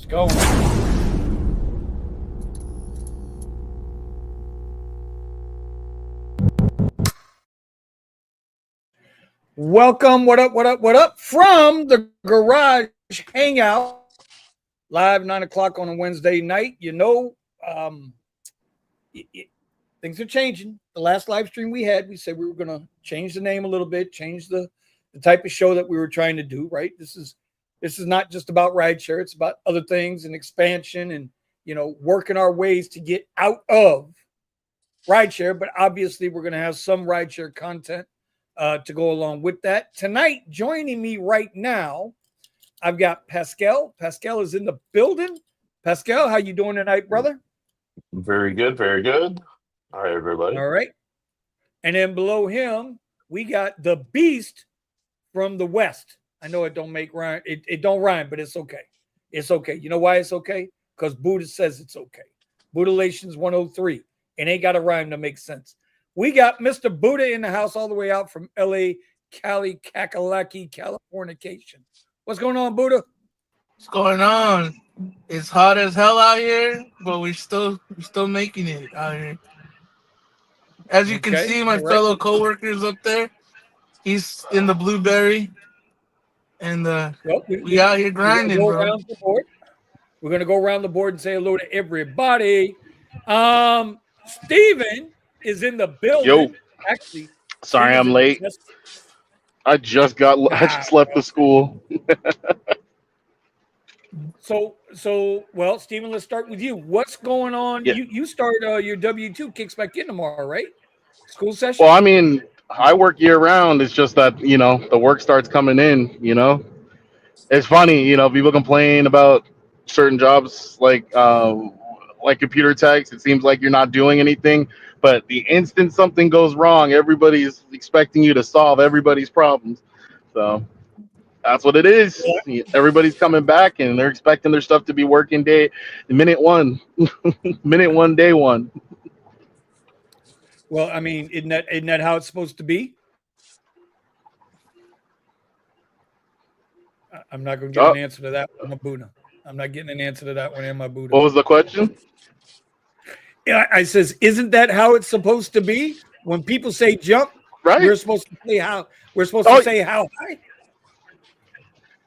Go. Welcome. What up? What up? What up? From the Garage Hangout, live 9:00 on a Wednesday night. You know, things are changing. The last live stream we had, we said we were going to change the name a little bit, change the type of show that we were trying to do. Right? This is not just about rideshare. It's about other things and expansion and working our ways to get out of rideshare. But obviously, we're going to have some rideshare content to go along with that. Tonight, joining me right now, I've got Pascal. Pascal is in the building. Pascal, how you doing tonight, brother? Very good, very good. All right, everybody. All right. And then below him, we got the Beast from the West. I know it don't make rhyme. It don't rhyme, but it's okay. It's okay. You know why it's okay? Because Buddha says it's okay. Buddhalations 103. It ain't got a rhyme to make sense. We got Mr. Buddha in the house all the way out from L.A., Cali, Kakalaki, Californication. What's going on, Buddha? What's going on? It's hot as hell out here, but we're still making it out here. As you can see, my fellow co-workers up there, he's in the Blueberry, and we out here grinding, bro. We're going to go around the board and say hello to everybody. Steven is in the building. Yo. Actually, sorry I'm late. I just left the school. So well, Steven, let's start with you. What's going on? Yeah. You start your W-2 kicks back in tomorrow, right? School session? Well, I mean, I work year round. It's just that, the work starts coming in, It's funny, people complain about certain jobs like computer techs. It seems like you're not doing anything, but the instant something goes wrong, everybody's expecting you to solve everybody's problems. So that's what it is. Yeah. Everybody's coming back and they're expecting their stuff to be working minute one, day one. Well, I mean, isn't that how it's supposed to be? I'm not going to get an answer to that one, Buddha. I'm not getting an answer to that one in my Buddha. What was the question? Yeah, I says, isn't that how it's supposed to be? When people say jump, right? We're supposed to say how. We're supposed to say how high.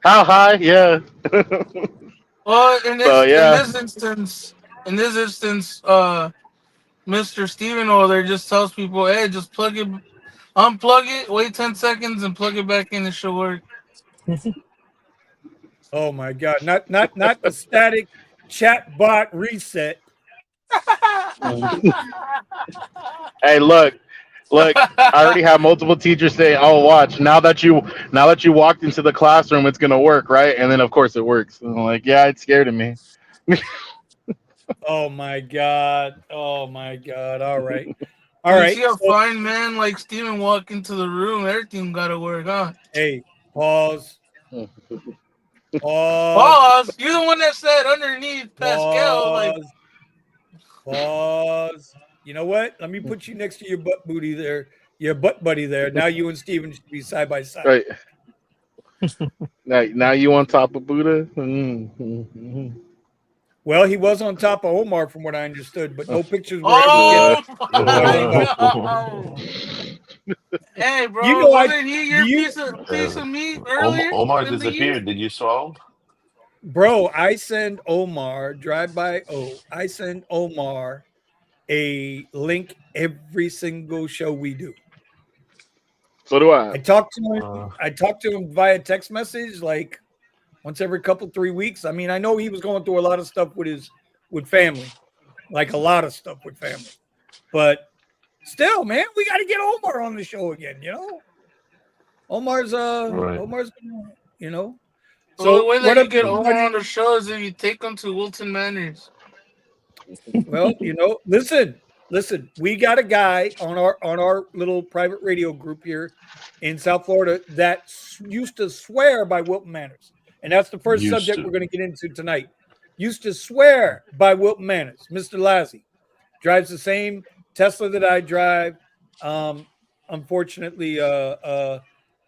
How high? Yeah. Well, in this instance, Mr. Steven over there just tells people, hey, just unplug it, wait 10 seconds, and plug it back in. It should work. Oh my God! Not the static chat bot reset. Hey, look. I already have multiple teachers say, "Oh, watch now that you walked into the classroom, it's gonna work, right?" And then of course it works. And I'm like, yeah, it scared me. Oh my God! All right. You see a fine man like Steven walk into the room, everything got to work, huh? Hey, pause. Pause. You're the one that said underneath Pascal. Pause. You know what? Let me put you next to your butt buddy there. Now you and Steven should be side by side. Right. Now you on top of Buddha? Mm-hmm. Well, he was on top of Omar from what I understood, but no pictures were ever Hey, bro, wasn't he your piece of meat earlier? Omar disappeared. Did you swallow? Bro, I send Omar, I send Omar a link every single show we do. So do I. I talk to him via text message like once every 3 weeks. I mean, I know he was going through a lot of stuff with family, like a lot of stuff with family. But still, man, we got to get Omar on the show again, Omar's Omar's, So the way that you get Omar on the show is if you take him to Wilton Manors. Well, listen, we got a guy on our little private radio group here in South Florida that used to swear by Wilton Manors. And that's the first subject we're going to get into tonight. Used to swear by Wilton Manors. Mr. Lassie drives the same Tesla that I drive. Unfortunately,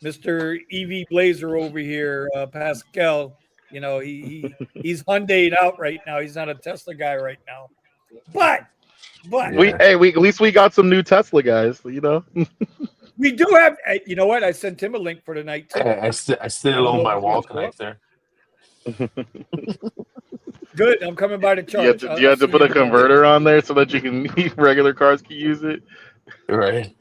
Mr. EV Blazer over here, Pascal, he's Hyundai'd out right now. He's not a Tesla guy right now. But Yeah. At least we got some new Tesla guys. You know. we do have. You know what? I sent him a link for tonight too. I still own my wall connector. Good. I'm coming by to Do you have charge. to, to put a converter on there so that you can regular cars can use it? Right.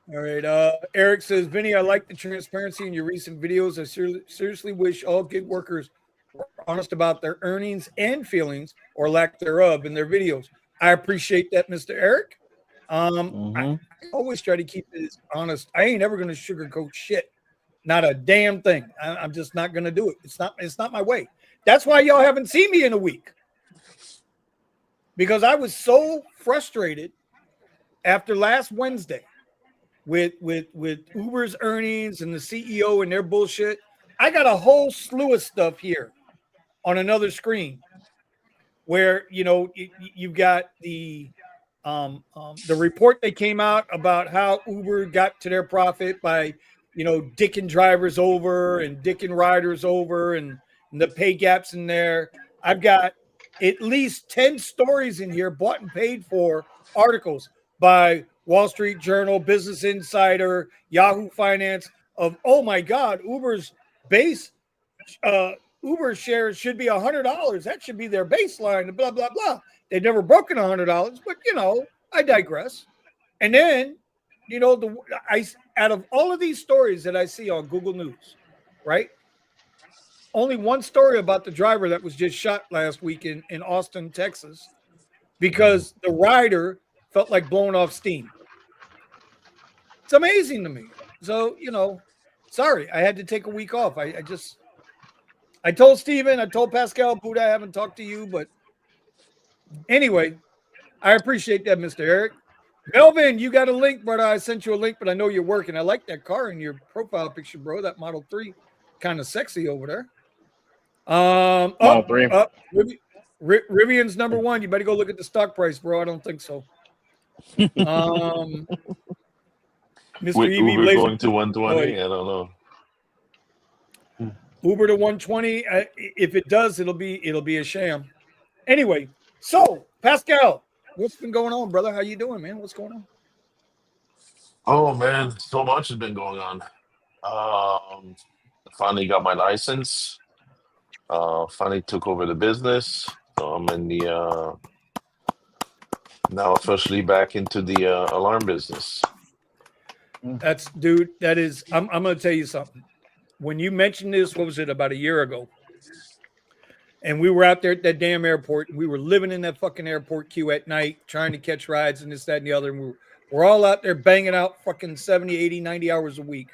All right. Eric says, Vinny, I like the transparency in your recent videos. I seriously wish all gig workers were honest about their earnings and feelings or lack thereof in their videos. I appreciate that, Mr. Eric. I always try to keep it as honest. I ain't ever going to sugarcoat shit. Not a damn thing. I'm just not going to do it. It's not my way. That's why y'all haven't seen me in a week. Because I was so frustrated after last Wednesday with Uber's earnings and the CEO and their bullshit. I got a whole slew of stuff here on another screen where, you've got the report that came out about how Uber got to their profit by, dicking drivers over and dicking riders over and the pay gaps in there. I've got at least 10 stories in here, bought and paid for articles by Wall Street Journal, Business Insider, Yahoo Finance of, oh my God, Uber's base, Uber shares should be $100. That should be their baseline, blah, blah, blah. They've never broken $100, but I digress. And then, out of all of these stories that I see on Google News, right? Only one story about the driver that was just shot last week in Austin, Texas, because the rider felt like blowing off steam. It's amazing to me. So, sorry, I had to take a week off. I told Steven, I told Pascal, Buddha, I haven't talked to you, but anyway, I appreciate that, Mr. Eric. Melvin, you got a link, brother. I sent you a link, but I know you're working. I like that car in your profile picture, bro. That Model 3, kind of sexy over there. Model 3. Rivian's number one. You better go look at the stock price, bro. I don't think so. Mr. With EV Uber Blazer, going to 120, I don't know. Uber to 120. If it does, it'll be a sham. Anyway, so Pascal, what's been going on, brother? How you doing, man? What's going on? Oh man, so much has been going on. Finally got my license. Finally took over the business. So I'm in the now officially back into the alarm business. That is. I'm gonna tell you something. When you mentioned this, what was it, about a year ago? And we were out there at that damn airport. And we were living in that fucking airport queue at night, trying to catch rides and this, that, and the other. And we're all out there banging out fucking 70, 80, 90 hours a week.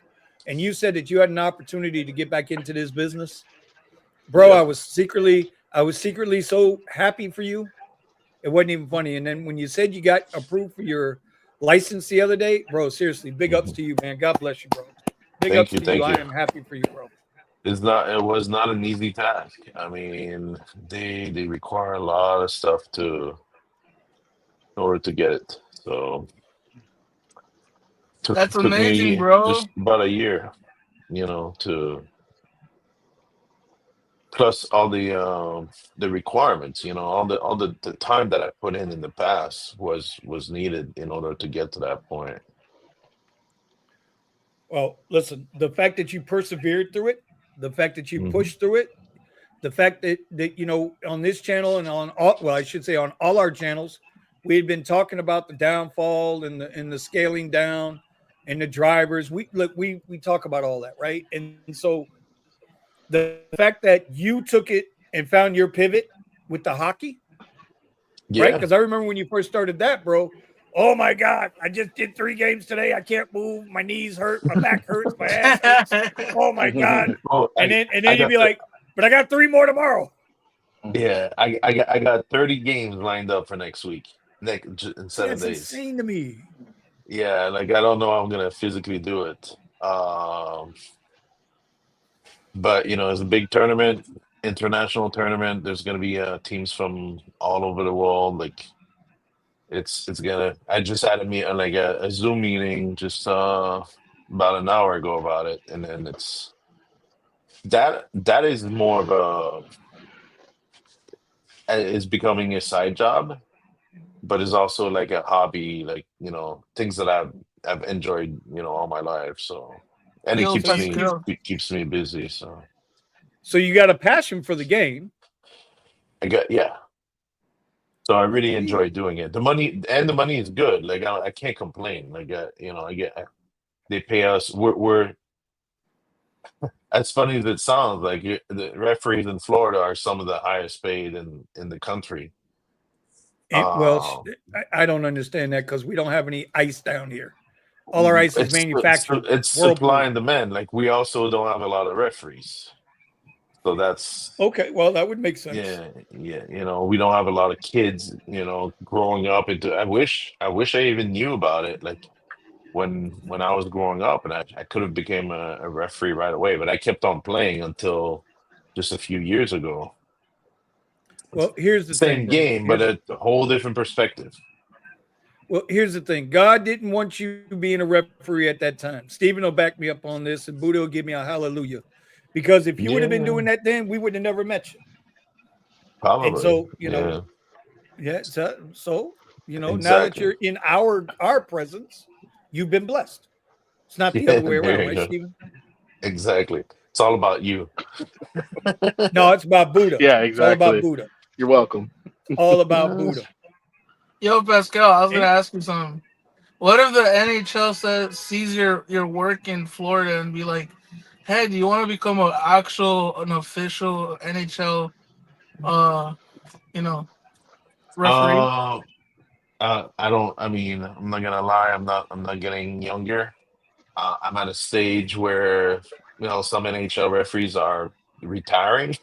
And you said that you had an opportunity to get back into this business. Bro, yeah. I was secretly so happy for you. It wasn't even funny. And then when you said you got approved for your license the other day, bro, seriously, big ups to you, man. God bless you, bro. Big ups to you. I am happy for you, bro. It was not an easy task. I mean, they require a lot of stuff in order to get it. So that's amazing, me bro. Just about a year, to plus all the requirements, all the time that I put in the past was needed in order to get to that point. Well, listen, the fact that you persevered through it, the fact that you pushed through it, the fact that on this channel and on all our channels, we had been talking about the downfall and the scaling down and the drivers. We talk about all that, right? And so the fact that you took it and found your pivot with the hockey, right? Because I remember when you first started that, bro. Oh my God, I just did 3 games today. I can't move. My knees hurt. My back hurts. My ass hurts. Oh my God. And then you'd be like, but I got 3 more tomorrow. Yeah, I got 30 games lined up for next week. In 7 days. That's insane to me. Yeah, I don't know how I'm gonna physically do it. But it's a big tournament, international tournament. There's gonna be teams from all over the world. I just had a Zoom meeting just about an hour ago about it, and then that is more of is becoming a side job, but it's also like a hobby, like things that I've enjoyed all my life. So, and it Yo, So you Pascal. keeps me busy. so you got a passion for the game. Yeah. So I really Okay. enjoy doing it. The money is good. Like I can't complain. Like I get they pay us. We're as funny as it sounds. Like the referees in Florida are some of the highest paid in the country. Um, I don't understand that because we don't have any ice down here. All our ice is manufactured. it's supply and demand. Like we also don't have a lot of referees. So that's okay. Well, that would make sense. yeah. We don't have a lot of kids, growing up into. I wish I even knew about it. Like when I was growing up, and I could have became a referee right away, but I kept on playing until just a few years ago. Well, here's the Same thing, bro. game, but a whole different perspective. Well, here's the thing. God didn't want you being a referee at that time. Stephen will back me up on this, and Buddha will give me a hallelujah. Because if you would have been doing that then, we would have never met you. Probably. And so, yeah. So, now that Exactly. you're in our presence, you've been blessed. It's not the other way around, right, Stephen? Exactly. It's all about you. No, it's about Buddha. Yeah, It's all about exactly. Buddha. You're welcome. All about Buddha. Yo, Pascal, I was gonna ask you something. What if the NHL sees your work in Florida and be like, "Hey, do you want to become an official NHL, referee?" I don't. I mean, I'm not gonna lie. I'm not getting younger. I'm at a stage where some NHL referees are retiring,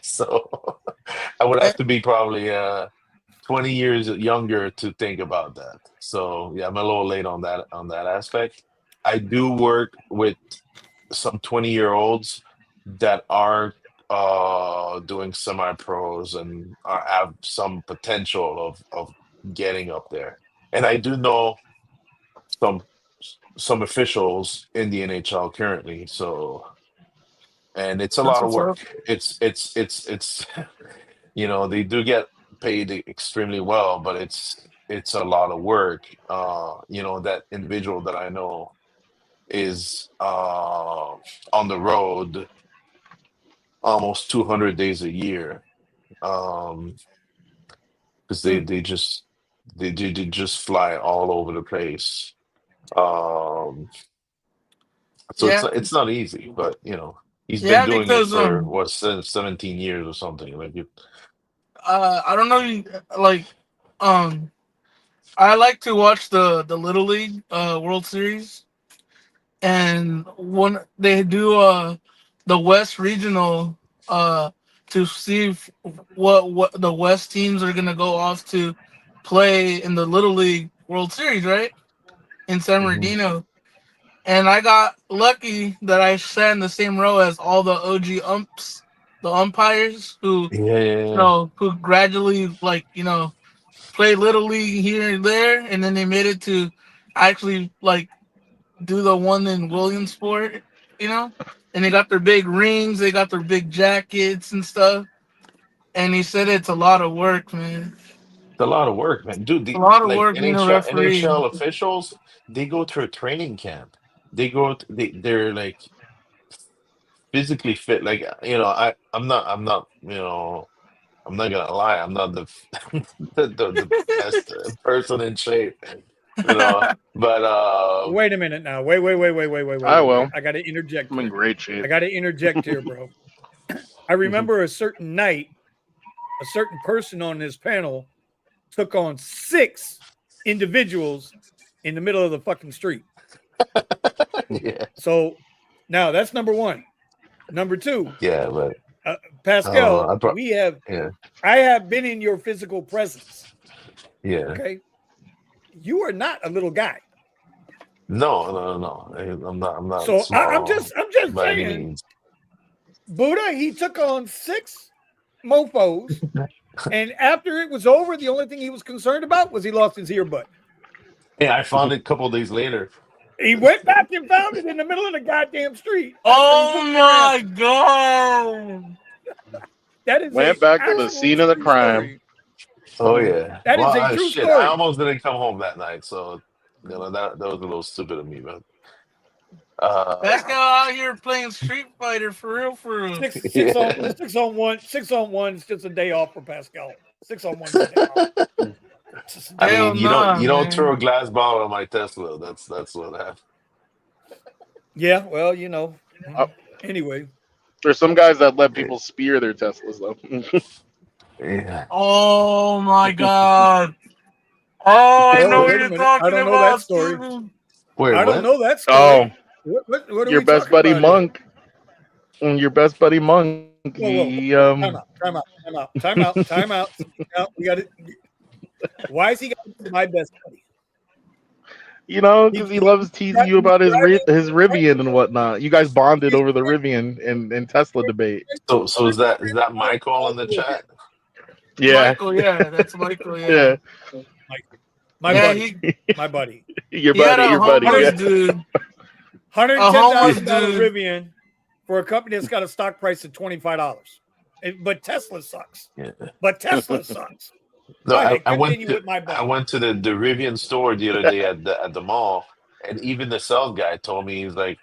so I would Eh, have to be probably 20 years younger to think about that. So yeah, I'm a little late on that aspect. I do work with some 20-year-olds that are doing semi-pros and have some potential of getting up there. And I do know some some officials in the NHL currently. So, and it's a That's lot of what's up. work. It's they do get paid extremely well, but it's a lot of work. That individual that I know is on the road almost 200 days a year. Because they just fly all over the place. Um, so Yeah, it's not easy, but he's been yeah, doing it because for 17 years or something. Like I don't know, like, I like to watch the Little League World Series, and when they do the West Regional to see what the West teams are gonna go off to play in the Little League World Series, right, in San Mhm. Bernardino. And I got lucky that I sat in the same row as all the OG the umpires who Yeah. who gradually play Little League here and there, and then they made it to actually do the one in Williamsport, and they got their big rings, they got their big jackets and stuff. And he said it's a lot of work, man. It's a lot of work, man. Dude, A lot of like work being a referee. NHL officials, they go through a training camp. They're like physically fit. Like, I'm not gonna lie, I'm not the best person in shape, but Wait a minute now. Wait. I will. I got to interject I'm in here. great shape. I got to interject here, bro. I remember a certain night, a certain person on this panel took on 6 individuals in the middle of the fucking street. yeah, So now that's number 1. Number 2, yeah, but I don't know. Pascal, Yeah, I have been in your physical presence. yeah. Okay. You are not a little guy. No. I'm not So I'm small just by any saying, means. Buddha, he took on 6 mofos. And after it was over, the only thing he was concerned about was he lost his earbud. Yeah, I found it a couple of days later. He went back and found it in the middle of the goddamn street. Oh my god! That is Went back to the scene of the crime. Oh yeah. That is Well, a true shit. story. I almost didn't come home that night, so that was a little stupid of me, man. Pascal out here playing Street Fighter for real, for real. Six on one. 6 on 1 is just a day off for Pascal. 6 on 1 is a day off. I mean, you don't man. throw a glass bottle on my Tesla. That's what happened. Yeah, well, anyway. There's some guys that let people spear their Teslas though. Yeah. Oh my god! Oh, I know what you're talking I don't know about. that story. Wait, I what? don't know that story. Oh, What are your we best talking buddy about Monk. Your best buddy Monk. Whoa. Time out. We got it. Why is he got my best buddy? Because he loves teasing you about his Rivian and whatnot. You guys bonded over the Rivian and Tesla debate. So is that Michael on the chat? Yeah. Michael, yeah, that's Michael, yeah. My buddy. Your He had buddy, a your buddy. homeless Yeah. dude. $110,000 dude. Rivian for a company that's got a stock price of $25. But Tesla sucks. Yeah. But Tesla sucks. No, Right, I went to the Rivian store the other day at the mall, and even the sales guy told me, he's like,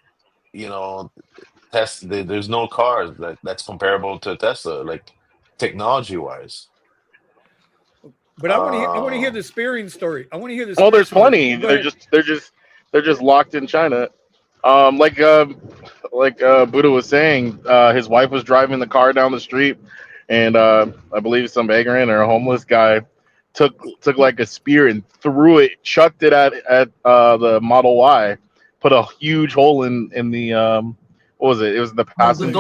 there's no cars that's comparable to Tesla, like technology wise. But I want to hear the spearing story. I want to hear this. Oh, there's plenty. They're just locked in China. Like Buddha was saying, his wife was driving the car down the street, and I believe some vagrant or a homeless guy took like a spear and threw it, chucked it at the Model Y, put a huge hole in the what was it? It was the passenger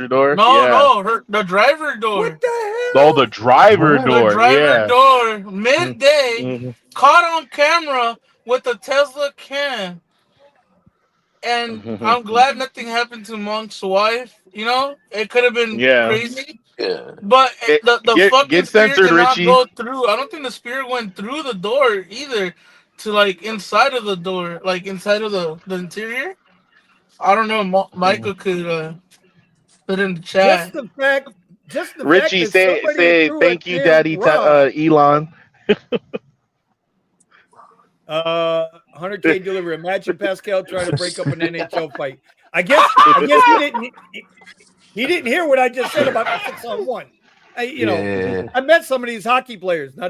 door. No, the driver door. What the hell? Oh, the driver door. The driver door, Mm-hmm. midday, caught on camera with a Tesla can. And I'm glad nothing happened to Monk's wife. It could have been crazy. Yeah. But the fucking spear censored, did not Richie. go through. I don't think the spear went through the door either, to like inside of the door, like inside of the interior. I don't know. Michael could put in the chat. Just the Richie, fact that say thank you, Daddy Elon. 100K delivery. Imagine Pascal trying to break up an NHL fight. I guess he didn't hear what I just said about the 6 on 1. I met some of these hockey players. Now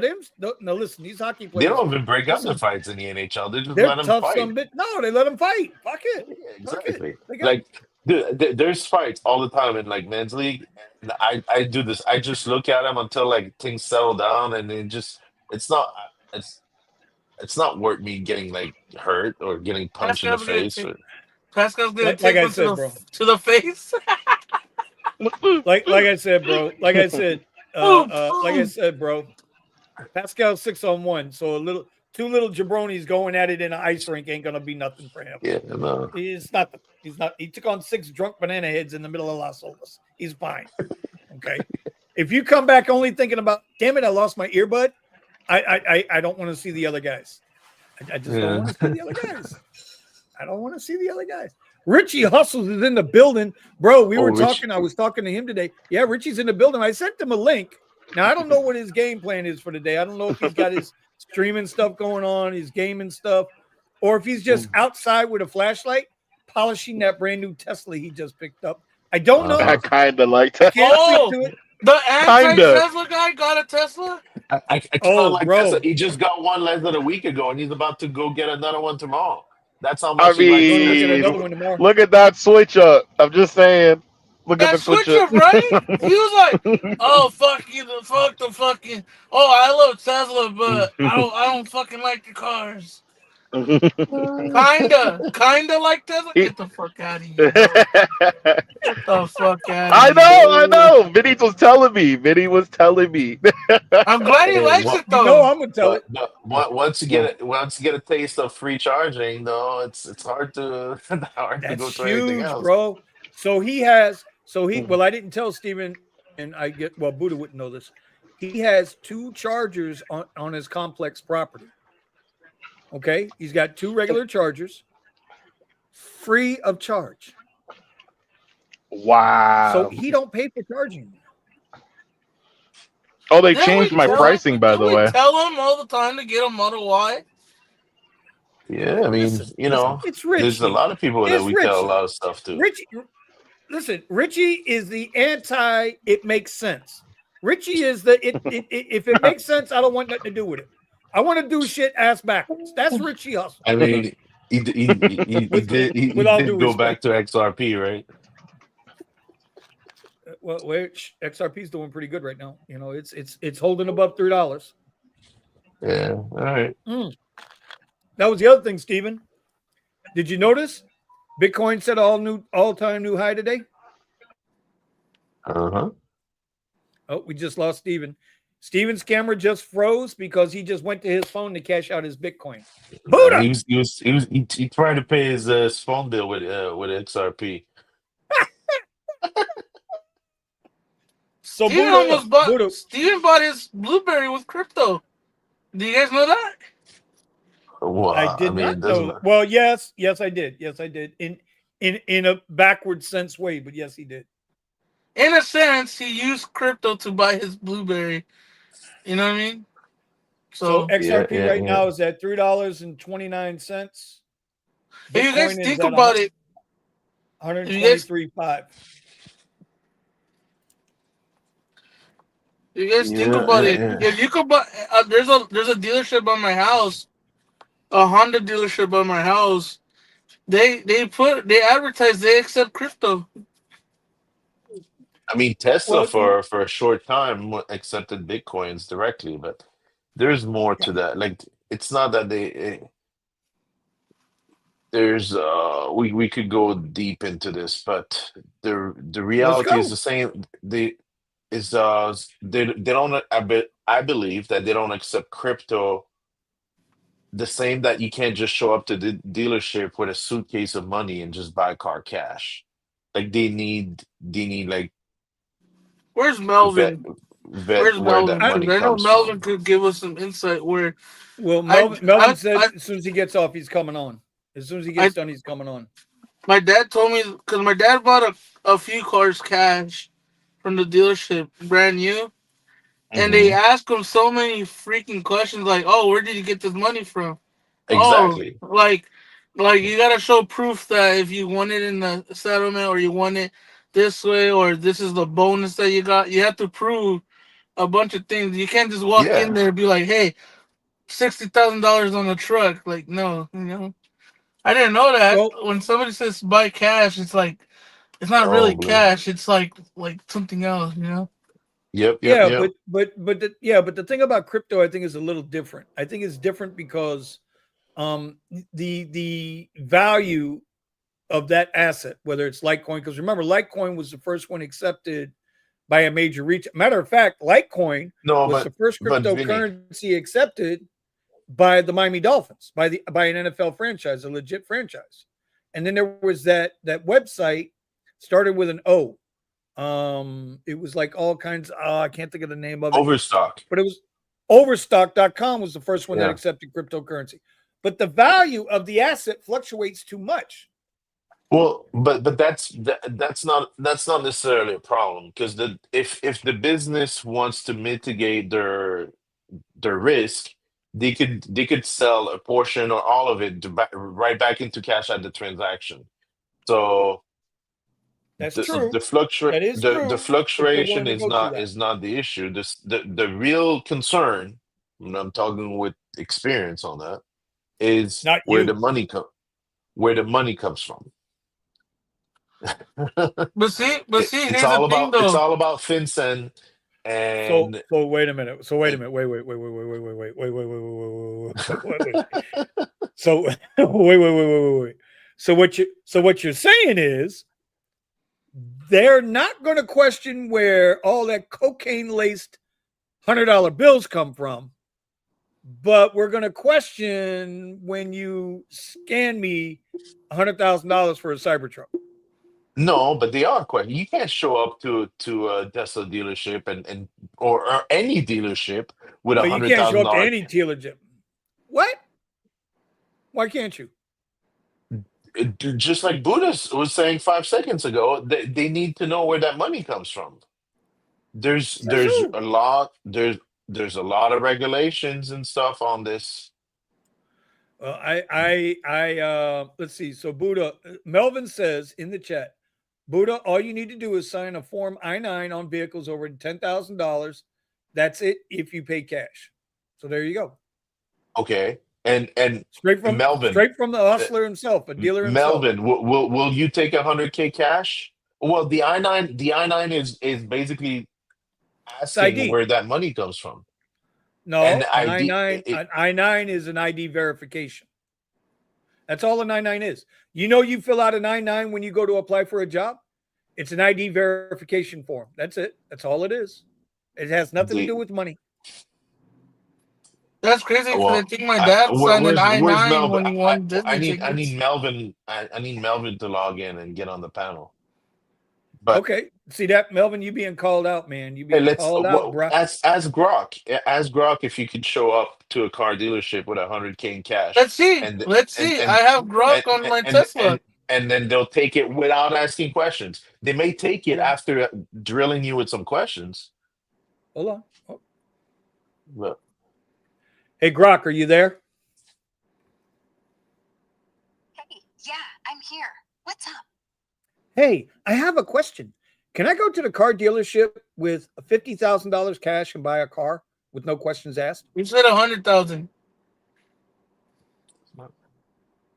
listen, these hockey players, they don't even break up the fights in the NHL. They just they're let them tough. fight. No, they let them fight. Fuck it. Yeah, exactly. Like, dude, there's fights all the time in like men's league. And I do this. I just look at them until like things settle down, and it's not worth me getting like hurt or getting punched in the face. Pascal's gonna take him to the face. like I said, bro. Like I said, bro. Pascal's 6 on 1, so two little jabronis going at it in an ice rink ain't gonna be nothing for him. Yeah, no. He's not. He took on 6 drunk banana heads in the middle of Las Olas. He's fine. Okay. If you come back only thinking about, damn it, I lost my earbud. I don't want to see the other guys. I just don't want to see the other guys. I don't want to see the other guys. Richie Hustles is in the building. Bro, we were talking. I was talking to him today. Yeah, Richie's in the building. I sent him a link. Now, I don't know what his game plan is for the day. I don't know if he's got his streaming stuff going on, his gaming stuff, or if he's just outside with a flashlight polishing that brand new Tesla he just picked up. I don't know. I kind of like that. The anti-Tesla guy got a Tesla? I like Tesla. He just got one less than a week ago, and he's about to go get another one tomorrow. That's how much look at that switch up. I'm just saying. Look at the switch up, right? He was like, "Oh fuck you, fuck the fucking. Oh, I love Tesla, but I don't fucking like the cars." Kinda like Tesla. Get the fuck out of here. Get the fuck out of here. I know. Vinny was telling me. I'm glad he likes it though. No, I'm gonna tell it. Once you get a taste of free charging, though, it's hard to That's go to huge, anything else, bro. Well, I didn't tell Steven, and Buddha wouldn't know this. He has 2 chargers on his complex property. Okay, he's got 2 regular chargers, free of charge. Wow. So he don't pay for charging. Oh, they Didn't changed we my tell pricing, by didn't the we way. tell him all the time to get a Model Y? Yeah, I mean, Listen, it's there's a Richie. lot of people that It's we tell a Richie. lot of stuff to. Richie is the anti. It makes sense. Richie is the if it makes sense, I don't want nothing to do with it. I want to do shit ass backwards. That's Richie Hustle. I mean, he With all due did go back respect. to XRP, right? Well, XRP is doing pretty good right now. You know, it's holding above $3. Yeah. All right. That was the other thing, Steven. Did you notice Bitcoin set all-time new high today? Uh-huh. Oh, we just lost Steven. Steven's camera just froze because he just went to his phone to cash out his Bitcoin. Buddha! He tried to pay his phone bill with XRP. So Steven bought his Blueberry with crypto. Do you guys know that? Well, I did not know. Well, yes, I did. Yes, I did. In a backward sense way, but yes, he did. In a sense, he used crypto to buy his Blueberry. You know what I mean? So XRP right now is at $3.29. If you guys think about it, 123.5. You guys think about it. If you could buy, there's a dealership by my house, a Honda dealership by my house. They advertise they accept crypto. I mean, Tesla for a short time accepted Bitcoins directly, but there's more to that. Like, it's not that there's we could go deep into this, but the reality is the same. They don't. I believe that they don't accept crypto the same that you can't just show up to the dealership with a suitcase of money and just buy a car cash. Like they need like. Where's Melvin? Where's Melvin? I know Melvin could give us some insight. Melvin said as soon as he gets off, he's coming on. As soon as he gets done, he's coming on. My dad told me because my dad bought a few cars cash from the dealership, brand new, and they asked him so many freaking questions like, "Oh, where did you get this money from?" Exactly. Oh, like you gotta show proof that if you won it in the settlement or you won it this way or this is the bonus that you got, you have to prove a bunch of things. You can't just walk in there and be like, "Hey, $60,000 on the truck." Like, no, you know. I didn't know that. Well, when somebody says buy cash, it's like it's not really cash. It's like something else, you know. Yep. But the thing about crypto, I think, is a little different. I think it's different because the value of that asset, whether it's Litecoin, because remember, Litecoin was the first one accepted by a major retail. Matter of fact, Litecoin was the first cryptocurrency accepted by the Miami Dolphins, by an NFL franchise, a legit franchise. And then there was that website started with an O. It was like all kinds I can't think of the name of it. Overstock. But it was Overstock.com was the first one that accepted cryptocurrency. But the value of the asset fluctuates too much. Well, but that's not necessarily a problem because if the business wants to mitigate their risk, they could sell a portion or all of it right back into cash at the transaction. So that's true. The fluctuation is not the issue. The real concern, and I'm talking with experience on that, is where the money comes from. but see, it's all about FinCEN. And so wait a minute. Wait. So wait. So what you're saying is they're not going to question where all that cocaine laced $100 bills come from, but we're going to question when you scan me $100,000 for a Cybertruck. No, but they are quite. You can't show up to a Tesla dealership and or any dealership with $100,000. You can't show up to any dealership. What? Why can't you? Just like Buddha was saying 5 seconds ago, they need to know where that money comes from. There's Says who? a lot there's a lot of regulations and stuff on this. Well, let's see. So Buddha, Melvin says in the chat, Buddha, all you need to do is sign a form I-9 on vehicles over $10,000. That's it if you pay cash. So there you go. Okay. And straight from Melvin, the hustler himself, a dealer himself. Melvin, will you take 100K cash? Well, the I-9 is basically asking where that money comes from. No, and an I-9 is an ID verification. That's all an I-9 is. You fill out an I-9 when you go to apply for a job. It's an ID verification form. That's it. That's all it is. It has nothing to do with money. That's crazy because I think my dad signed an I-9 when he won Disney I need Melvin. I need Melvin to log in and get on the panel. But okay, see that, Melvin, you being called out, man. You being called out, bro. Ask Grok if you could show up to a car dealership with 100K in cash. Let's see. I have Grok on my Tesla. And then they'll take it without asking questions. They may take it after drilling you with some questions. Hold on. Oh. Look. Hey, Grok, are you there? Hey, yeah, I'm here. What's up? Hey, I have a question. Can I go to the car dealership with $50,000 cash and buy a car with no questions asked? You said 100,000.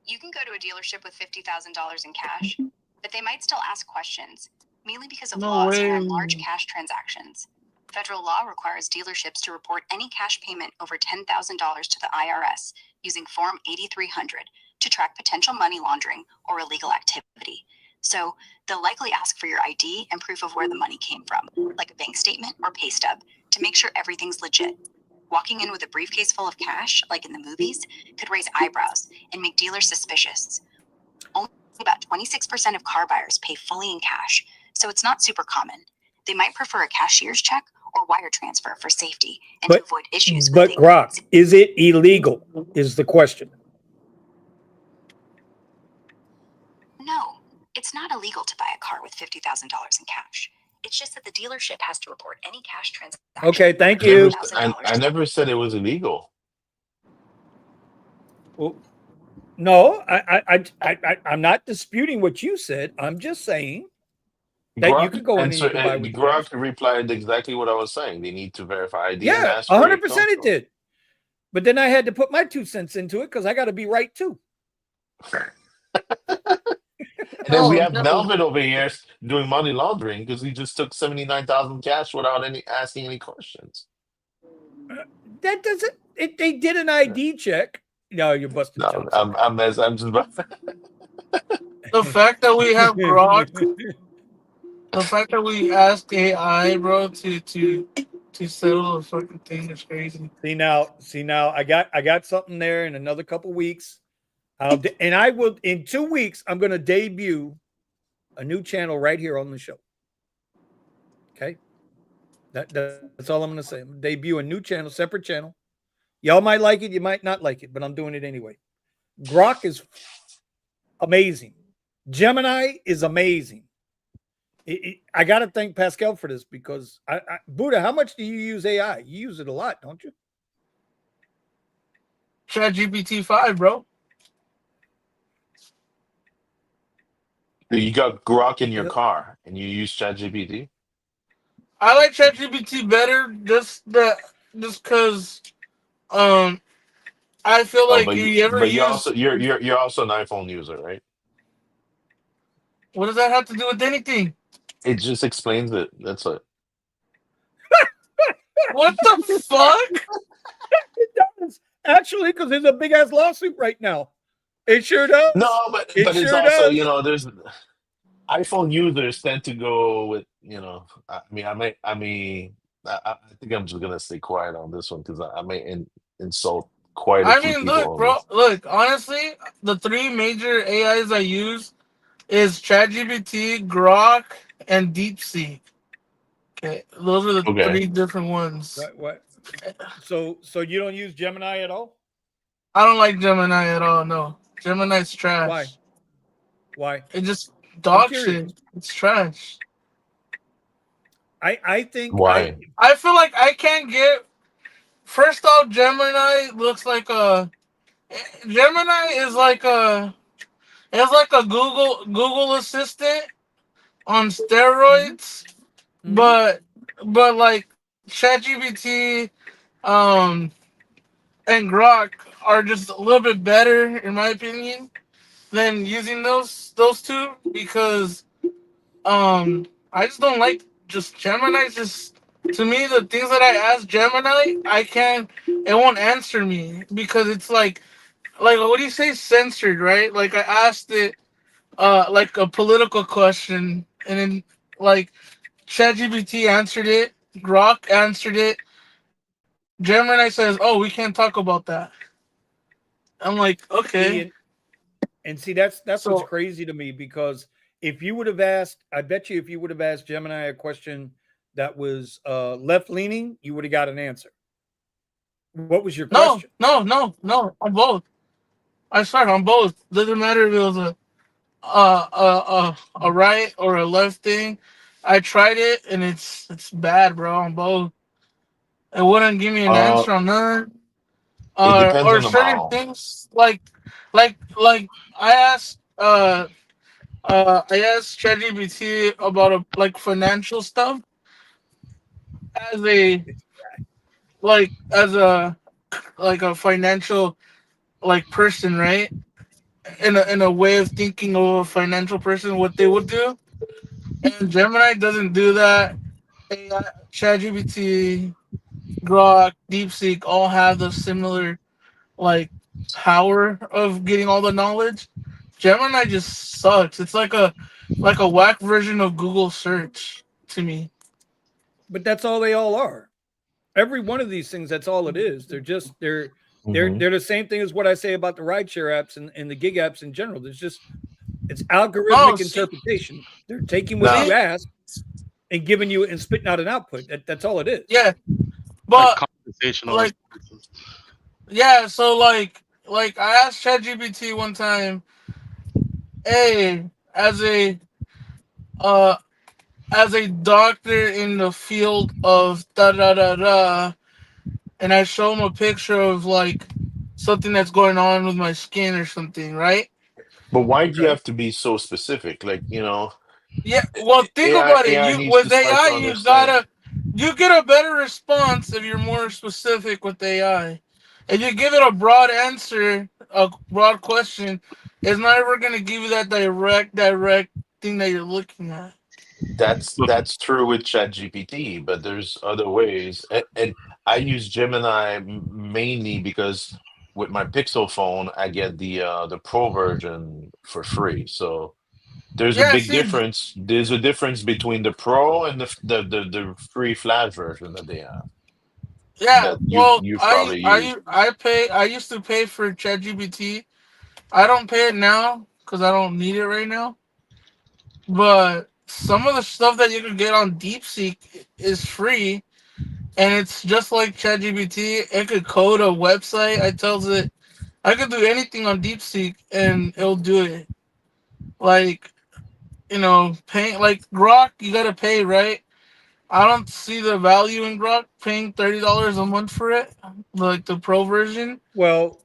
You can go to a dealership with $50,000 in cash, but they might still ask questions, mainly because of laws around large cash transactions. Federal law requires dealerships to report any cash payment over $10,000 to the IRS using Form 8300 to track potential money laundering or illegal activity. So they'll likely ask for your ID and proof of where the money came from, like a bank statement or pay stub, to make sure everything's legit. Walking in with a briefcase full of cash, like in the movies, could raise eyebrows and make dealers suspicious. Only about 26% of car buyers pay fully in cash, so it's not super common. They might prefer a cashier's check or wire transfer for safety and to avoid issues. But Grok, is it illegal? Is the question. No, it's not illegal to buy a car with $50,000 in cash. It's just that the dealership has to report any cash transaction. Okay, thank you. I never said it was illegal. Well, no, I'm not disputing what you said. I'm just saying that Grok, you could go in and you can buy with Grok replied exactly what I was saying. They need to verify ID. Yeah, 100% it did. But then I had to put my 2 cents into it because I got to be right too. And then we have Melvin over here doing money laundering because he just took 79,000 cash without asking any questions. That doesn't. They did an ID check. No, you're busting. No, I'm just. The fact that we have Grok, the fact that we ask AI, bro, to settle the fucking thing is crazy. See now, I got something there in another couple weeks. And I will, in 2 weeks, I'm going to debut a new channel right here on the show. Okay. That's all I'm going to say. I'm debut a new channel, separate channel. Y'all might like it. You might not like it, but I'm doing it anyway. Grok is amazing. Gemini is amazing. I got to thank Pascal for this because Buddha, how much do you use AI? You use it a lot, don't you? ChatGPT 5, bro. You got Grok in your car and you use ChatGPT? I like ChatGPT better just because I feel like you're also an iPhone user, right? What does that have to do with anything? It just explains it. That's it. What the fuck? It does actually, because there's a big ass lawsuit right now. It sure does. No, but it's sure also does. there's iPhone users tend to go with I think I'm just gonna stay quiet on this one because I may insult quite a few people. Look, bro. Look, honestly, the 3 major AIs I use is ChatGPT, Grok, and DeepSeek. Okay, those are the 3 different ones. What? So you don't use Gemini at all? I don't like Gemini at all. No, Gemini's trash. Why? It just I'm dog curious. shit. It's trash. I think Why? I feel like I can't get. First off, Gemini looks like a. Gemini is like a. It's like a Google Assistant on Mhm. steroids, Mhm. but like ChatGPT, um, and Grok are just a little bit better in my opinion than using those two because I just don't like just Gemini. Just to me, the things that I ask Gemini, I can't. It won't answer me because it's like what do you say, censored, right? Like I asked it like a political question, and then like ChatGPT answered it, Grok answered it. Gemini says, "Oh, we can't talk about that." I'm like, okay. See, and see that's what's So crazy to me because if you would have asked, I bet you if you would have asked Gemini a question that was left leaning, you would have got an answer. What was your no, question? no, no, no. On both. I swear on both. Doesn't matter if it was a right or a left thing. I tried it and it's bad, bro. On both, it wouldn't give me an Uh, answer on none. it depends Or on the certain model. things like I asked I asked ChatGPT about like financial stuff as a as a like a financial like person, right? In a way of thinking of a financial person, what they would do. And Gemini doesn't do that. AI, ChatGPT, Grok, DeepSeek all have the similar like power of getting all the knowledge. Gemini just sucks. It's like a whack version of Google search to me. But that's all they all are. Every one of these things, that's all it is. They're just Hmm. they're the same thing as what I say about the rideshare apps and the gig apps in general. There's just it's No, algorithmic see, interpretation. They're taking what Now, you see, ask and giving you and spitting out an output. That's all it is. yeah, Like but conversational like, responses. yeah, so like I asked ChatGPT one time, hey, uh as a doctor in the field of da da da da, and I show him a picture of like something that's going on with my skin or something, right? but why do you Okay. have to be so specific? Like, Yeah, well, think AI about it. AI You needs to with start AI, to understand. you get a better response if you're more specific with AI. If you give it a broad answer, a broad question, it's not ever gonna give you that direct thing that you're looking at. That's true with ChatGPT, but there's other ways. And I use Gemini mainly because with my Pixel phone, I get the Pro version for free. So there's a Yeah, big see, difference. There's a difference between the Pro and the free Flash version that they have yeah. that Well, you've probably used. I pay. I used to pay for ChatGPT. I don't pay it now because I don't need it right now. But some of the stuff that you can get on DeepSeek is free, and it's just like ChatGPT. It could code a website. I tells it I could do anything on DeepSeek, and it'll do it. Like paying like Grok, you gotta pay, right? I don't see the value in Grok paying $30 a month for it, like the pro version. Well,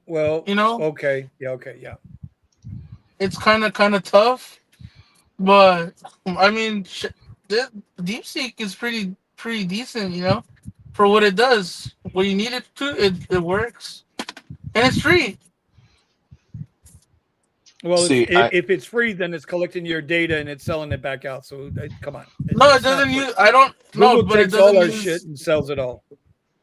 You know, okay. Yeah, okay, yeah. it's kind of tough, but I mean, the DeepSeek is pretty decent. For what it does, what you need it to, it works, and it's free. Well, See, if it's free, then it's collecting your data and it's selling it back out. So come on, No, it it's not doesn't free. use. I don't. No, Google but it takes all doesn't our shit use. and sells it all.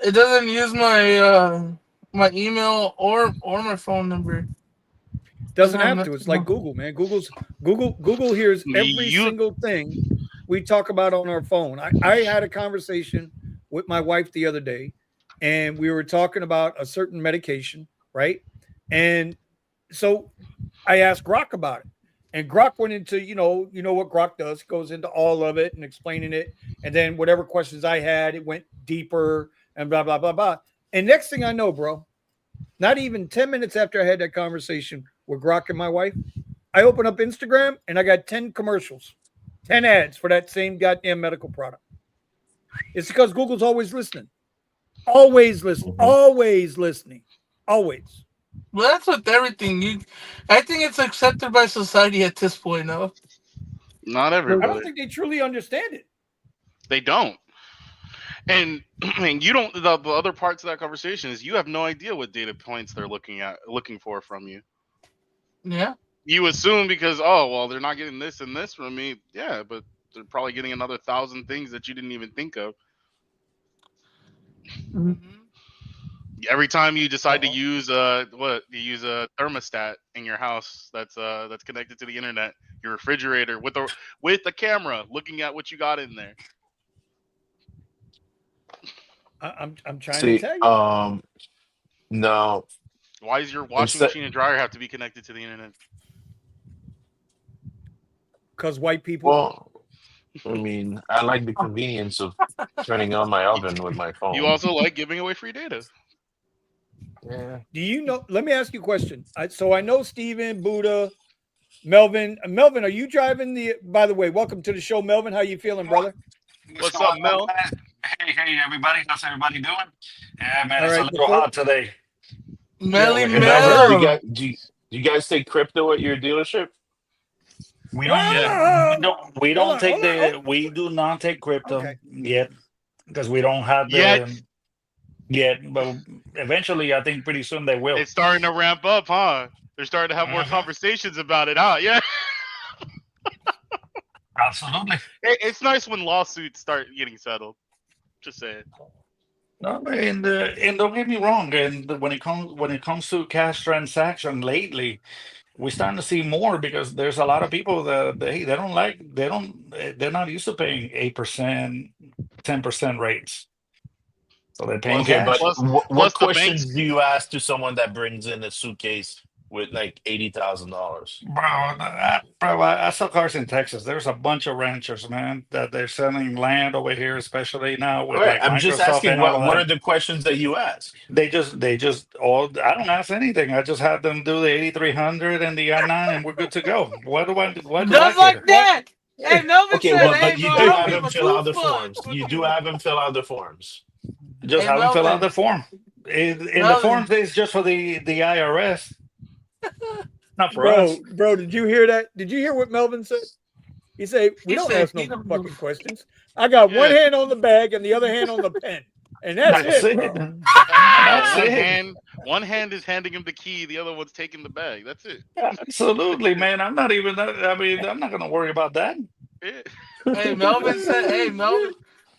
It doesn't use my email or my phone number. Doesn't Doesn't have have to. nothing. It's like Google, man. Google hears every You single thing we talk about on our phone. I had a conversation with my wife the other day, and we were talking about a certain medication, right? And so I asked Grok about it. And Grok went into, what Grok does, goes into all of it and explaining it. And then whatever questions I had, it went deeper and blah, blah, blah, blah. And next thing I know, bro, not even 10 minutes after I had that conversation with Grok and my wife, I open up Instagram and I got 10 commercials, 10 ads for that same goddamn medical product. It's because Google's always listening. Always listening. Always listening. Always. Well, that's with everything. I think it's accepted by society at this point, no? Not I everybody. don't think they truly understand it. They don't. And you don't. The other parts of that conversation is you have no idea what data points they're looking for from you. Yeah. You assume because they're not getting this and this from me. Yeah, but they're probably getting another 1,000 things that you didn't even think of. Mm-hmm. Every time you decide to use a thermostat in your house that's connected to the internet, your refrigerator with a camera looking at what you got in there. I'm trying to tell you. No. Why does your washing machine and dryer have to be connected to the internet? Because white people. Well, I mean, I like the convenience of turning on my oven with my phone. You also like giving away free data. Yeah. Do you know? Let me ask you a question. So I know Steven, Buddha, Melvin. Melvin, are you driving the? By the way, welcome to the show, Melvin. How you feeling, brother? What's up, Mel? Hey, everybody. How's everybody doing? Yeah, man, All it's right, a little hot today. Melly Hey, Mel. Melvin, do you guys take crypto at your dealership? We Ah! don't we Hold don't on, take hold on. we do not take crypto Okay. yet because we don't have yet, but eventually I think pretty soon they will. It's starting to ramp up, huh? They're starting to have more conversations about it, huh? Yeah. Absolutely. It's nice when lawsuits start getting settled. Just saying. No, and don't get me wrong. And when it comes to cash transaction lately, we're starting to see more because there's a lot of people that they're not used to paying 8%, 10% rates, so they're paying Okay, but cash. what Plus the questions banks. do you ask to someone that brings in a suitcase with like $80,000? Bro, I saw cars in Texas. There's a bunch of ranchers, man, that they're selling land over here, especially now All with right, like I'm just Microsoft asking and all of what are that. the questions that you ask? They just all. I don't ask anything. I just have them do the 8300 and the I-9, and we're good to go. What do I Just like care? that. Hey, Melvin Okay, said, well, hey, but bro, you I do don't have give them a fill out two the fuck. forms. You do have them fill out the forms. Just Hey, have them fill out Melvin. the form. In the Melvin. forms, it's just for the IRS, not for us. Bro, did you hear that? Did you hear what Melvin said? He said, we He don't said, ask no fucking questions. I got one hand on the bag and the other hand on the pen. And that's That's it, it. bro. That's One hand is handing him the key, the other one's taking the bag. That's it. Absolutely, man. I'm not even. I mean, I'm not gonna worry about that. Hey, Melvin said, hey, Melvin.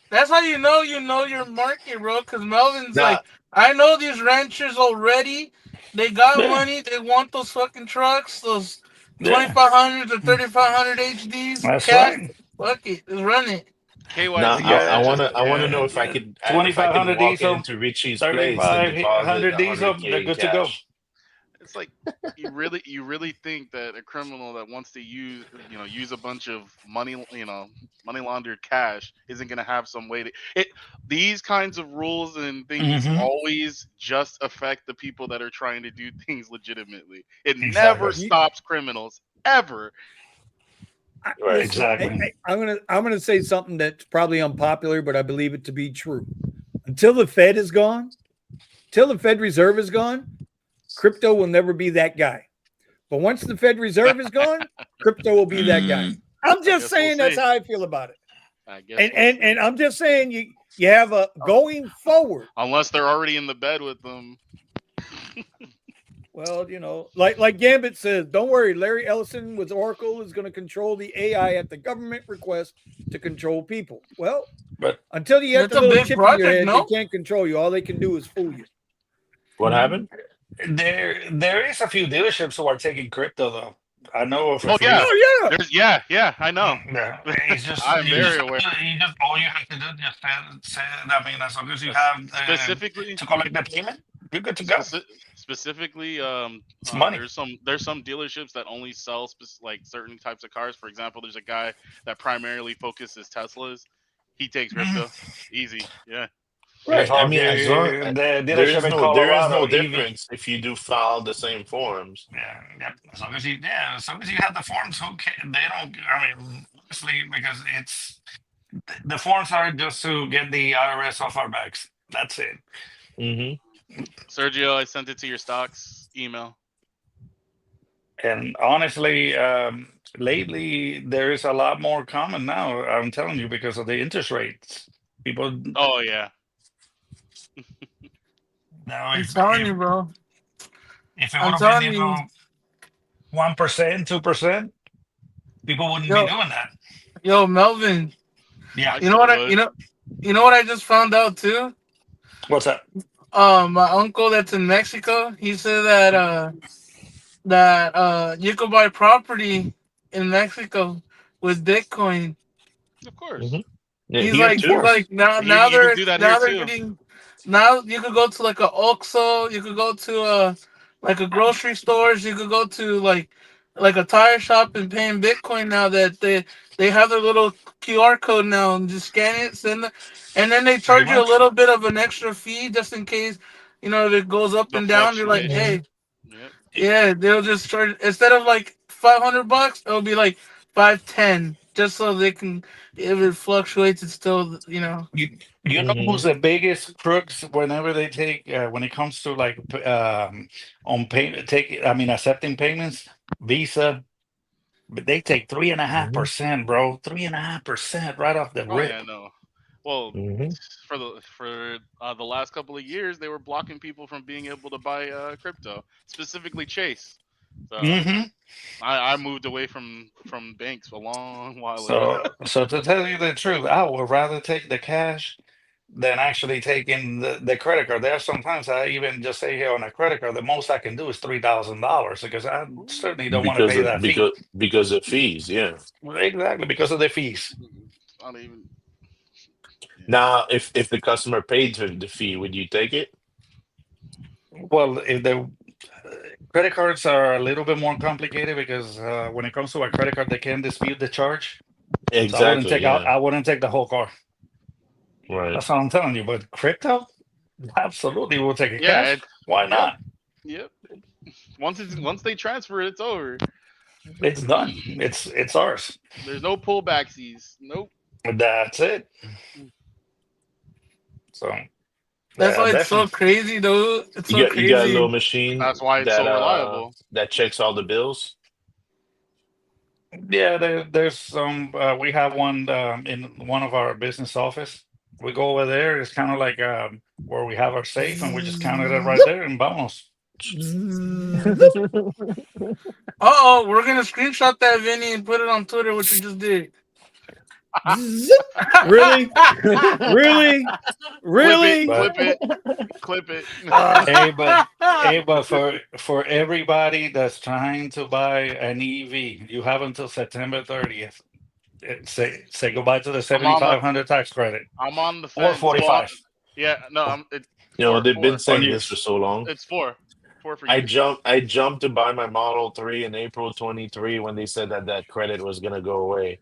That's how you know your market, bro. Because Melvin's Now, like, I know these ranchers already. They got Yeah, money. They want those fucking trucks, those yeah. 2500s or 3500 HDs. That's Cash. right. Fuck it. Let's run it. now KYC I Yeah, wanna know yeah, if I yeah. could $2,500 walk diesel, into Richie's place and deposit 3,500 diesel. They're 100K in good to go. cash. It's like you really think that a criminal that wants to use a bunch of money laundered cash isn't going to have some way to these kinds of rules and things Hmm. always just affect the people that are trying to do things legitimately. It never Exactly. stops criminals ever. Right. Listen, Exactly. I'm gonna say something that's probably unpopular, but I believe it to be true. Until the Fed is gone, till the Fed Reserve is gone, crypto will never be that guy. But once the Fed Reserve is gone, crypto will be that guy. I'm just saying that's how I feel about it. I guess And I'm just saying you have a going forward. Unless they're already in the bed with them. Well, like Gambit says, don't worry. Larry Ellison with Oracle is going to control the AI at the government request to control people. Well, But until you have That's the a little big chip in your project, head, no? they can't control you. All they can do is fool you. What happened? there is a few dealerships who are taking crypto though. I know of a Oh few. yeah. Oh yeah. Yeah, I know. Yeah, it's just I'm very aware. all you have to do is say. I mean, as long as you have Specifically, to collect the payment, you're good to go. specifically, It's money. there's some dealerships that only sell like certain types of cars. For example, there's a guy that primarily focuses Teslas. He takes crypto. Easy, yeah. It's Right. I mean, as long the dealership in there is no Colorado, EV. difference if you do file the same forms. Yeah, yep. As long as you have the forms, who can they don't. I mean, honestly, because it's the forms are just to get the IRS off our backs. That's it. Hmm. Sergio, I sent it to your stocks email. And honestly, lately there is a lot more common now. I'm telling you because of the interest rates. People. Oh yeah. Now, I'm telling you, bro. if it would I'm have been telling you. 1%, 2%, people wouldn't be doing that. Yo, Melvin. Yeah. You know what? You know what I just found out too. What's that? My uncle that's in Mexico. He said that you could buy property in Mexico with Bitcoin. Of course. Yeah, He's here like, too. now You can do that here they're too. getting now you could go to like a Oxxo, you could go to like a grocery stores, you could go to like a tire shop and pay in Bitcoin now that they have their little QR code now and just scan it, send it, and then they charge you a little bit of an extra fee just in case, if it goes up The and down. They're like, hey, fluctuation. Yep. yeah, they'll just charge instead of like $500, it'll be like 510, just so they can. If it fluctuates, it's still. You know who's the biggest crooks whenever they take when it comes to like on pay accepting payments, Visa, but they take 3.5%, bro, 3.5% right off the Oh rip. yeah, no. Well, for the last couple of years, they were blocking people from being able to buy crypto, specifically Chase. So I moved away from banks a long while ago. So to tell you the truth, I would rather take the cash than actually taking the credit card. There are sometimes I even just say here on a credit card, the most I can do is $3,000 because I certainly don't want to pay that fee. Because of fees, yeah. Exactly, because of the fees. I don't even. Now, if the customer paid for the fee, would you take it? Well, if the credit cards are a little bit more complicated because when it comes to a credit card, they can dispute the charge. Exactly. So I wouldn't take the whole car. Right. That's what I'm telling you. But crypto, absolutely, we'll take it cash. Why not? Yep. Once they transfer it, it's over. It's done. It's ours. There's no pullbacksies. Nope. That's it. So that's why it's so crazy, though. It's so crazy. You got a little machine. That's why it's so reliable. That checks all the bills. Yeah, there's some. We have one in one of our business office. We go over there. It's kind of like where we have our safe, and we just counted it right there, and vamos. We're gonna screenshot that, Vinny, and put it on Twitter. What you just did. Really? Really? Clip it. Hey, but for everybody that's trying to buy an EV, you have until September 30th. Say goodbye to the 7,500 tax credit. I'm on the fence. Or 45. They've been saying this for so long. It's four for I jumped to buy my Model 3 in April 23 when they said that credit was gonna go away.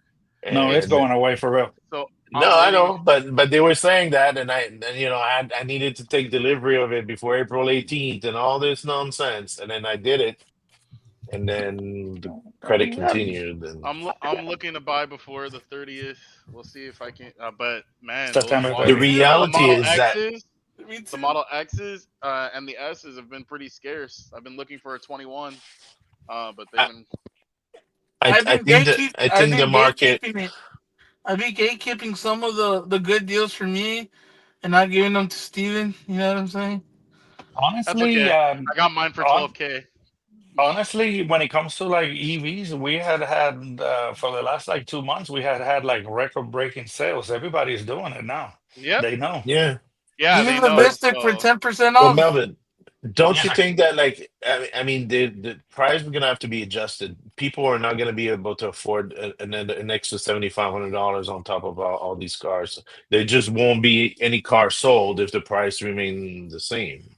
No, it's going away for real. So I know, but they were saying that, and I needed to take delivery of it before April 18th, and all this nonsense, and then I did it, and then the credit continued. And I'm looking to buy before the 30th. We'll see if I can. But man, the reality is that the Model X's and the S's have been pretty scarce. I've been looking for a 21, but they've been. I think the market. I've been gatekeeping some of the good deals for me, and not giving them to Steven. You know what I'm saying? Honestly, I got mine for $12K. Honestly, when it comes to like EVs, we had for the last like 2 months, we had like record-breaking sales. Everybody's doing it now. Yeah, they know. Yeah. Even the Mystic for 10% off. Well, Melvin, don't you think that I mean the price is gonna have to be adjusted? People are not gonna be able to afford an extra $7,500 on top of all these cars. There just won't be any car sold if the price remains the same.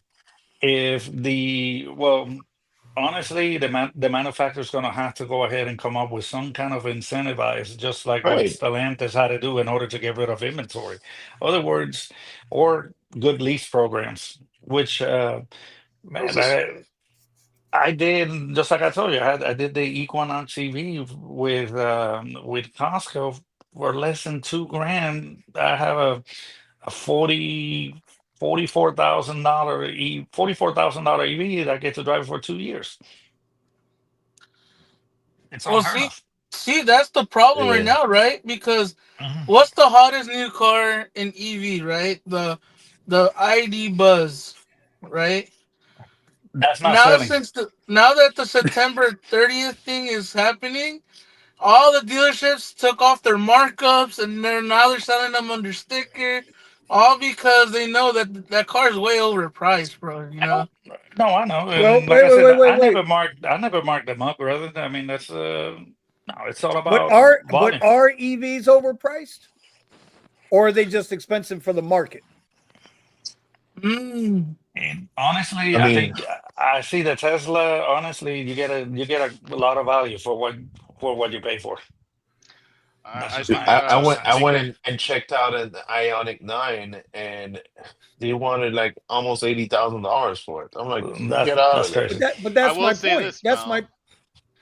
honestly, the manufacturer is going to have to go ahead and come up with some kind of incentivize, just like what Right. Stellantis had to do in order to get rid of inventory. Other words, or good lease programs, which man, I did, just like I told you, I did the Equinox EV with Costco for less than $2,000. I have a $44,000 EV that I get to drive for 2 years. It's Well, unheard see, of. that's the problem right Yeah. now, right? Because Mhm. what's the hottest new car in EV, right? The ID Buzz, right? That's not Now selling. now that the September 30th thing is happening, all the dealerships took off their markups and they're selling them under sticker, all because they know that that car is way overpriced, bro. You know. No, I know, Well, and like wait, I wait, said, wait, wait, wait. I never marked them up, brother. I mean, that's no, it's all But about are volume. EVs overpriced, or are they just expensive for the market? Mm. And honestly, I I mean, think I see the Tesla. Honestly, you get a lot of value for what you pay for. That's I just think my I two went I cents. went and checked out an Ionic 9, and they wanted like almost $80,000 for it. I'm like, get out That's of there. crazy. But I that's will my say point. this, That's Mel. my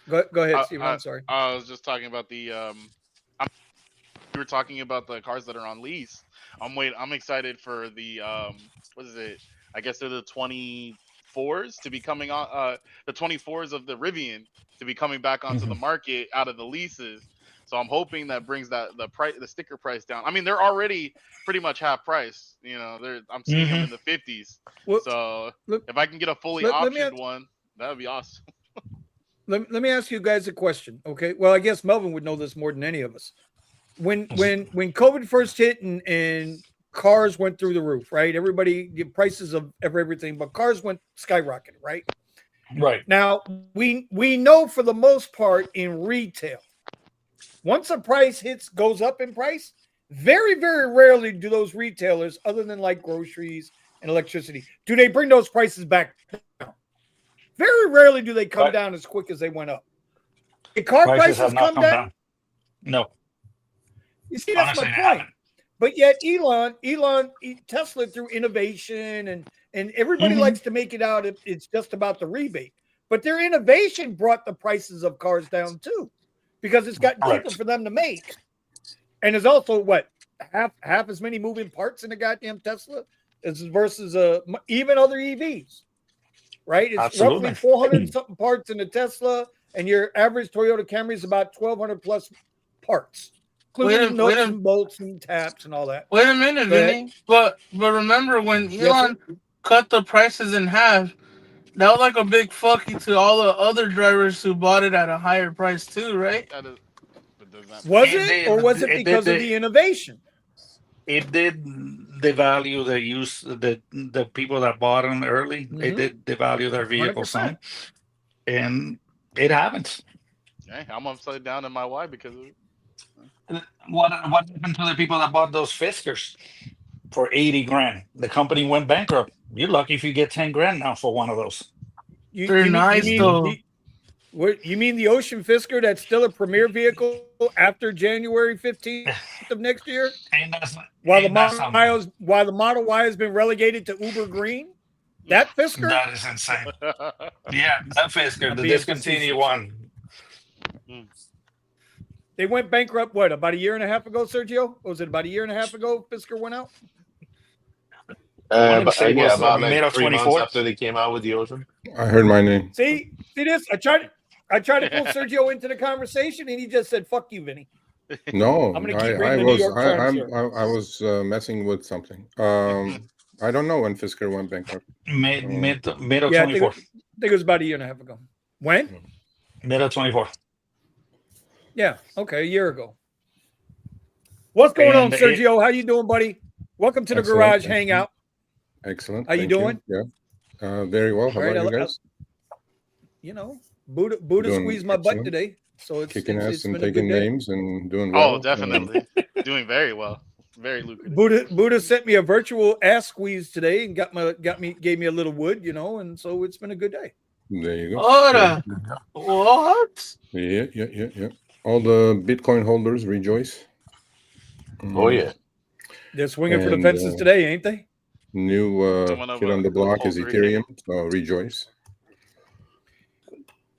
go ahead, I, Steven. I I'm sorry. I was just talking about we were talking about the cars that are on lease. I'm excited for the what is it? I guess they're the 24s to be coming on the 24s of the Rivian to be coming back onto the Mhm. market out of the leases. So I'm hoping that brings the sticker price down. I mean, they're already pretty much half price. You know, I'm seeing them in Mhm. the 50s. Well, So look, if I can get a fully let me optioned ask, one, that would be awesome. let me ask you guys a question. Okay. Well, I guess Melvin would know this more than any of us. When COVID first hit and cars went through the roof, right? Everybody, the prices of everything, but cars went skyrocketing, right? Right. Now we know for the most part in retail, once a price goes up in price, very rarely do those retailers, other than like groceries and electricity, do they bring those prices back down. Very rarely do they come But down as quick as they went up. The car prices have prices not come come down. down. No, You see, that's my honestly, they point. haven't. But yet Tesla through innovation and everybody Mhm. likes to make it out it's just about the rebate. But their innovation brought the prices of cars down too, because it's gotten cheaper Correct. for them to make. And there's also what half as many moving parts in a goddamn Tesla as versus even other EVs, right? It's roughly Absolutely. 400 and something parts in a Tesla, and your average Toyota Camry is about 1,200 plus parts, including nuts and bolts and taps and all that. Wait a minute, Go ahead. Vinny. But remember when Yes, sir. Elon cut the prices in half? That was like a big fuck you to all the other drivers who bought it at a higher price too, right? That is, but does that? Was It it, or was did. it It did. because of the innovation? It did devalue the people that bought them early. It Mm-hmm. did devalue their vehicle 100%. some, and it happens. Hey, I'm upside down in my why because of it. What happened to the people that bought those Fiskars for 80 grand? The company went bankrupt. You're lucky if you get 10 grand now for one of those. You They're you mean you nice mean Mhm. though. the what you mean the Ocean Fisker that's still a premier vehicle after January 15th of next year? Ain't that, While ain't that something? the Model Y has been relegated to Uber Green? That Fisker? That is insane. Yeah, that Fisker, I'm the being discontinued facetious. one. They went bankrupt, what, about a year and a half ago, Sergio? Or was it about a year and a half ago Fisker went out? I wanted to But say it yeah, was about like mid of 3 months 24. after they came out with the Ocean. I heard my name. See this? I tried to pull Sergio into the conversation, and he just said, "Fuck you, Vinny." No, I'm going to keep I reading the New was York Times here. I was messing with something. I don't know when Fisker went bankrupt. Mid of Yeah, 24. I think it was about a year and a half ago. When? Mid of 24. Yeah, okay, a year ago. What's going on, And Sergio? How you doing, buddy? Welcome to the Excellent, Garage Hangout. Excellent. How you Thank doing? Yeah, very well. How All right, about you guys? Buddha Doing squeezed my butt excellent. today, so Kicking ass it's and been a good taking day. names and doing well. Oh, definitely doing very well, very lucrative. Buddha sent me a virtual ass squeeze today and gave me a little wood, and so it's been a good day. There you go. Ora. What? Yeah. All the Bitcoin holders rejoice. Oh yeah. They're swinging for the And, fences today, ain't they? New kid on the block is Ethereum, so rejoice.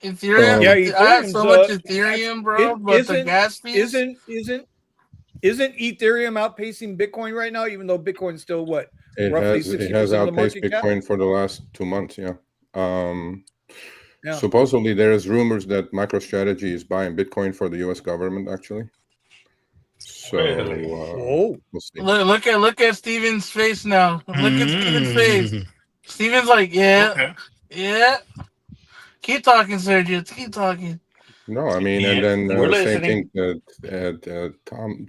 Ethereum. Yeah, I have so much Ethereum's, Ethereum, bro. But the gas fees isn't Ethereum outpacing Bitcoin right now? Even though Bitcoin's still what, roughly 60% It has of the outpaced market cap? Bitcoin for the last 2 months. Yeah. Yeah. Supposedly there is rumors that MicroStrategy is buying Bitcoin for the U.S. government. Actually. So we'll see. look at Steven's face now. Look at Steven's face. Steven's like, yeah. Keep talking, Sergio. Keep talking. No, I mean, and then same thing that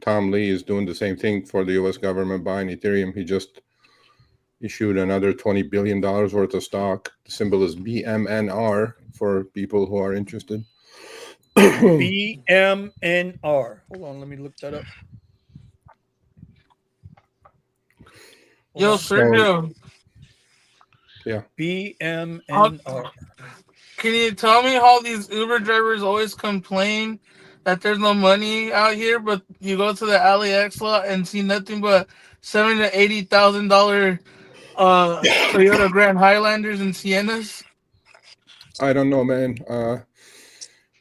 Tom Lee is doing the same thing for the U.S. government buying Ethereum. He just issued another $20 billion worth of stock. The symbol is BMNR for people who are interested. BMNR. Hold on, let me look that up. Yo, Sergio. Yeah. BMNR. Can you tell me how these Uber drivers always complain that there's no money out here, but you go to the LAX lot and see nothing but $70,000 to $80,000 Toyota Grand Highlanders and Siennas? I don't know, man.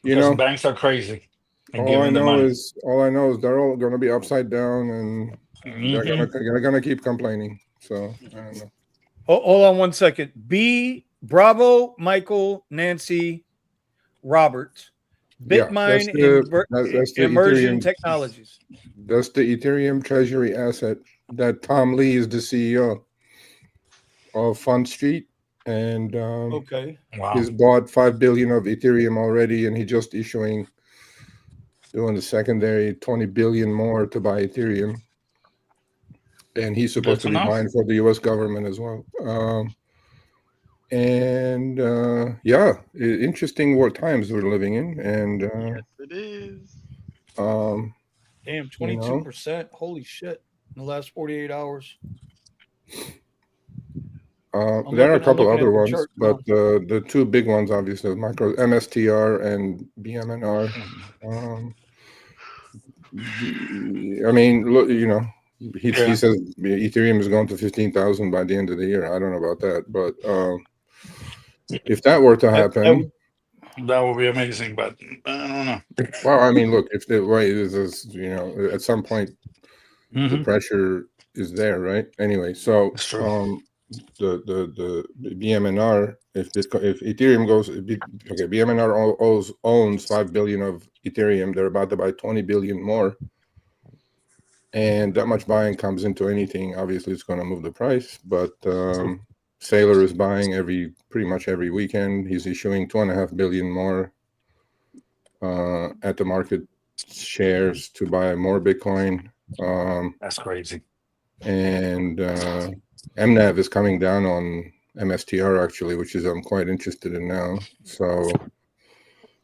Because banks are crazy. All I know is they're all going to be upside down, and they're gonna keep complaining. So I don't know. Hold on one second. Bravo, Michael, Nancy, Robert, Bitmine, that's the Immersion Ethereum Technologies. That's the Ethereum treasury asset that Tom Lee is the CEO of Fund Street, and he's bought 5 billion of Ethereum already, and he's just doing the secondary 20 billion more to buy Ethereum, and he's supposed to be buying for the U.S. government as well. Interesting times we're living in, and yes, it is. Damn, 22%. Holy shit! In the last 48 hours. There are a couple other ones, but the two big ones, obviously, MSTR and BMNR. I mean, look, he says Ethereum is going to 15,000 by the end of the year. I don't know about that, but if that were to happen, that would be amazing. But I don't know. Well, I mean, look, if the way is, at some point, the pressure is there, right? Anyway, so the BMNR, if Ethereum goes, BMNR owns 5 billion of Ethereum. They're about to buy 20 billion more, and that much buying comes into anything. Obviously, it's going to move the price. But Saylor is buying pretty much every weekend. He's issuing 2.5 billion more at the market shares to buy more Bitcoin. That's crazy. And MNAV is coming down on MSTR, actually, which is I'm quite interested in now. So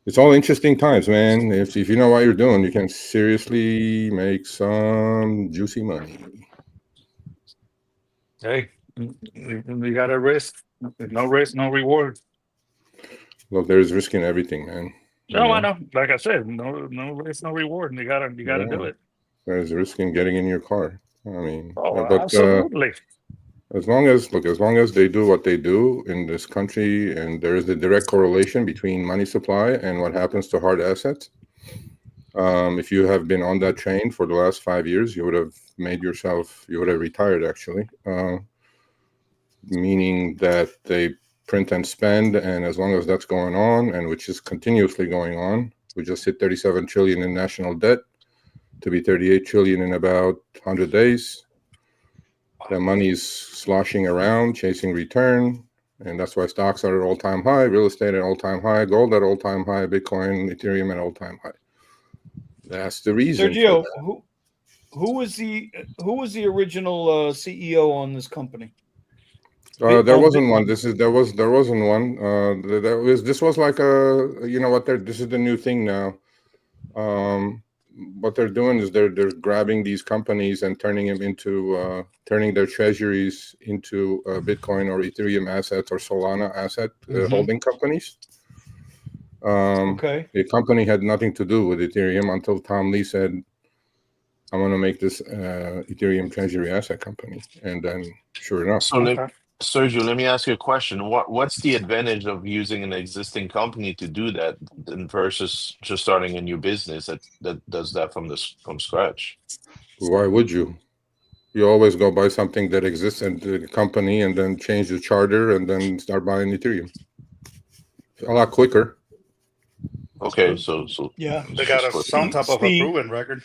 it's all interesting times, man. If you know what you're doing, you can seriously make some juicy money. Hey, you got to risk. No risk, no reward. Look, there's risk in everything, man. No, I know. Like I said, no risk, no reward. You gotta do it. There's risk in getting in your car. I mean, absolutely. As long as they do what they do in this country, and there is a direct correlation between money supply and what happens to hard assets. If you have been on that train for the last 5 years, you would have retired, actually. Meaning that they print and spend, and as long as that's going on, and which is continuously going on, we just hit 37 trillion in national debt, to be 38 trillion in about 100 days. The money's sloshing around, chasing return, and that's why stocks are at all-time high, real estate at all-time high, gold at all-time high, Bitcoin, Ethereum at all-time high. That's the reason. Sergio, who was the original CEO on this company? There wasn't one. There wasn't one. This was like this is the new thing now. what they're doing is they're grabbing these companies and turning them into turning their treasuries into Bitcoin or Ethereum assets or Solana asset holding companies. The company had nothing to do with Ethereum until Tom Lee said, "I want to make this Ethereum treasury asset company," and then sure enough. So Sergio, let me ask you a question. What's the advantage of using an existing company to do that versus just starting a new business that does that from scratch? Why would you? You always go buy something that exists in the company and then change the charter and then start buying Ethereum. A lot quicker. Okay, so yeah, they got some type of a proven record.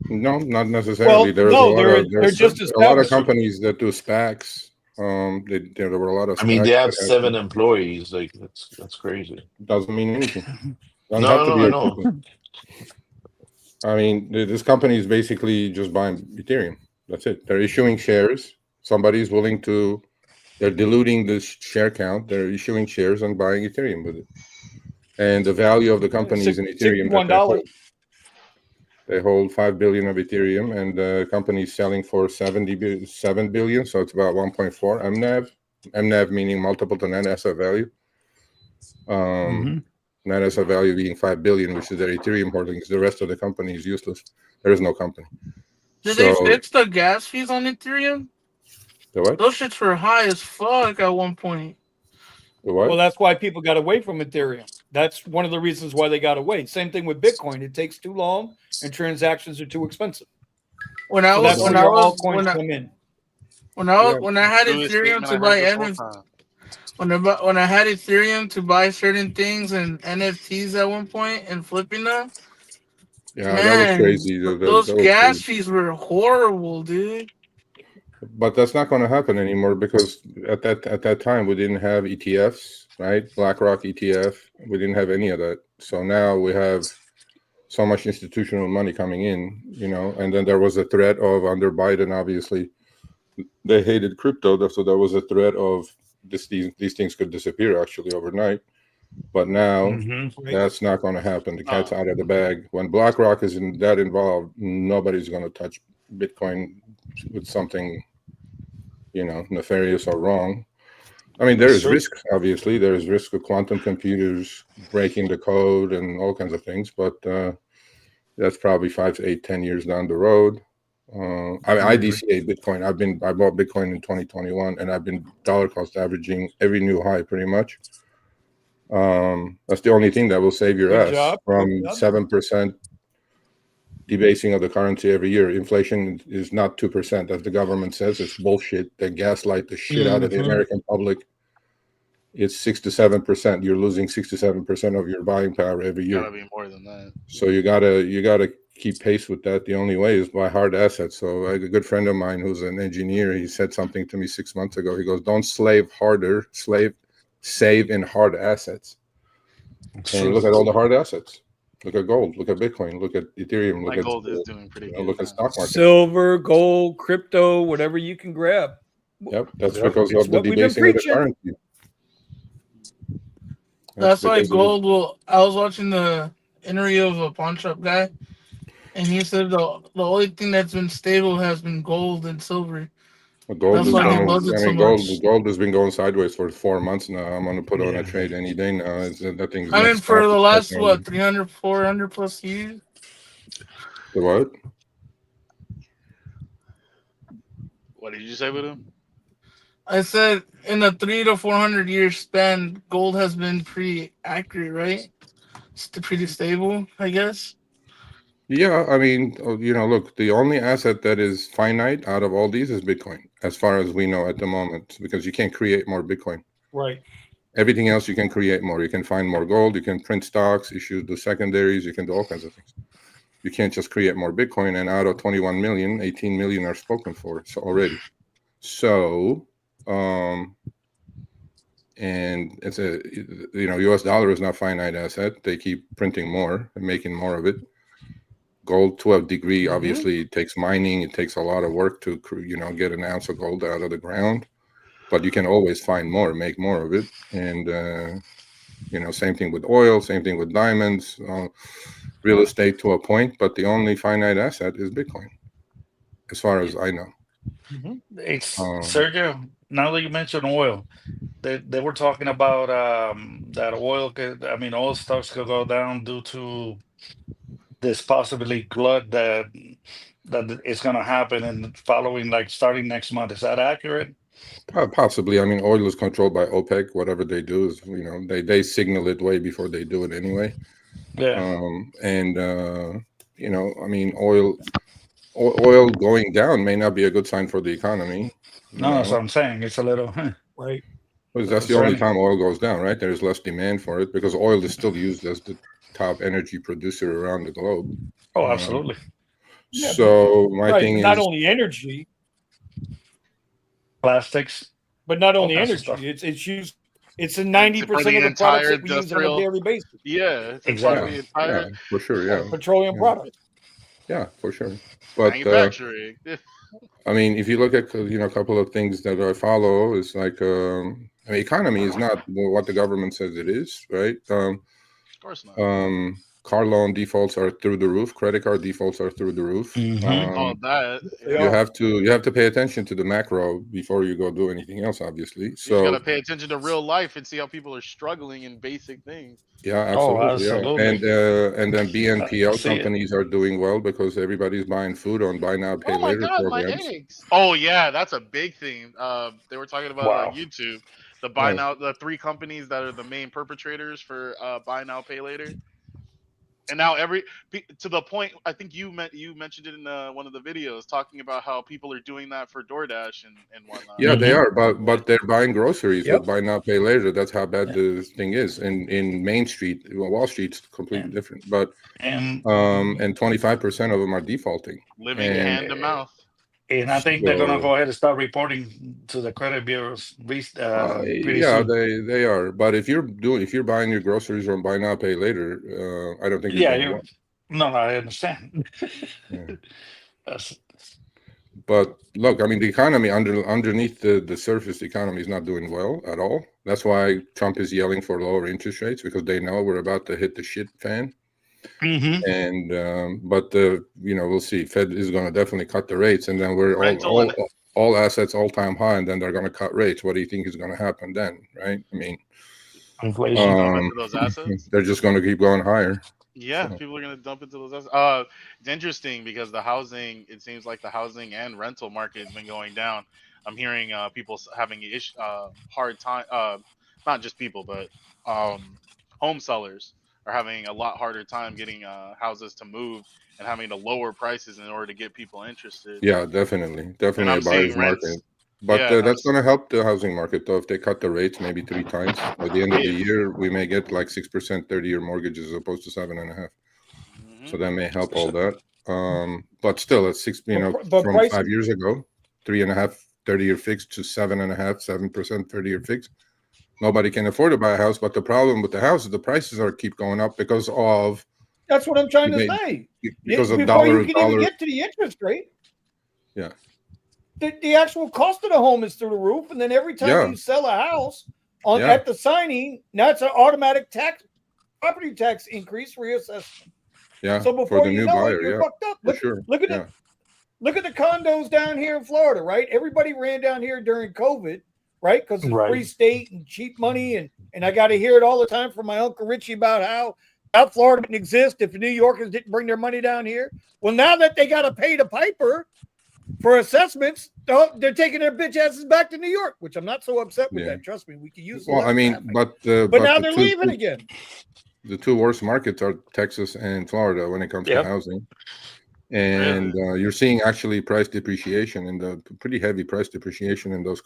No, not necessarily. Well, they're just a lot of companies that do SPACs. There were a lot of SPACs. I mean, they have 7 employees. Like that's crazy. Doesn't mean anything. No. I mean, this company is basically just buying Ethereum. That's it. They're issuing shares. Somebody's willing to. They're diluting the share count. They're issuing shares and buying Ethereum with it. And the value of the company is in Ethereum. $61. They hold 5 billion of Ethereum, and the company is selling for 7 billion, so it's about 1.4 MNAV. MNAV meaning multiple to net asset value. Net asset value being 5 billion, which is their Ethereum holdings. The rest of the company is useless. There is no company. Did they fix the gas fees on Ethereum? The what? Those shits were high as fuck at one point. The what? Well, that's why people got away from Ethereum. That's one of the reasons why they got away. Same thing with Bitcoin. It takes too long and transactions are too expensive. When I had Ethereum to buy NFT, when I had Ethereum to buy certain things and NFTs at one point and flipping them, that was crazy. Those gas fees were horrible, dude. But that's not going to happen anymore because at that time we didn't have ETFs, right? BlackRock ETF. We didn't have any of that. So now we have so much institutional money coming in, and then there was a threat of under Biden, obviously, they hated crypto. So there was a threat of these things could disappear actually overnight. But now that's not going to happen. The cat's out of the bag. When BlackRock is involved, nobody's going to touch Bitcoin with something, nefarious or wrong. I mean, there is risk, obviously. There is risk of quantum computers breaking the code and all kinds of things, but that's probably 5 to 8, 10 years down the road. I DCA Bitcoin. I bought Bitcoin in 2021, and I've been dollar cost averaging every new high pretty much. That's the only thing that will save your ass from 7% debasing of the currency every year. Inflation is not 2%, as the government says. It's bullshit. They gaslight the shit out of the American public. It's 6 to 7%. You're losing 6 to 7% of your buying power every year. Gotta be more than that. So you gotta keep pace with that. The only way is by hard assets. So a good friend of mine who's an engineer, he said something to me 6 months ago. He goes, "Don't slave harder. Save in hard assets." And look at all the hard assets. Look at gold. Look at Bitcoin. Look at Ethereum. Look at gold is doing pretty good. Look at stock market. Silver, gold, crypto, whatever you can grab. Yep, that's because of the debasing of the currency. That's why gold will. I was watching the interview of a pawn shop guy, and he said the only thing that's been stable has been gold and silver. Gold has been going sideways for 4 months now. I'm going to put on a trade any day now. I mean, for the last 300, 400 plus years. The what? What did you say with him? I said in a 300 to 400 year span, gold has been pretty accurate, right? It's pretty stable, I guess. Yeah, I mean, look, the only asset that is finite out of all these is Bitcoin, as far as we know at the moment, because you can't create more Bitcoin. Right. Everything else you can create more. You can find more gold. You can print stocks, issue the secondaries. You can do all kinds of things. You can't just create more Bitcoin. And out of 21 million, 18 million are spoken for already. So, and it's US dollar is not finite asset. They keep printing more and making more of it. Gold to a degree, obviously, it takes mining. It takes a lot of work to, get an ounce of gold out of the ground. But you can always find more, make more of it. And, same thing with oil, same thing with diamonds. real estate to a point, but the only finite asset is Bitcoin, as far as I know. It's Sergio. Now that you mentioned oil, they were talking about that oil could, I mean, oil stocks could go down due to this possibly glut that is going to happen and following, like starting next month. Is that accurate? Possibly. I mean, oil is controlled by OPEC. Whatever they do is, they signal it way before they do it anyway. Yeah. I mean, oil going down may not be a good sign for the economy. No, that's what I'm saying. It's a little right. Because that's the only time oil goes down, right? There's less demand for it because oil is still used as the top energy producer around the globe. Oh, absolutely. So my thing is not only energy, plastics, but not only energy. It's used. It's in 90% of the products that we use on a daily basis. Yeah, exactly. For sure. Yeah, petroleum products. Yeah, for sure. But manufacturing. I mean, if you look at a couple of things that I follow, it's like economy is not what the government says it is, right? Of course not. Car loan defaults are through the roof. Credit card defaults are through the roof. That you have to pay attention to the macro before you go do anything else. Obviously, so you got to pay attention to real life and see how people are struggling in basic things. Yeah, absolutely. Absolutely. Yeah. And then BNPL companies are doing well because everybody's buying food on buy now pay later programs. My eggs. Oh yeah, that's a big thing. They were talking about YouTube. The 3 companies that are the main perpetrators for buy now pay later. And now to the point, I think you mentioned it in one of the videos, talking about how people are doing that for DoorDash and whatnot. Yeah, they are, but they're buying groceries with buy now pay later. That's how bad the thing is. In Main Street, Wall Street's completely different. But and 25% of them are defaulting, living hand to mouth. And I think they're gonna go ahead and start reporting to the credit bureaus. Pretty soon. They are. But if you're buying your groceries on buy now pay later, I don't think. No, I understand. But look, I mean, the economy underneath the surface, the economy is not doing well at all. That's why Trump is yelling for lower interest rates, because they know we're about to hit the shit fan. And but we'll see. Fed is going to definitely cut the rates, and then we're all assets all-time high, and then they're going to cut rates. What do you think is going to happen then? Right? I mean, inflation. Those assets. They're just going to keep going higher. Yeah, people are going to dump into those assets. It's interesting because it seems like the housing and rental market has been going down. I'm hearing people having hard time. Not just people, but home sellers are having a lot harder time getting houses to move and having to lower prices in order to get people interested. Yeah, definitely a buyer's market. But that's going to help the housing market, though, if they cut the rates maybe 3 times. By the end of the year, we may get like 6% 30-year mortgages as opposed to 7.5%. So that may help all that. But still, at 6, from 5 years ago, 3.5 30-year fixed to 7.5, 7% 30-year fixed. Nobody can afford to buy a house, but the problem with the house is the prices keep going up because of. That's what I'm trying to say. Because of before you can even get to the interest rate. Yeah. The actual cost of the home is through the roof, and then every time you sell a house at the signing, now it's an automatic property tax increase reassessment. Yeah. So before you know it, you're fucked up. Look at it. Look at the condos down here in Florida, right? Everybody ran down here during COVID. Right, because it's free state and cheap money, and I got to hear it all the time from my Uncle Richie about how South Florida didn't exist if the New Yorkers didn't bring their money down here. Well, now that they got to pay the piper for assessments, they're taking their bitch asses back to New York, which I'm not so upset with that. Trust me, we can use. Well, I mean, but now they're leaving again. The 2 worst markets are Texas and Florida when it comes to housing. And you're seeing actually price depreciation pretty heavy price depreciation in those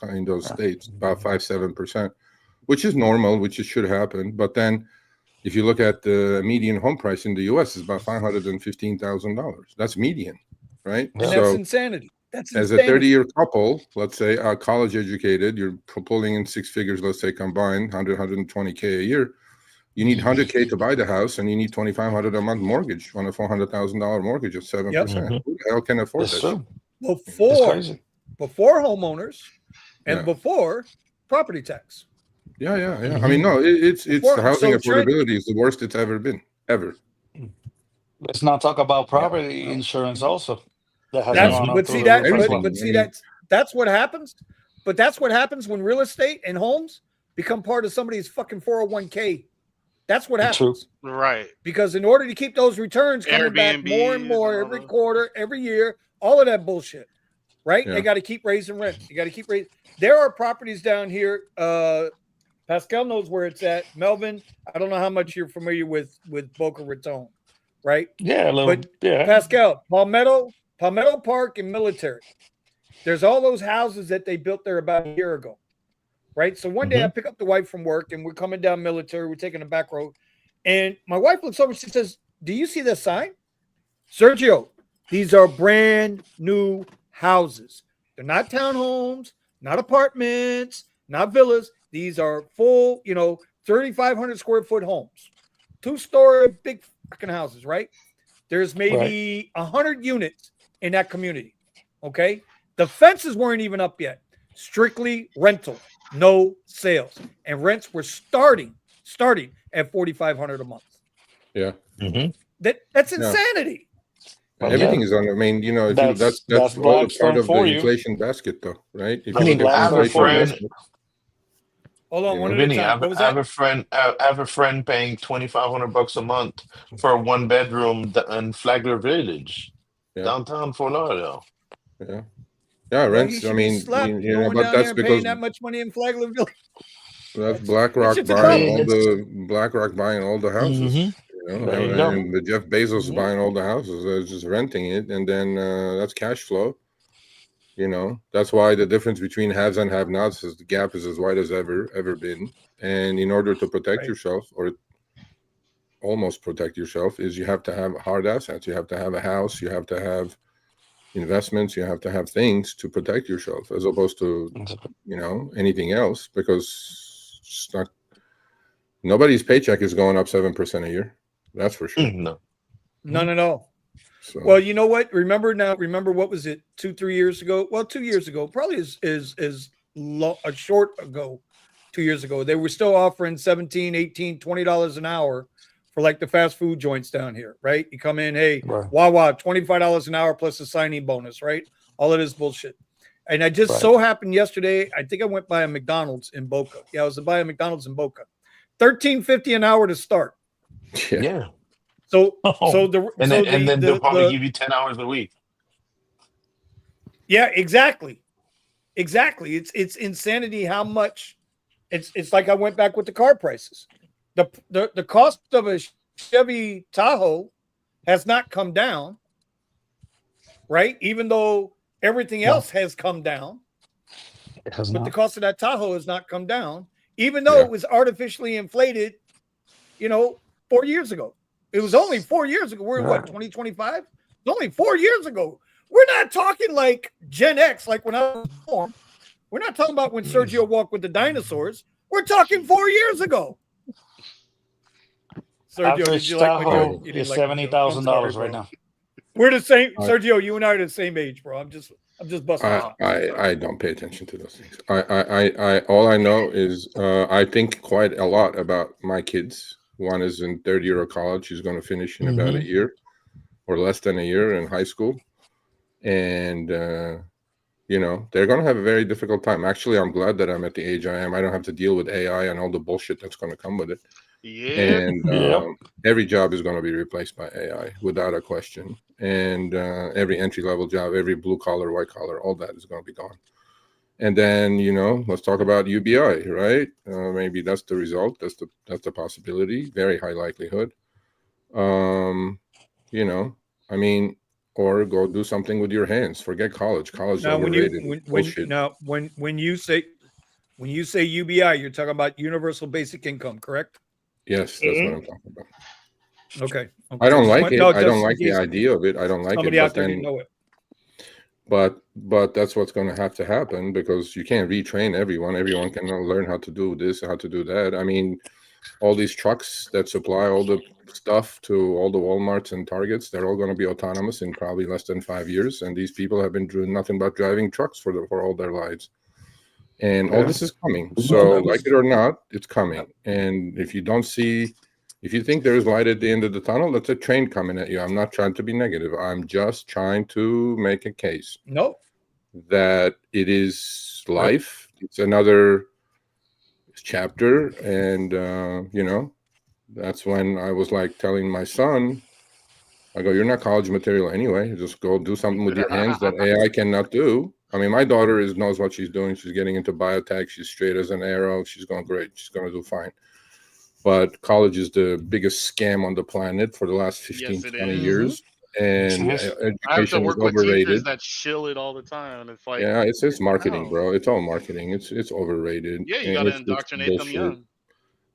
states, about 5-7%, which is normal, which should happen. But then, if you look at the median home price in the U.S., is about $515,000. That's median, right? And that's insanity. That's as a 30-year couple, let's say, college educated, you're pulling in 6 figures, let's say combined, 120K a year. You need $100K to buy the house, and you need $2,500 a month mortgage on a $400,000 mortgage at 7%. Who the hell can afford that? Before homeowners and before property tax. Yeah. I mean, no, it's the housing affordability is the worst it's ever been, ever. Let's not talk about property insurance also. That has That's gone up but through see the that roof as Everything. well. but see I mean, that's what happens. But that's what happens when real estate and homes become part of somebody's fucking 401k. That's what True. happens. Right. Because in order to keep those returns coming back more and Airbnbs more and all every the. quarter, every year, all of that bullshit, right? Yeah. They got to keep raising rents. You got to keep raising. There are properties down here. Pascal knows where it's at. Melvin, I don't know how much you're familiar with Boca Raton, right? Yeah, a little. But Yeah. Pascal, Palmetto Park and Military. There's all those houses that they built there about a year ago, right? So one day I pick up the wife from work and we're coming down Military. We're taking a back road. And my wife looks over and she says, "Do you see this sign? Sergio, these are brand new houses. They're not townhomes, not apartments, not villas. These are full, 3,500 square foot homes. 2-story, big fucking houses, right? There's maybe 100 units in that community, okay? The fences weren't even up yet. Strictly rental, no sales. And rents were starting at $4,500 a month. Yeah. That's insanity. Everything is on. I mean, that's all part of the inflation basket, though, right? If I mean, I have a friend. Hold on, one Vinny, at a time. I have a friend paying $2,500 a month for a 1-bedroom in Flagler Village, downtown Fort Lauderdale. Yeah. Yeah, rents. I mean, but that's because paying that much money in Flagler Village. That's BlackRock buying all the houses. And the Jeff Bezos is buying all the houses. They're just renting it, and then that's cash flow. That's why the difference between haves and have-nots is the gap is as wide as ever been. And in order to protect yourself, or almost protect yourself, is you have to have hard assets. You have to have a house. You have to have investments. You have to have things to protect yourself, as opposed to anything else, because it's not. Nobody's paycheck is going up 7% a year. That's for sure. No. So. Well, you know what? Remember what was it 2-3 years ago? Well, 2 years ago, probably a short ago, 2 years ago, they were still offering $17, $18, $20 an hour for like the fast food joints down here, right? You come in, hey, Wawa, $25 an hour plus a signing bonus, right? All of this bullshit. And I just so happened yesterday, I think I went by a McDonald's in Boca. Yeah, I was by a McDonald's in Boca. $13.50 an hour to start. Yeah. So then they'll probably give you 10 hours a week. Yeah, exactly. It's insanity how much it's like I went back with the car prices. The cost of a Chevy Tahoe has not come down, right? Even though everything else has come down. But the cost of that Tahoe has not come down, even though it was artificially inflated, 4 years ago. It was only 4 years ago. We're in 2025? It's only 4 years ago. We're not talking like Gen X, like when I was born. We're not talking about when Sergio walked with the dinosaurs. We're talking 4 years ago. Sergio, did you like my joke? Is $70,000 right now. We're the same, Sergio. You and I are the same age, bro. I'm just busting. I don't pay attention to those things. I all I know is I think quite a lot about my kids. One is in third year of college. She's going to finish in about a year or less than a year in high school. And, they're going to have a very difficult time. Actually, I'm glad that I'm at the age I am. I don't have to deal with AI and all the bullshit that's going to come with it. Yeah. And every job is going to be replaced by AI without a question. And every entry-level job, every blue-collar, white-collar, all that is going to be gone. And then, let's talk about UBI, right? Maybe that's the result. That's the possibility. Very high likelihood. Or go do something with your hands. Forget college. College is overrated. When you say UBI, you're talking about universal basic income, correct? Yes, that's what I'm talking about. Okay. I don't like it. I don't like the idea of it. I don't like it. Somebody out there didn't know it. But that's what's going to have to happen, because you can't retrain everyone. Everyone can learn how to do this, how to do that. I mean, all these trucks that supply all the stuff to all the Walmarts and Targets, they're all going to be autonomous in probably less than 5 years. And these people have been doing nothing but driving trucks for all their lives. And all this is coming. So like it or not, it's coming. And if you don't see If you think there is light at the end of the tunnel, that's a train coming at you. I'm not trying to be negative. I'm just trying to make a case. Nope. That it is life. It's another chapter. And, that's when I was like telling my son, I go, you're not college material anyway. Just go do something with your hands that AI cannot do. I mean, my daughter knows what she's doing. She's getting into biotech. She's straight as an arrow. She's going great. She's going to do fine. But college is the biggest scam on the planet for the last 15, 20 years. And education I have to work is with overrated. teachers that shill it all the time. And it's like, yeah, it's marketing, bro. It's all marketing. It's overrated. Yeah, you got to indoctrinate them young.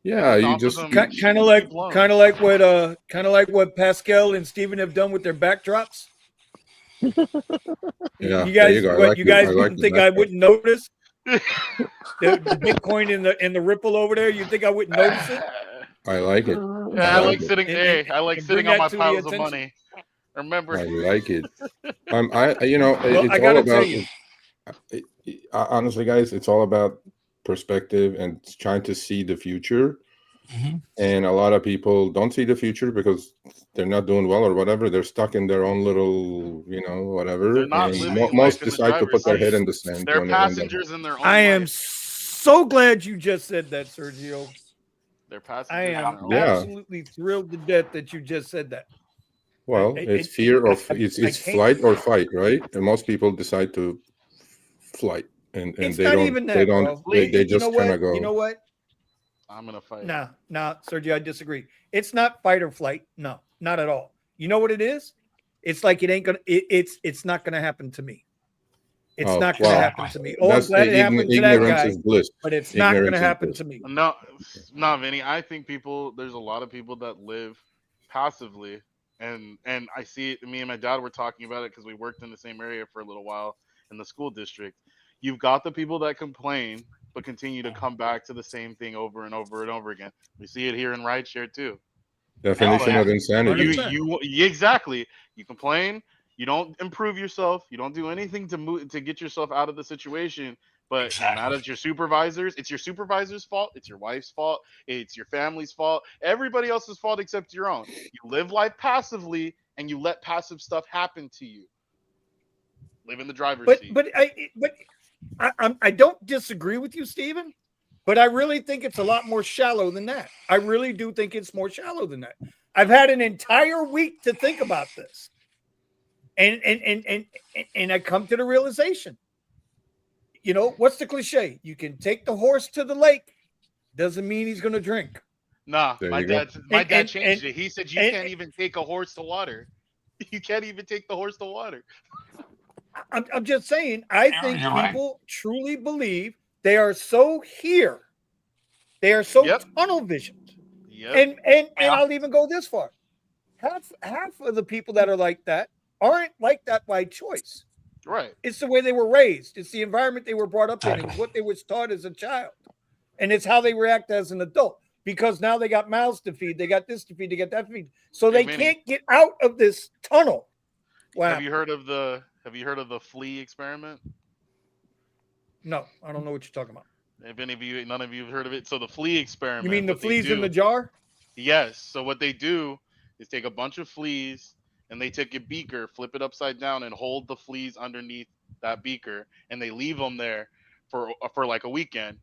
Yeah, you just kind of like what Pascal and Steven have done with their backdrops. Yeah, you guys, like think I wouldn't notice the Bitcoin and the Ripple over there? You think I wouldn't notice it? I like it. Yeah, I like sitting. I like sitting on my piles of money. Remember, I like it. Honestly, guys, it's all about perspective and trying to see the future. Mm-hmm. And a lot of people don't see the future because they're not doing well or whatever. They're stuck in their own little, whatever. And most decide to put their head in the sand. They're passengers in their own I am so glad you just said that, Sergio. They're passengers. I am absolutely thrilled to death that you just said that. Well, it's fear or it's flight or fight, right? And most people decide to flight, and it's they not don't. Even that, they don't. They just kind of go. You know what? I'm gonna fight. Nah, Sergio, I disagree. It's not fight or flight. No, not at all. You know what it is? It's like it ain't gonna. It's not gonna happen to me. It's not gonna happen to me. Oh, I'm glad it happened to that guy, but it's not gonna happen to me. No, Vinny. I think there's a lot of people that live passively, and I see it. Me and my dad were talking about it because we worked in the same area for a little while in the school district. You've got the people that complain but continue to come back to the same thing over and over and over again. We see it here in rideshare too. Definition of insanity. You exactly. You complain. You don't improve yourself. You don't do anything to get yourself out of the situation. But you're mad at your supervisors. It's your supervisor's fault. It's your wife's fault. It's your family's fault. Everybody else's fault except your own. You live life passively, and you let passive stuff happen to you. Live in the driver's seat. But I don't disagree with you, Stephen. But I really think it's a lot more shallow than that. I really do think it's more shallow than that. I've had an entire week to think about this. And I come to the realization, what's the cliche? You can take the horse to the lake. Doesn't mean he's going to drink. Nah, my dad changed it. He said you can't even take a horse to water. You can't even take the horse to water. I'm just saying, I think people truly believe they are so here. They are so tunnel visioned. Yep. And I'll even go this far. Half of the people that are like that aren't like that by choice. Right. It's the way they were raised. It's the environment they were brought up in. It's what they were taught as a child. And it's how they react as an adult. Because now they got mouths to feed. They got this to feed. They got that to feed. So they can't get out of this tunnel. Wow. Have you heard of the flea experiment? No, I don't know what you're talking about. None of you have heard of it. So the flea experiment. You mean the fleas in the jar? Yes. So what they do is take a bunch of fleas and they take a beaker, flip it upside down, and hold the fleas underneath that beaker, and they leave them there for like a weekend.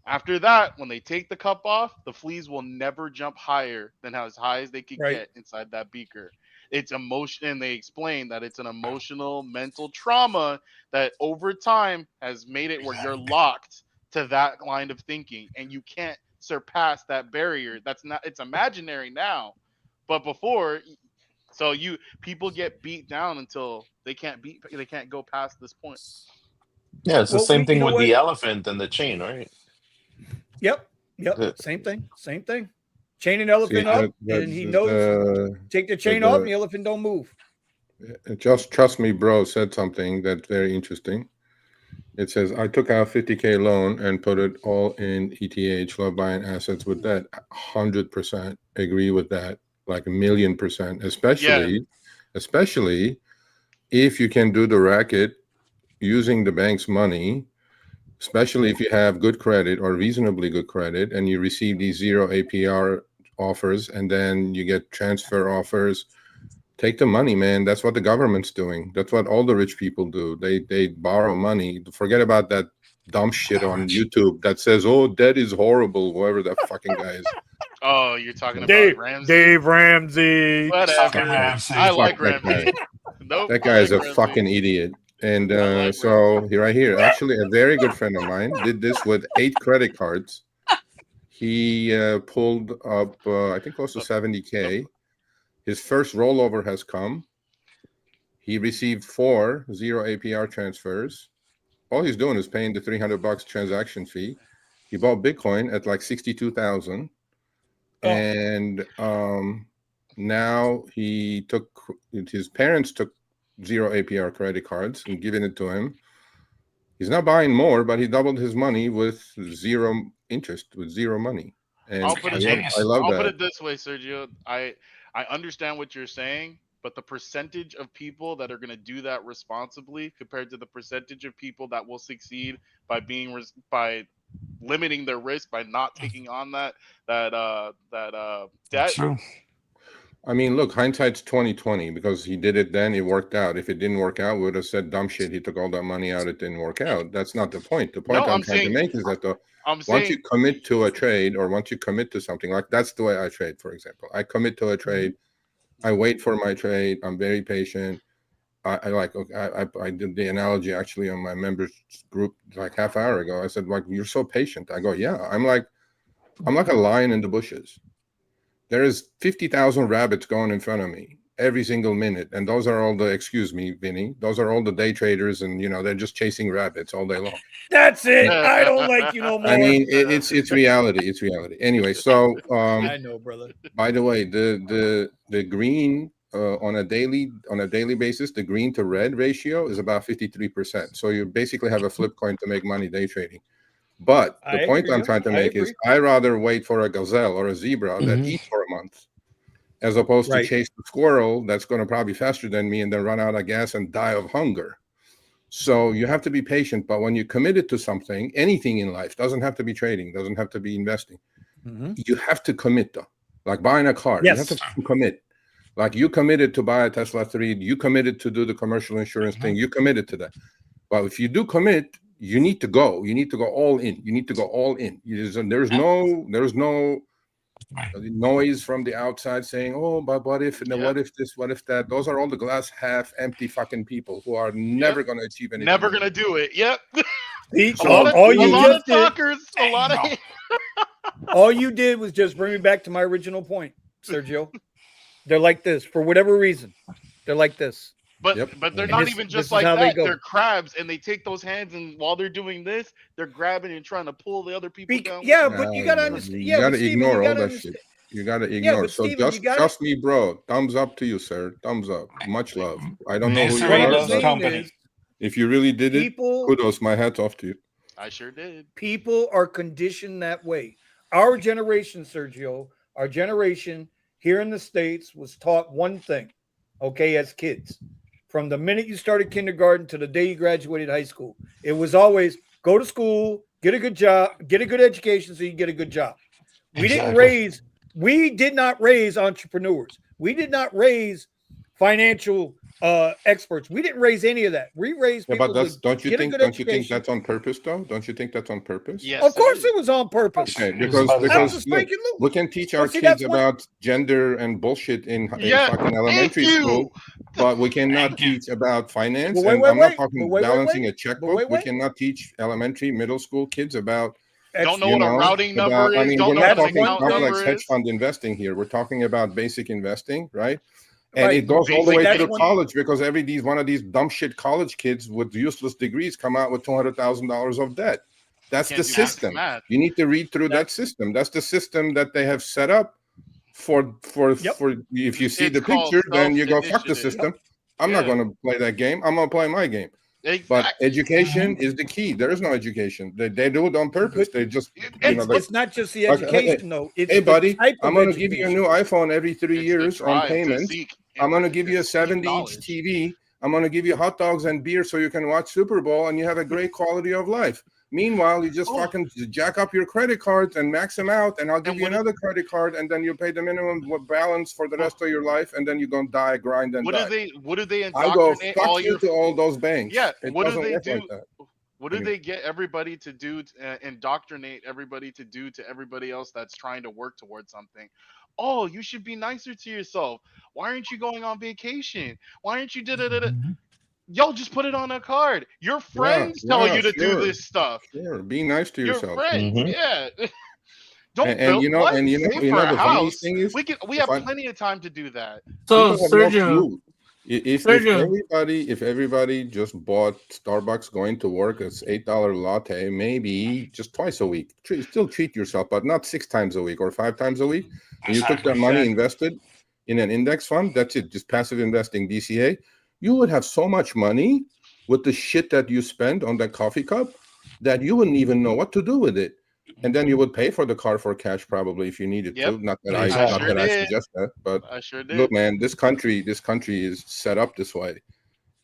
After that, when they take the cup off, the fleas will never jump higher than as high as they could get inside that beaker. It's emotion, and they explain that it's an emotional, mental trauma that over time has made it where you're locked to that line of thinking, and you can't surpass that barrier. It's imaginary now, but before, so people get beat down until they can't go past this point. Yeah, it's the same thing with the elephant and the chain, right? Yep. Same thing. Chain an elephant up, and he knows. Take the chain off, and the elephant don't move. Just Trust Me Bro said something that's very interesting. It says, I took out $50K loan and put it all in ETH, love buying assets with that. 100% agree with that, like 1,000,000%, especially if you can do the racket using the bank's money, especially if you have good credit or reasonably good credit and you receive these 0 APR offers, and then you get transfer offers. Take the money, man. That's what the government's doing. That's what all the rich people do. They borrow money. Forget about that dumb shit on YouTube that says, "Oh, debt is horrible." Whoever that fucking guy is. Oh, you're talking about Ramsey? Dave Ramsey. Whatever. Ramsey. I like that Ramsey. guy. Nope. That guy is a Ramsey. fucking idiot. And like so right here, actually, a very good friend of mine did this with 8 credit cards. He pulled up, I think, close to 70K. His first rollover has come. He received 4 0 APR transfers. All he's doing is paying the $300 transaction fee. He bought Bitcoin at like 62,000, and now his parents took 0 APR credit cards and giving it to him. He's not buying more, but he doubled his money with 0 interest, with 0 money. And I'll put it this way, Sergio. I understand what you're saying, but the percentage of people that are going to do that responsibly compared to the percentage of people that will succeed by by limiting their risk, by not taking on that debt. True. I mean, look, hindsight's 20/20, because he did it then, it worked out. If it didn't work out, we would have said dumb shit. He took all that money out, it didn't work out. That's not the point. The point I'm trying to make is that once you commit to a trade, or once you commit to something, like that's the way I trade, for example. I commit to a trade. I wait for my trade. I'm very patient. I did the analogy actually on my members group like half hour ago. I said, like, you're so patient. I go, yeah, I'm like a lion in the bushes. There is 50,000 rabbits going in front of me every single minute. And those are all the, excuse me, Vinny, those are all the day traders, and they're just chasing rabbits all day long. That's it. I don't like you no more. I mean, it's reality. It's reality. Anyway, so I know, brother. By the way, the green on a daily basis, the green to red ratio is about 53%. So you basically have a flip coin to make money day trading. But the point I'm trying to make is I rather wait for a gazelle or a zebra that eats for a month, as opposed to chase the squirrel that's going to probably faster than me and then run out of gas and die of hunger. So you have to be patient. But when you're committed to something, anything in life, doesn't have to be trading, doesn't have to be investing. You have to commit, though. Like buying a car, you have to commit. Like you committed to buy a Tesla 3, you committed to do the commercial insurance thing, you committed to that. But if you do commit, you need to go. You need to go all in. You need to go all in. There's no noise from the outside saying, "Oh, but what if? What if this? What if that?" Those are all the glass half empty fucking people who are never going to achieve anything. Never going to do it. Yep. All you did was just bring me back to my original point, Sergio. They're like this for whatever reason. They're like this. But they're not even just like that. They're crabs, and they take those hands, and while they're doing this, they're grabbing and trying to pull the other people down. Yeah, but you gotta understand. You gotta ignore all that shit. You gotta ignore. So trust me, bro. Thumbs up to you, sir. Thumbs up. Much love. I don't know who you are. If you really did it, kudos. My hat's off to you. I sure did. People are conditioned that way. Our generation, Sergio, our generation here in the States was taught one thing, okay, as kids. From the minute you started kindergarten to the day you graduated high school, it was always go to school, get a good job, get a good education so you get a good job. We did not raise entrepreneurs. We did not raise financial experts. We didn't raise any of that. We raised people. But don't you think that's on purpose, though? Don't you think that's on purpose? Yes, of course it was on purpose. Okay, because look, we can teach our kids about gender and bullshit in fucking elementary school, but we cannot teach about finance. I'm not talking balancing a checkbook. We cannot teach elementary, middle school kids about. Don't know what a routing number is. I mean, we're not talking complex hedge fund investing here. We're talking about basic investing, right? And it goes all the way through college, because one of these dumb shit college kids with useless degrees come out with $200,000 of debt. That's the system. You need to read through that system. That's the system that they have set up for if you see the picture, then you go, fuck the system. I'm not going to play that game. I'm going to play my game. Exactly. But education is the key. There is no education. They do it on purpose. They just, it's not just the education, though. It's hey, buddy, I'm going to give you a new iPhone every 3 years on payment. I'm going to give you a 70-inch TV. I'm going to give you hot dogs and beer so you can watch Super Bowl and you have a great quality of life. Meanwhile, you just fucking jack up your credit cards and max them out, and I'll give you another credit card, and then you pay the minimum balance for the rest of your life, and then you're gonna die, grind, and die. What do they I go, indoctrinate fuck all you your to all those banks. Yeah, It what do doesn't they work do? like that. What do they get everybody to do? Indoctrinate everybody to do to everybody else that's trying to work towards something. Oh, you should be nicer to yourself. Why aren't you going on vacation? Why aren't you da-da-da-da? Y'all just put it on a card. Your friends tell you to do this stuff. Sure, be nice to Your yourself. friends, yeah. Don't and build you know, what? and you know, Pay you for know a the funny house. thing is, We have plenty of time to do that. So people have no Sergio, clue. If everybody just bought Starbucks going to work, it's $8 latte, maybe just twice a week. Still treat yourself, but not 6 times a week or 5 times a week. And you took that money, invested in an index fund. That's it, just passive investing, DCA. You would have so much money with the shit that you spend on that coffee cup that you wouldn't even know what to do with it. And then you would pay for the car for cash probably if you needed to. Not that I suggest that, but I sure did. Look, man, this country is set up this way,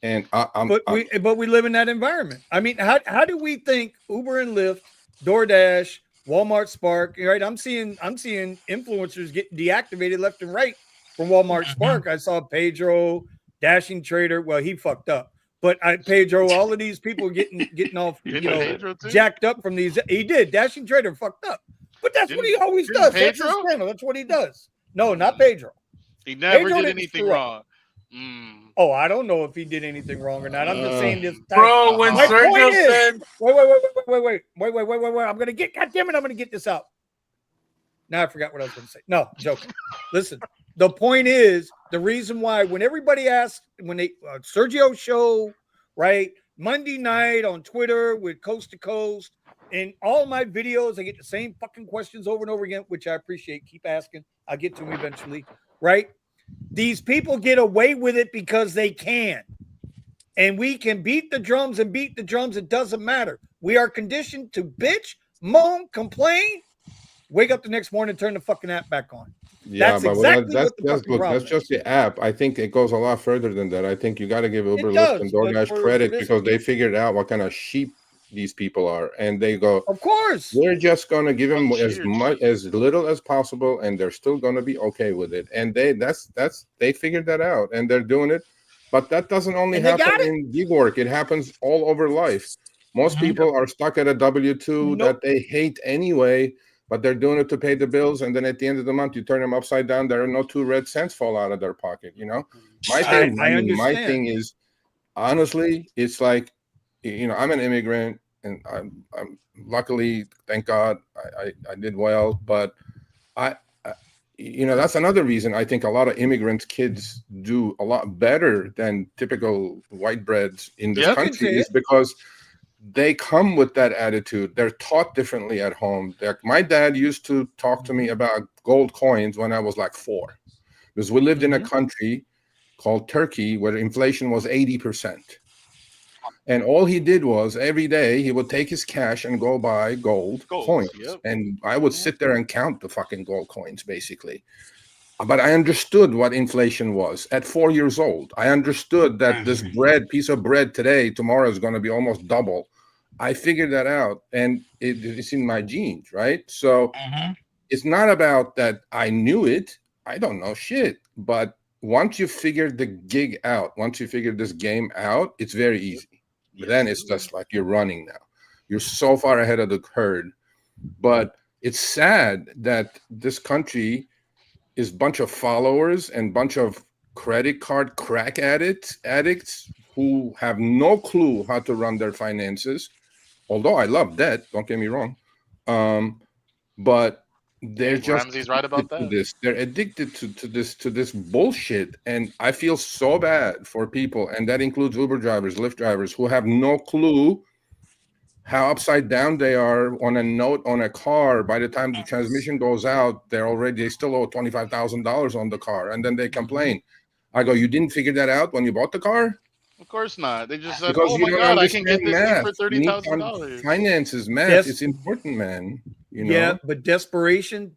and but we live in that environment. I mean, how do we think Uber and Lyft, DoorDash, Walmart Spark? Right, I'm seeing influencers get deactivated left and right from Walmart Spark. I saw Pedro, Dashing Trader. Well, he fucked up. But Pedro, all of these people getting off, jacked up from these. He did. Dashing Trader fucked up. But that's what he always does. That's his channel. That's what he does. No, not Pedro. He never did anything wrong. Oh, I don't know if he did anything wrong or not. I'm just saying this. Bro, when Sergio said, wait. I'm gonna get. God damn it! I'm gonna get this out. Now I forgot what I was going to say. No, I'm joking. Listen, the point is the reason why when everybody asks when they Sergio show, right, Monday night on Twitter with Coast to Coast and all my videos, I get the same fucking questions over and over again, which I appreciate. Keep asking. I'll get to them eventually, right? These people get away with it because they can. And we can beat the drums and beat the drums. It doesn't matter. We are conditioned to bitch, moan, complain. Wake up the next morning and turn the fucking app back on. Yeah, that's just the app. I think it goes a lot further than that. I think you got to give Uber, Lyft, and DoorDash credit because they figured out what kind of sheep these people are, and they go, of course, we're just going to give them as little as possible, and they're still going to be okay with it. And they figured that out, and they're doing it. But that doesn't only happen in gig work; it happens all over life. Most people are stuck at a W-2 that they hate anyway. But they're doing it to pay the bills, and then at the end of the month, you turn them upside down. There are no 2 red cents fall out of their pocket. You know, my thing is, honestly, it's like, I'm an immigrant, and I'm luckily, thank God, I did well. But that's another reason I think a lot of immigrant kids do a lot better than typical white breads in this country is because they come with that attitude. They're taught differently at home. My dad used to talk to me about gold coins when I was like 4, because we lived in a country called Turkey where inflation was 80%. And all he did was every day he would take his cash and go buy gold coins. Yep. And I would sit there and count the fucking gold coins, basically. But I understood what inflation was at 4 years old. I understood that this piece of bread today, tomorrow is going to be almost double. I figured that out, and it's in my genes, right? So it's not about that I knew it. I don't know shit. But once you figure the gig out, once you figure this game out, it's very easy. But then it's just like you're running now. You're so far ahead of the herd. But it's sad that this country is a bunch of followers and bunch of credit card crack addicts who have no clue how to run their finances. Although I love debt, don't get me wrong. But they're Ramsey's right about that. They're addicted to this bullshit. And I feel so bad for people, and that includes Uber drivers, Lyft drivers, who have no clue how upside down they are on a note on a car. By the time the transmission goes out, they still owe $25,000 on the car, and then they complain. I go, you didn't figure that out when you bought the car? Of course not. They just said, "Oh my God, I can get this thing for $30,000." Finances, math, it's important, man. Yeah, but desperation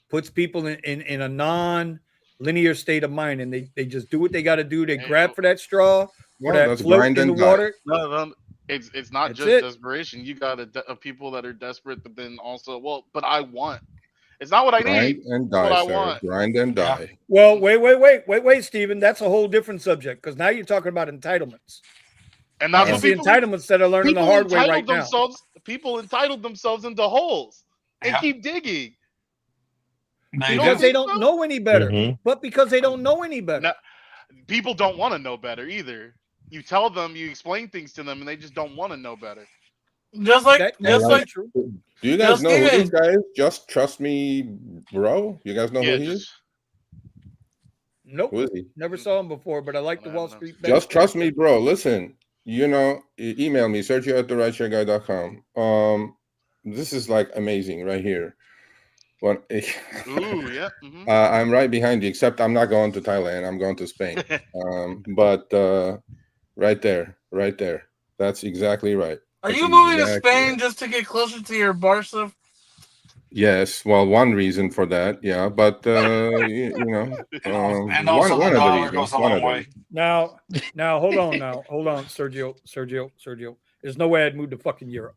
puts people in a non-linear state of mind, and they just do what they got to do. They grab for that straw, or that float in the water. It's not That's just it. desperation. You got people that are desperate, but then also, well, but I want. It's not what I Grind need. and It's what die, I sir. want. Grind and Yeah. die. Well, wait, Stephen. That's a whole different subject because now you're talking about entitlements. And that's It's what the people entitlements that are learning the people hard way entitled right now. themselves. People entitled themselves into holes and Yeah. keep digging. They Because do. they don't know any better. Mhm. But because they don't know any better. No, people don't want to know better either. You tell them, you explain things to them, and they just don't want to know better. Just like, That's just very like, true. Do you guys Just know who this Steven. guy is? Just trust me, bro. You guys know Yeah, who he is? just Nope. Who is he? Never saw him before, but I like the Wall Street Bet. Just trust me, bro. Listen, email me, sergio@therideshareguy.com. This is like amazing right here. When, ooh, yeah. I'm right behind you, except I'm not going to Thailand. I'm going to Spain. But right there. That's exactly right. Are That's you moving to exactly Spain right. just to get closer to your Barca? Yes, well, one reason for that, yeah, but And also one the of the dollar reasons. goes a One long of the way. reasons. Now, hold on, Sergio. There's no way I'd move to fucking Europe.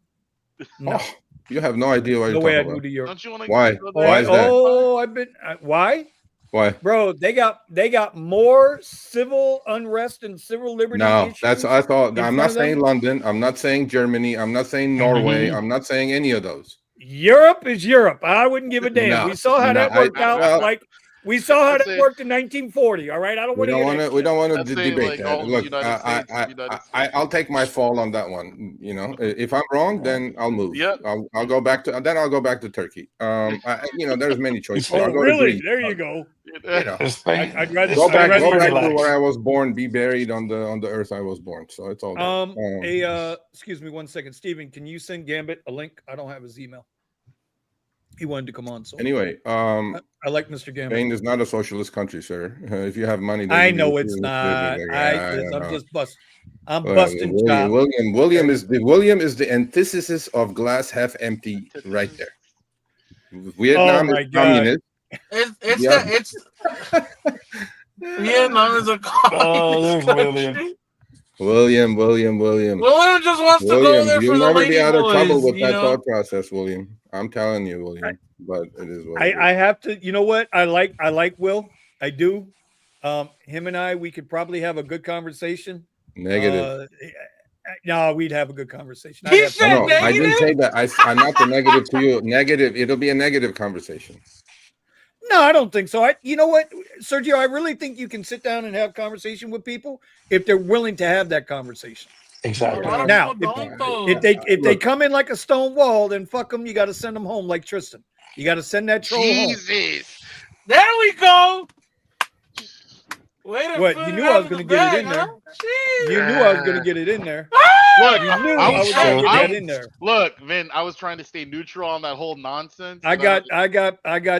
No, Oh, you have no idea what no you're way I'd talking move about. to Europe. Don't you want to Why? go Why there? is that? I've been. Why? Why? Bro, they got more civil unrest and civil liberty No, issues. that's I thought. in I'm front not of them. saying London. I'm not saying Germany. I'm not saying Norway. I'm not saying any of those. Europe is Europe. I wouldn't give a damn. No, We saw how that worked out. well, Like we saw how Let's that say- worked in 1940. All right, I don't we want to don't hear want that to. We shit. don't want Let's to say, debate like, that. all of the Look, United States, United States. I'll take my fall on that one. You know, if I'm wrong, then I'll move. Yep. I'll go back to. Then I'll go back to Turkey. There's many choices. Oh, I'll go really? to Greece. There you go. You know, Spain, I'd rather- go back rather to relax. where I was born. Be buried on the earth I was born. So it's all good. Excuse me 1 second, Steven. Can you send Gambit a link? I don't have his email. He wanted to come on. So Anyway, I like Mr. Gambit. Spain is not a socialist country, sir. If you have money, I know it's not. I'm just busting. I'm busting chops. William is the antithesis of glass half empty right there. Vietnam my is God. communist. It's Vietnam is a Oh, communist there's country. William. William. William just wants to go there You'll for the never lady be out of trouble boys, with you that know? thought process, William. I'm telling you, William. But it is what it is. I have to. You know what? I like Will. I do. Him and I, we could probably have a good conversation. Negative. No, we'd have a good conversation. He said No, negative? I didn't say that. I'm not the negative to you. Negative. It'll be a negative conversation. No, I don't think so. You know what, Sergio? I really think you can sit down and have conversation with people if they're willing to have that conversation. Exactly. A lot of Now, people don't, though. if they come in like a stone wall, then fuck them. You got to send them home like Tristan. You got to send that troll home. Jesus. There we go. What? You knew I was going to get it in there. You knew I was going to get it in there. Look, You knew I was going to get that in there. Look, Vin, I was trying to stay neutral on that whole nonsense. I got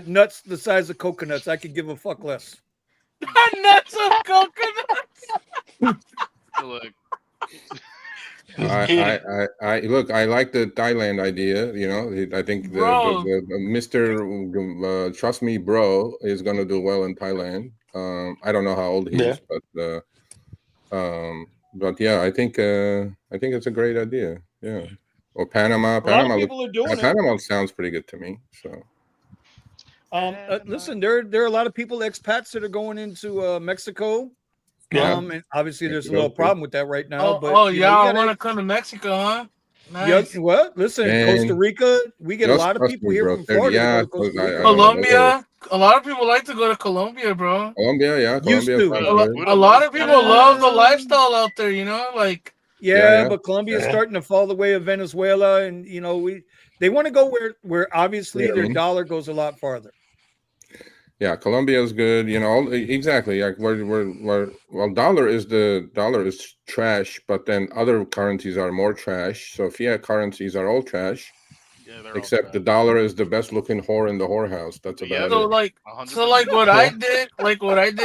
nuts the size of coconuts. I could give a fuck less. Nuts of coconuts. Look. I look. I like the Thailand idea. You know, I think the Mr. Trust Me, Bro is going to do well in Thailand. I don't know how old he is, but yeah, I think it's a great idea. Yeah, or Panama. People are doing it. Panama sounds pretty good to me. So, listen, there are a lot of people, expats, that are going into Mexico. Yeah. And obviously there's a little problem with that right now. Y'all want to come to Mexico, huh? Nice. Yeah, well, listen, Costa Rica, we get a lot of people here from Florida. Yeah, Colombia, a lot of people like to go to Colombia, bro. Colombia, yeah. Used to. A lot of people love the lifestyle out there, you know, like. Yeah, but Colombia's starting to fall the way of Venezuela, and you know they want to go where obviously their dollar goes a lot farther. Yeah, Colombia is good. You know, exactly. Like dollar is trash, but then other currencies are more trash. So fiat currencies are all trash. Yeah, except the dollar is the best looking whore in the whorehouse. That's about it. So like what I did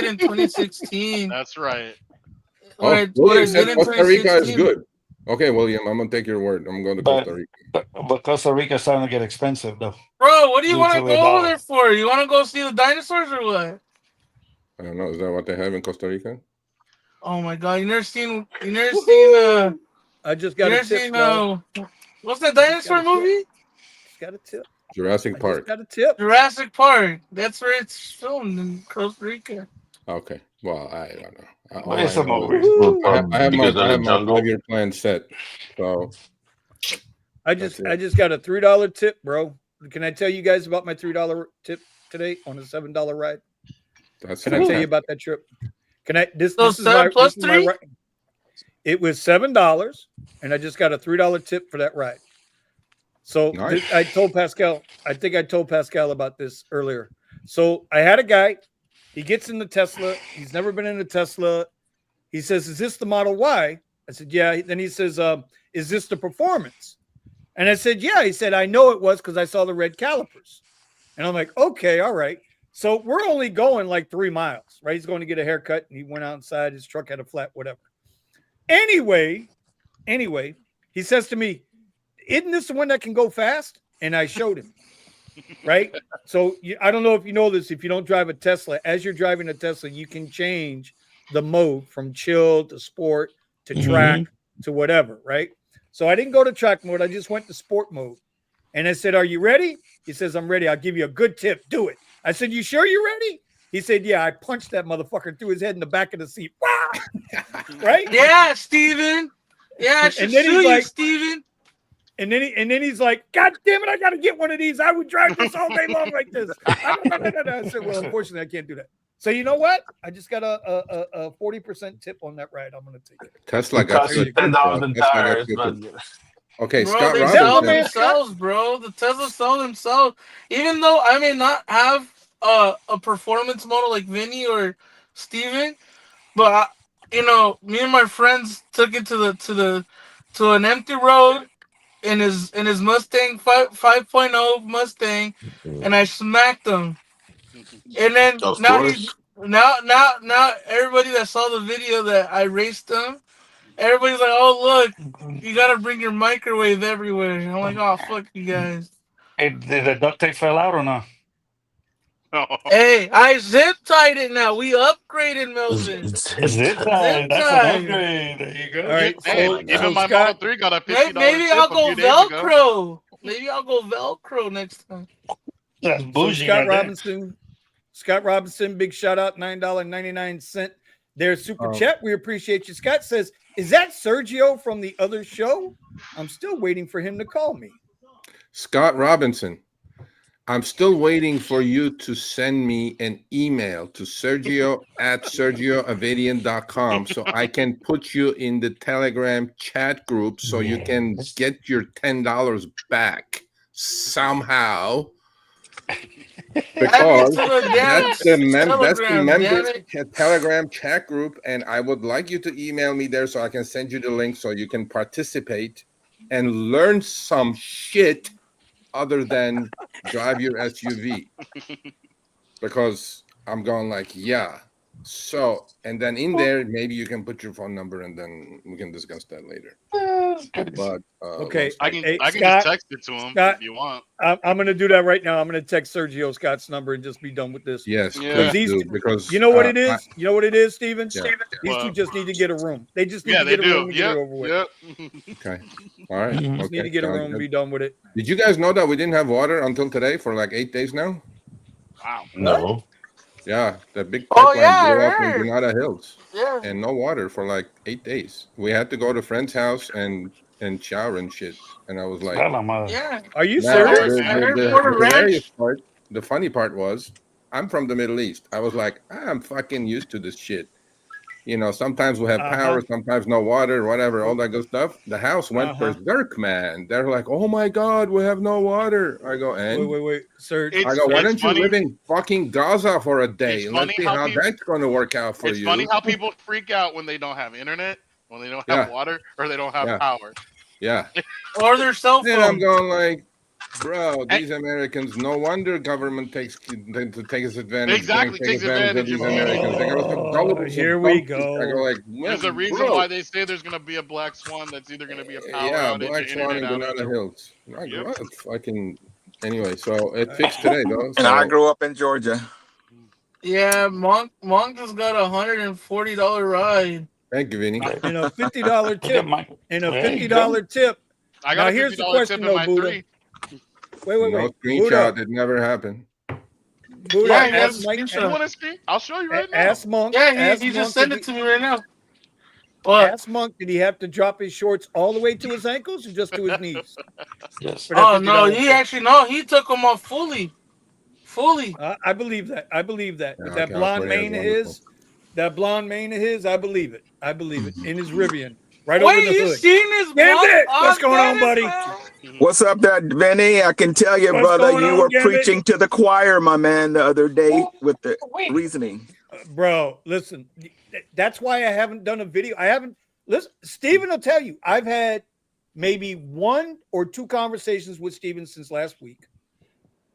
in 2016. That's right. William said Costa Rica is good. Okay, William, I'm gonna take your word. I'm going to Costa Rica. But Costa Rica is starting to get expensive, though. Bro, what do you want to go over there for? You want to go see the dinosaurs or what? I don't know. Is that what they have in Costa Rica? Oh my God! You never seen I just got a tip. What's that dinosaur movie? Just got a tip. Jurassic Park. Just got a tip. Jurassic Park. That's where it's filmed in Costa Rica. Okay. Well, I don't know. What is a movie? I have my jungle. 5-year plan set. So I just got a $3 tip, bro. Can I tell you guys about my $3 tip today on a $7 ride? Can I tell you about that trip? Can I? This is my plus three. It was $7, and I just got a $3 tip for that ride. So nice. I told Pascal. I think I told Pascal about this earlier. So I had a guy. He gets in the Tesla. He's never been in a Tesla. He says, "Is this the Model Y?" I said, "Yeah." Then he says, "Is this the Performance?" And I said, "Yeah." He said, "I know it was because I saw the red calipers." And I'm like, "Okay, all right." So we're only going like 3 miles, right? He's going to get a haircut, and he went outside. His truck had a flat, whatever. Anyway, he says to me, "Isn't this the one that can go fast?" And I showed him. Right. So I don't know if you know this. If you don't drive a Tesla, as you're driving a Tesla, you can change the mode from chill to sport to track to whatever. Right. So I didn't go to track mode. I just went to sport mode. And I said, "Are you ready?" He says, "I'm ready. I'll give you a good tip. Do it." I said, "You sure you're ready?" He said, "Yeah." I punched that motherfucker through his head in the back of the seat. Right. Yeah, Steven. Yeah, and then he's like, Steven. And then he's like, "God damn it, I got to get one of these. I would drive this all day long like this." I said, "Well, unfortunately, I can't do that." So you know what? I just got a 40% tip on that ride. I'm going to take it. Tesla got $10,000 tires. Okay, bro, Scott they Robinson. sell themselves, bro. The Tesla sell themselves. Even though I may not have a performance model like Vinny or Steven, but me and my friends took it to an empty road. In his Mustang 5.0 Mustang, and I smacked him. And then now everybody that saw the video that I raced him, everybody's like, "Oh look, you gotta bring your microwave everywhere." I'm like, "Oh fuck you guys." Hey, did the duct tape fell out or not? Hey, I zip tied it now. We upgraded, Melvin. Zip tied. That's an upgrade. There you go. All right. Even my Model 3 got a $50 maybe tip I'll go a few days Velcro. ago. Maybe I'll go Velcro next time. That's bougie. Scott Robinson, big shout out, $9.99. Their super chat. We appreciate you. Scott says, "Is that Sergio from the other show? I'm still waiting for him to call me." Scott Robinson, I'm still waiting for you to send me an email to sergio@sergioavadian.com so I can put you in the Telegram chat group so you can get your $10 back somehow. Because that's the members Telegram chat group, and I would like you to email me there so I can send you the link so you can participate and learn some shit other than drive your SUV. Because I'm going like, yeah. So, and then in there, maybe you can put your phone number and then we can discuss that later. But okay, I can just text it to him if you want. I'm going to do that right now. I'm going to text Sergio Scott's number and just be done with this. Yes, because you know what it is. You know what it is, Steven. These two just need to get a room. They just need to get a room and get it over with. Okay, all right. Just need to get a room and be done with it. Did you guys know that we didn't have water until today for like 8 days now? Wow. No. Yeah, the big pipeline blew up in Granada Hills. Yeah. And no water for like 8 days. We had to go to a friend's house and shower and shit. And I was like, yeah. Are you serious? The funny part was, I'm from the Middle East. I was like, I'm fucking used to this shit. You know, sometimes we have power, sometimes no water, whatever, all that good stuff. The house went berserk, man. They're like, "Oh my God, we have no water." I go, and wait, sir. I go, why don't you live in fucking Gaza for a day? Let's see how that's going to work out for you. It's funny how people freak out when they don't have internet, when they don't have water, or they don't have power. Yeah. Or their cell phone. And I'm going like, bro, these Americans, no wonder government takes advantage. Exactly, takes advantage of these Americans. Here we go. I go like, there's a reason why they say there's going to be a black swan that's either going to be a power outage black swan in Granada Hills. Yep. Fucking anyway, so it fixed today though. And I grew up in Georgia. Yeah, Monk just got $140 ride. Thank you, Vinny. And a $50 tip. And a $50 tip. I got now, a here's the $50 question, tip in though, my Buddha. 3. Wait. No screenshot. It never happened. Buddha, Yeah, he ask has a Mike. screenshot. You want a screen? I'll show you right now. Ask Monk. Yeah, ask he Monk just sent if it to me right now. What? Ask Monk, did he have to drop his shorts all the way to his ankles or just to his knees? Yes. For that Oh no, $50 he tip? actually no, he took them off fully. I believe that. Yeah, With that blonde California is mane of wonderful. his, I believe it. In his Rivian, right Wait, over the you hood. seen this? Gambit, what's going on, buddy? What's up there, Vinny? I can tell you, What's brother, going you on, were Gambit? preaching to the choir, my man, the other day with the reasoning. Bro, listen, that's why I haven't done a video. Listen, Steven will tell you, I've had maybe 1 or 2 conversations with Steven since last week.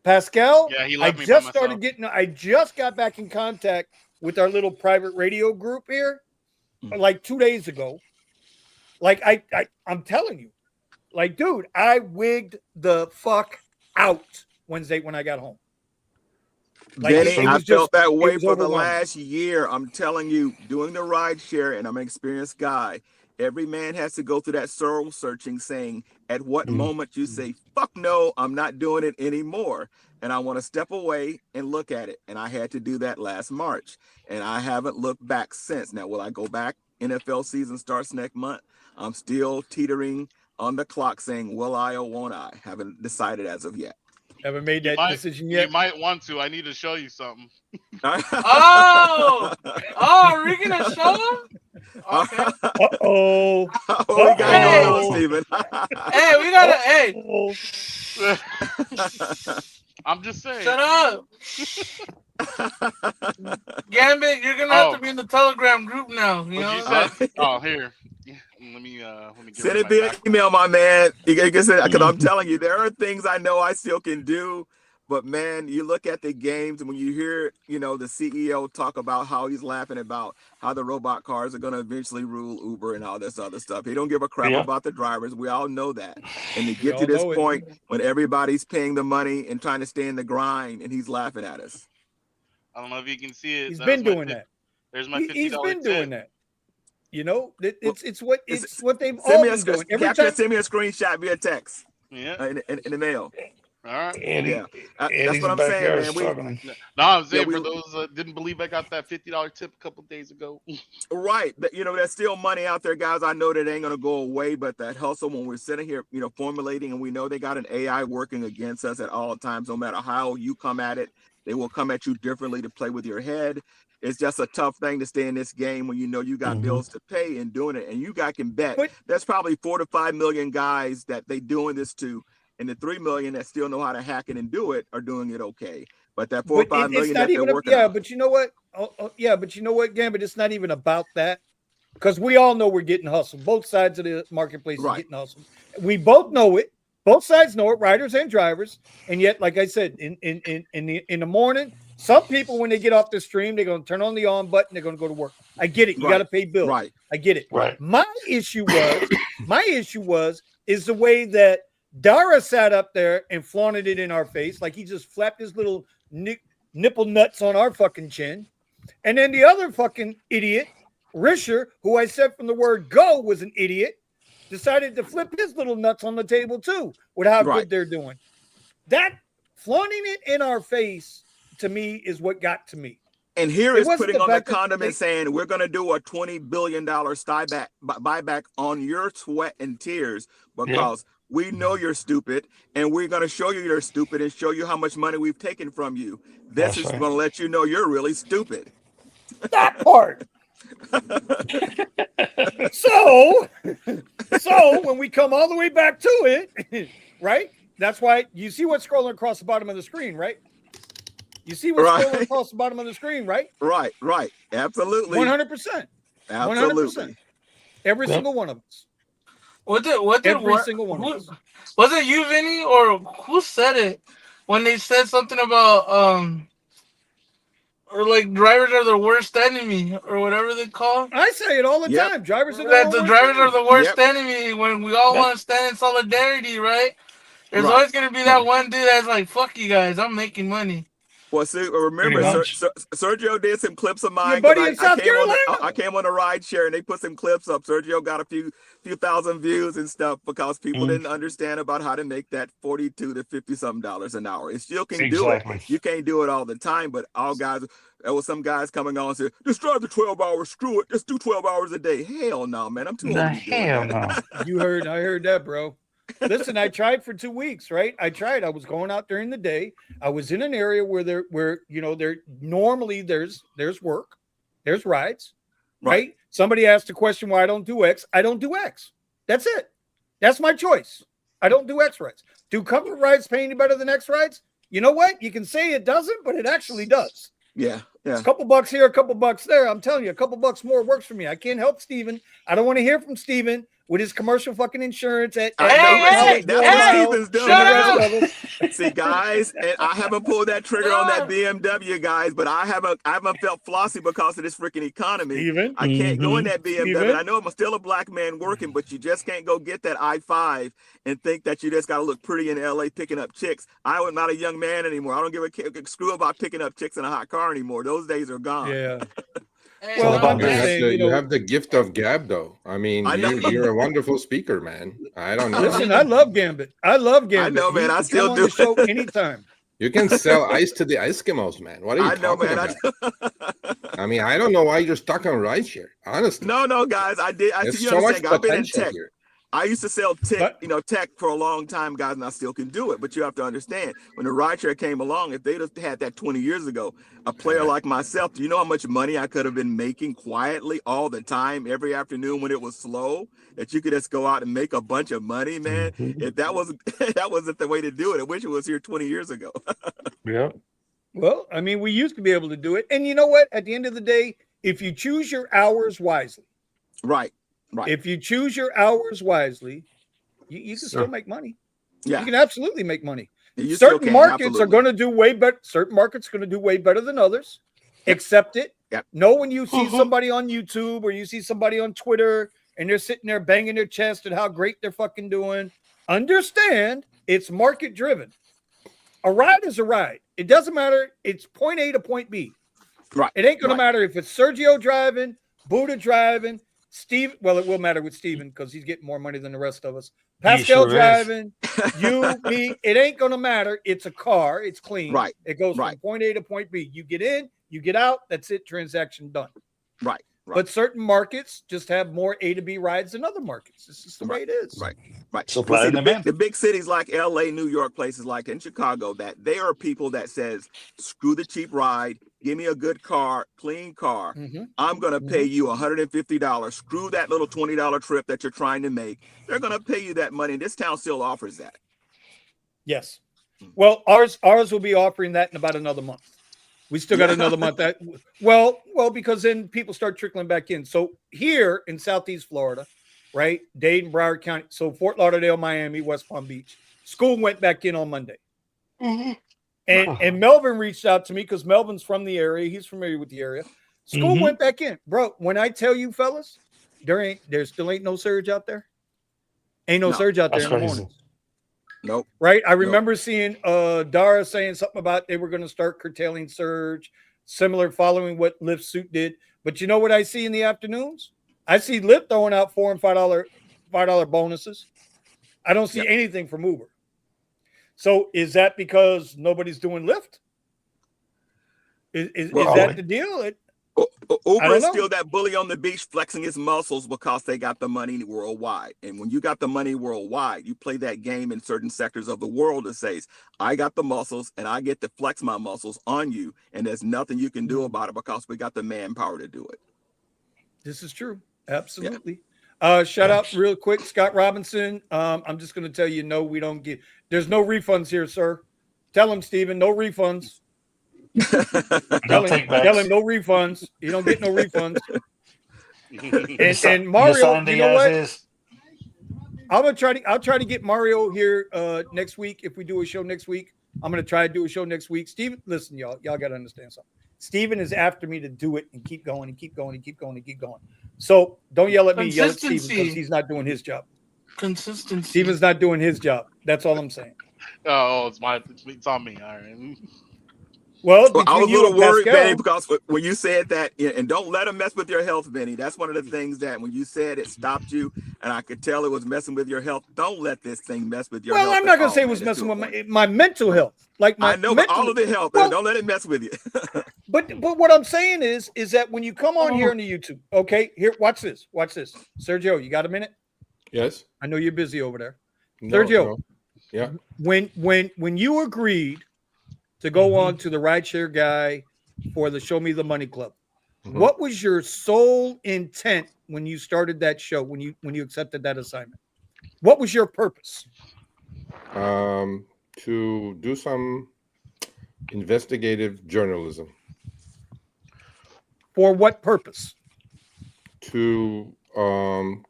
Pascal, Yeah, he I left me by just myself. I just got back in contact with our little private radio group here like 2 days ago. Like I'm telling you, like, dude, I wigged the fuck out Wednesday when I got home. Like, Vinny, I felt that way was for the overwhelming. last year. I'm telling you, doing the ride share, and I'm an experienced guy. Every man has to go through that soul searching, saying, at what moment you say, fuck no, I'm not doing it anymore. And I want to step away and look at it. And I had to do that last March. And I haven't looked back since. Now, will I go back? NFL season starts next month. I'm still teetering on the clock saying, will I or won't I? Haven't decided as of yet. Haven't made that decision yet. You might want to. I need to show you something. Oh, are we gonna show him? Okay. Uh-oh. We got going on, Steven. Hey, we gotta. Hey. I'm just saying. Shut up. Gambit, you're gonna have to be in the Telegram group now. You know? You said, here. Let me send it via email, my man. Because I'm telling you, there are things I know I still can do. But man, you look at the games and when you hear, the CEO talk about how he's laughing about how the robot cars are going to eventually rule Uber and all this other stuff. He don't give a crap about the drivers. We all know that. And to get to this point when everybody's paying the money and trying to stay in the grind and he's laughing at us. I don't know if you can see it. He's been doing that. There's my $50 He's been doing that. It's what they've all been doing. Send me a screenshot via text. Yeah. In the mail. All right. That's what I'm saying, man. I'm saying for those that didn't believe I got that $50 tip a couple days ago. Right. But, there's still money out there, guys. I know that ain't going to go away, but that hustle when we're sitting here, formulating, and we know they got an AI working against us at all times, no matter how you come at it, they will come at you differently to play with your head. It's just a tough thing to stay in this game when you got bills to pay and doing it. And you guys can bet there's probably 4 to 5 million guys that they doing this to. And the 3 million that still know how to hack it and do it are doing it okay. But that 4 or 5 million that they're working on. But you know what? But you know what, Gambit? It's not even about that. Because we all know we're getting hustled. Both sides of the marketplace are getting hustled. We both know it. Both sides know it, riders and drivers. And yet, like I said, in the morning, some people, when they get off the stream, they're going to turn on the on button. They're going to go to work. I get it. You got to pay bills. Right. I get it. Right. My issue was the way that Dara sat up there and flaunted it in our face like he just flapped his little nipple nuts on our fucking chin. And then the other fucking idiot, Risher, who I said from the word go was an idiot, decided to flip his little nuts on the table too with how good they're doing. That flaunting it in our face, to me, is what got to me. And here is putting on the condom and saying, we're going to do a $20 billion buyback on your sweat and tears because we know you're stupid, and we're going to show you you're stupid and show you how much money we've taken from you. This is going to let you know you're really stupid. That part. So when we come all the way back to it, right? That's why you see what's scrolling across the bottom of the screen, right? You see what's scrolling across the bottom of the screen, right? Right. Absolutely. 100%. Absolutely. 100%. Every single one of us. Every single one of us. Was it you, Vinny, or who said it when they said something about or like drivers are the worst enemy or whatever they call it? I say it all the time. Drivers are the drivers are the worst enemy when we all want to stand in solidarity, right? There's always gonna be that one dude that's like, "Fuck you guys, I'm making money." Well, see, remember, Sergio did some clips of mine. Your buddy in South Carolina. I came on a ride share and they put some clips up. Sergio got a few thousand views and stuff because people didn't understand about how to make that $42 to $50 an hour. It still can do it. You can't do it all the time, but all guys. There was some guys coming on and said, just drive the 12 hours, screw it. Just do 12 hours a day. Hell no, man. I'm too old to be doing that. I heard that, bro. Listen, I tried for 2 weeks, right? I was going out during the day. I was in an area where normally there's work, there's rides, right? Somebody asked a question why I don't do X. I don't do X. That's it. That's my choice. I don't do X rides. Do comfort rides pay any better than X rides? You know what? You can say it doesn't, but it actually does. Yeah. It's a couple bucks here, a couple bucks there. I'm telling you, a couple bucks more works for me. I can't help Steven. I don't want to hear from Steven with his commercial fucking insurance at that's what Steven's doing. See, guys, and I haven't pulled that trigger on that BMW, guys, but I haven't felt flossy because of this freaking economy. Steven? I can't go in that BMW. I know I'm still a black man working, but you just can't go get that I-5 and think that you just got to look pretty in LA picking up chicks. I am not a young man anymore. I don't give a screw about picking up chicks in a hot car anymore. Those days are gone. Yeah. Well, you have the gift of gab, though. I mean, you're a wonderful speaker, man. I don't know. Listen, I love Gambit. I know, man. I still do. The show anytime. You can sell ice to the Eskimos, man. What are you talking about? I mean, I don't know why you're stuck on rideshare. Honestly. No, guys. There's so much potential here. I used to sell tech for a long time, guys, and I still can do it. But you have to understand, when the rideshare came along, if they'd have had that 20 years ago, a player like myself, do you know how much money I could have been making quietly all the time, every afternoon when it was slow? That you could just go out and make a bunch of money, man. If that wasn't the way to do it. I wish it was here 20 years ago. Yeah. Well, I mean, we used to be able to do it. And you know what? At the end of the day, if you choose your hours wisely. Right. If you choose your hours wisely, you can still make money. Yeah. You can absolutely make money. Certain markets are going to do way better. Certain markets are going to do way better than others. Accept it. Yep. Know when you see somebody on YouTube or you see somebody on Twitter and they're sitting there banging their chest at how great they're fucking doing. Understand it's market driven. A ride is a ride. It doesn't matter. It's point A to point B. Right. It ain't going to matter if it's Sergio driving, Buddha driving, Steve. Well, it will matter with Steven because he's getting more money than the rest of us. Pascal driving, you, me. It ain't going to matter. It's a car. It's clean. Right. It goes from point A to point B. You get in, you get out. That's it. Transaction done. Right. But certain markets just have more A to B rides than other markets. This is the way it is. Right. So the big cities like LA, New York, places like in Chicago, that they are people that says, screw the cheap ride, give me a good car, clean car. I'm going to pay you $150. Screw that little $20 trip that you're trying to make. They're going to pay you that money. This town still offers that. Yes. Well, ours will be offering that in about another month. We still got another month. Well, because then people start trickling back in. So here in Southeast Florida, right? Dade and Broward County. So Fort Lauderdale, Miami, West Palm Beach. School went back in on Monday. And Melvin reached out to me because Melvin's from the area. He's familiar with the area. School went back in. Bro, when I tell you, fellas, there still ain't no surge out there. Ain't no surge out there in the mornings. Nope. Right. I remember seeing Dara saying something about they were going to start curtailing surge, similar following what Lyft Suit did. But you know what I see in the afternoons? I see Lyft throwing out $4 and $5 bonuses. I don't see anything from Uber. So is that because nobody's doing Lyft? Is that the deal? Uber is still that bully on the beach flexing his muscles because they got the money worldwide. And when you got the money worldwide, you play that game in certain sectors of the world that says, I got the muscles and I get to flex my muscles on you. And there's nothing you can do about it because we got the manpower to do it. This is true. Absolutely. Yeah. Shout out real quick, Scott Robinson. I'm just going to tell you, no, we don't get, there's no refunds here, sir. Tell him, Steven, no refunds. Tell him no refunds. You don't get no refunds. and Mario, you know what? I'll try to get Mario here next week. If we do a show next week, I'm gonna try to do a show next week. Steven, listen, y'all gotta understand something. Steven is after me to do it and keep going and keep going and keep going and keep going. So don't yell at me, yell at Steven because he's not doing his job. Consistency. Steven's not doing his job. That's all I'm saying. Oh, it's on me. All right. Well, Well, I was a between you little and worried, Pascal, Benny, because when you said that, and don't let them mess with your health, Benny. That's one of the things that when you said it stopped you, and I could tell it was messing with your health. Don't let this thing mess with your well, health I'm at not gonna all, say it man. was It's to messing a with point. my mental health, like I my know, but mental. all of the health, Well, don't let it mess with you. but what I'm saying is that when you come on here on the YouTube, okay, here, watch this, Sergio, you got a minute? Yes. I know you're busy over there, No. Sergio. No. Yeah. When you agreed to go on to the rideshare guy for the Show Me the Money Club, what was your sole intent when you started that show? When you accepted that assignment, what was your purpose? To do some investigative journalism. For what purpose? To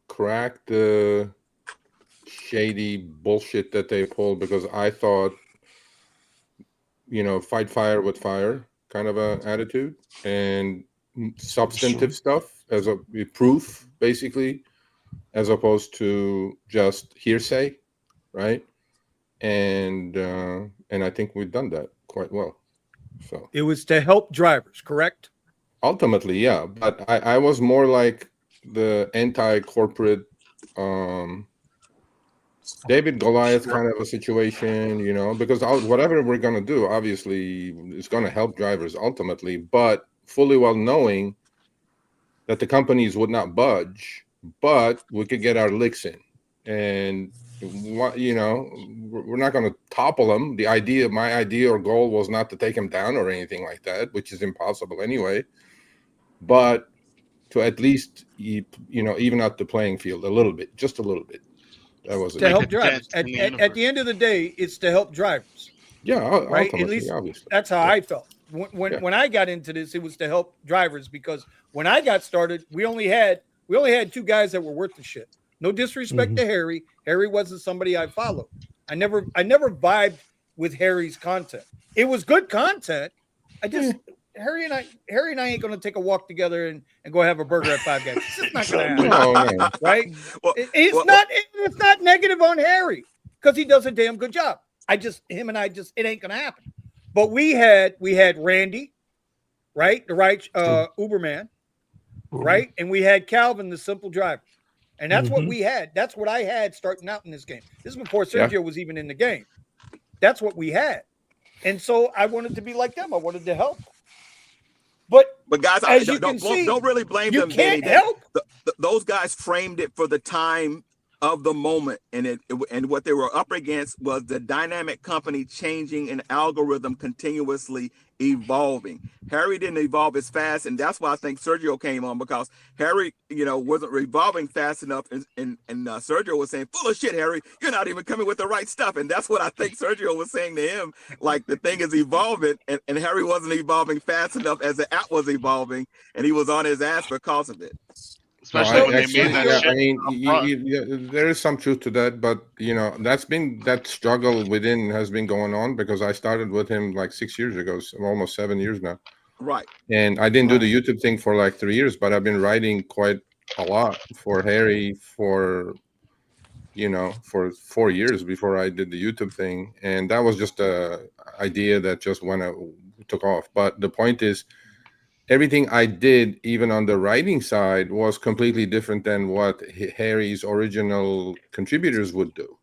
crack the shady bullshit that they pulled, because I thought, fight fire with fire kind of a attitude, and substantive stuff as a proof, basically, as opposed to just hearsay, right? And I think we've done that quite well. So it was to help drivers, correct? Ultimately, yeah, but I was more like the anti-corporate David Goliath kind of a situation, because whatever we're going to do, obviously, is going to help drivers ultimately, but fully well knowing that the companies would not budge, but we could get our licks in. And, we're not going to topple them. My idea or goal was not to take them down or anything like that, which is impossible anyway, but to at least, even out the playing field a little bit, just a little bit. That was to help drivers. At the end of the day, it's to help drivers. Yeah, right. Ultimately, At least obviously. That's how I felt when I got into this. It was to help drivers, because when I got started, we only had two guys that were worth the shit. No disrespect to Harry. Harry wasn't somebody I followed. I never vibed with Harry's content. It was good content. Harry and I ain't going to take a walk together and go have a burger at Five Guys. It's just not going to happen. No. Right? It's not negative on Harry, because he does a damn good job. it ain't going to happen. But we had Randy, right? The right Uberman, right? And we had Calvin, the simple driver. And that's what we had. That's what I had starting out in this game. This is before Sergio was even in the game. That's what we had. And so I wanted to be like them. I wanted to help. But guys, as you can see, don't really blame you them. Can't Benny. help. Those guys framed it for the time of the moment, and what they were up against was the dynamic company changing and algorithm continuously evolving. Harry didn't evolve as fast, and that's why I think Sergio came on, because Harry, wasn't evolving fast enough, and Sergio was saying, "Full of shit, Harry, you're not even coming with the right stuff." And that's what I think Sergio was saying to him, like the thing is evolving, and Harry wasn't evolving fast enough as the app was evolving, and he was on his ass because of it. Especially when they made that shit. There is some truth to that, but that struggle within has been going on, because I started with him like 6 years ago, so almost 7 years now. Right. And I didn't do the YouTube thing for like 3 years, but I've been writing quite a lot for Harry for 4 years before I did the YouTube thing. And that was just a idea that just took off. But the point is, everything I did, even on the writing side, was completely different than what Harry's original contributors would do.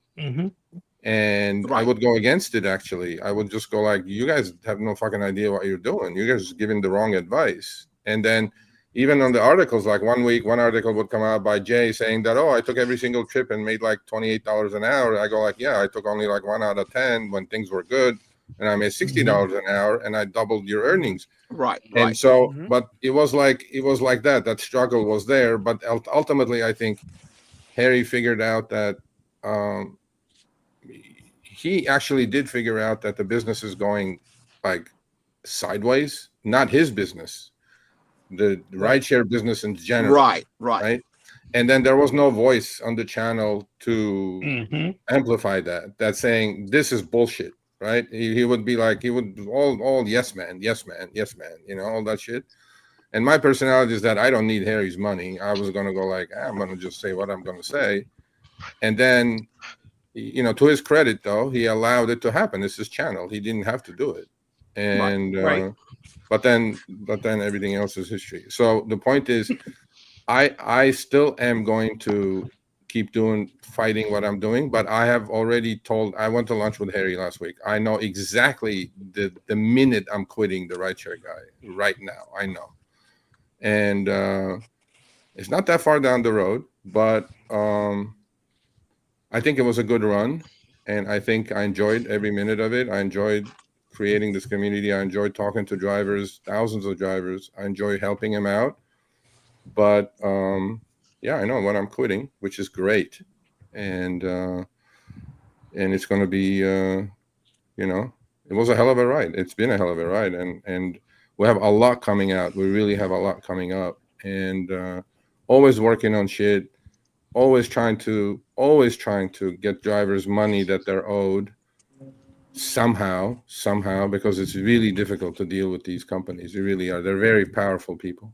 And I would go against it, actually. I would just go like, you guys have no fucking idea what you're doing. You guys are giving the wrong advice. And then even on the articles, like one week, one article would come out by Jay saying that, I took every single trip and made like $28 an hour. I go like, yeah, I took only like 1 out of 10 when things were good. And I made $60 an hour, and I doubled your earnings. Right. And so, but it was like that struggle was there. But ultimately, I think Harry figured out that he actually did figure out that the business is going like sideways, not his business, the rideshare business in general. Right. And then there was no voice on the channel to amplify that. That's saying this is bullshit. Right, he would be like, he would all yes man, all that shit. And my personality is that I don't need Harry's money. I was gonna go like, I'm gonna just say what I'm gonna say, and then, to his credit though, he allowed it to happen. It's his channel. He didn't have to do it. and Right. but then everything else is history. So the point is, I still am going to keep fighting what I'm doing, but I have already I went to lunch with Harry last week. I know exactly the minute I'm quitting the rideshare guy right now. I know, and it's not that far down the road, but I think it was a good run, and I think I enjoyed every minute of it. I enjoyed creating this community. I enjoyed talking to drivers, thousands of drivers. I enjoy helping them out. But yeah, I know when I'm quitting, which is great, and it's going to be, it was a hell of a ride. It's been a hell of a ride, and we have a lot coming out. We really have a lot coming up, and always working on shit. Always trying to get drivers money that they're owed somehow, because it's really difficult to deal with these companies. They really are. They're very powerful people.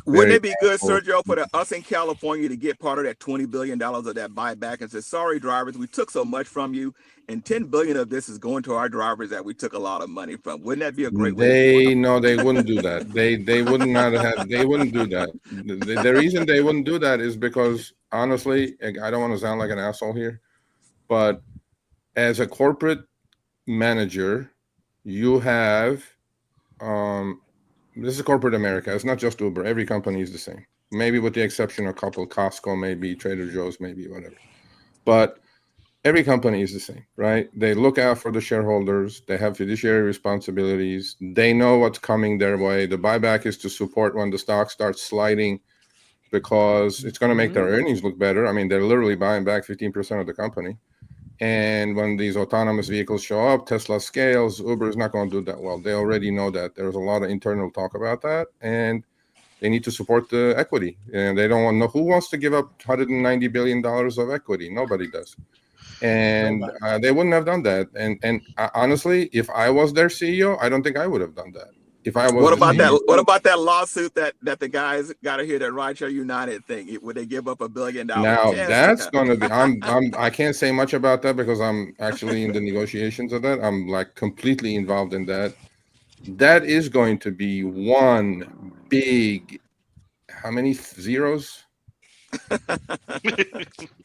Wouldn't it be good, Sergio, for us in California to get part of that $20 billion of that buyback and say, sorry, drivers, we took so much from you, and $10 billion of this is going to our drivers that we took a lot of money from. Wouldn't that be a great way? No, they wouldn't do that. They would not have. They wouldn't do that. The reason they wouldn't do that is because, honestly, I don't want to sound like an asshole here, but as a corporate manager, you have this is corporate America. It's not just Uber. Every company is the same. Maybe with the exception of a couple, Costco, maybe Trader Joe's, maybe whatever. But every company is the same, right? They look out for the shareholders. They have fiduciary responsibilities. They know what's coming their way. The buyback is to support when the stock starts sliding because it's going to make their earnings look better. I mean, they're literally buying back 15% of the company. And when these autonomous vehicles show up, Tesla scales, Uber is not going to do that well. They already know that. There's a lot of internal talk about that. And they need to support the equity. And they don't want who wants to give up $190 billion of equity? Nobody does. And they wouldn't have done that. And honestly, if I was their CEO, I don't think I would have done that. If I was what about that lawsuit that the guys got to hear, that Rideshare United thing? Would they give up $1 billion? Now that's going to be. I can't say much about that because I'm actually in the negotiations of that. I'm like completely involved in that. That is going to be one big. How many zeros?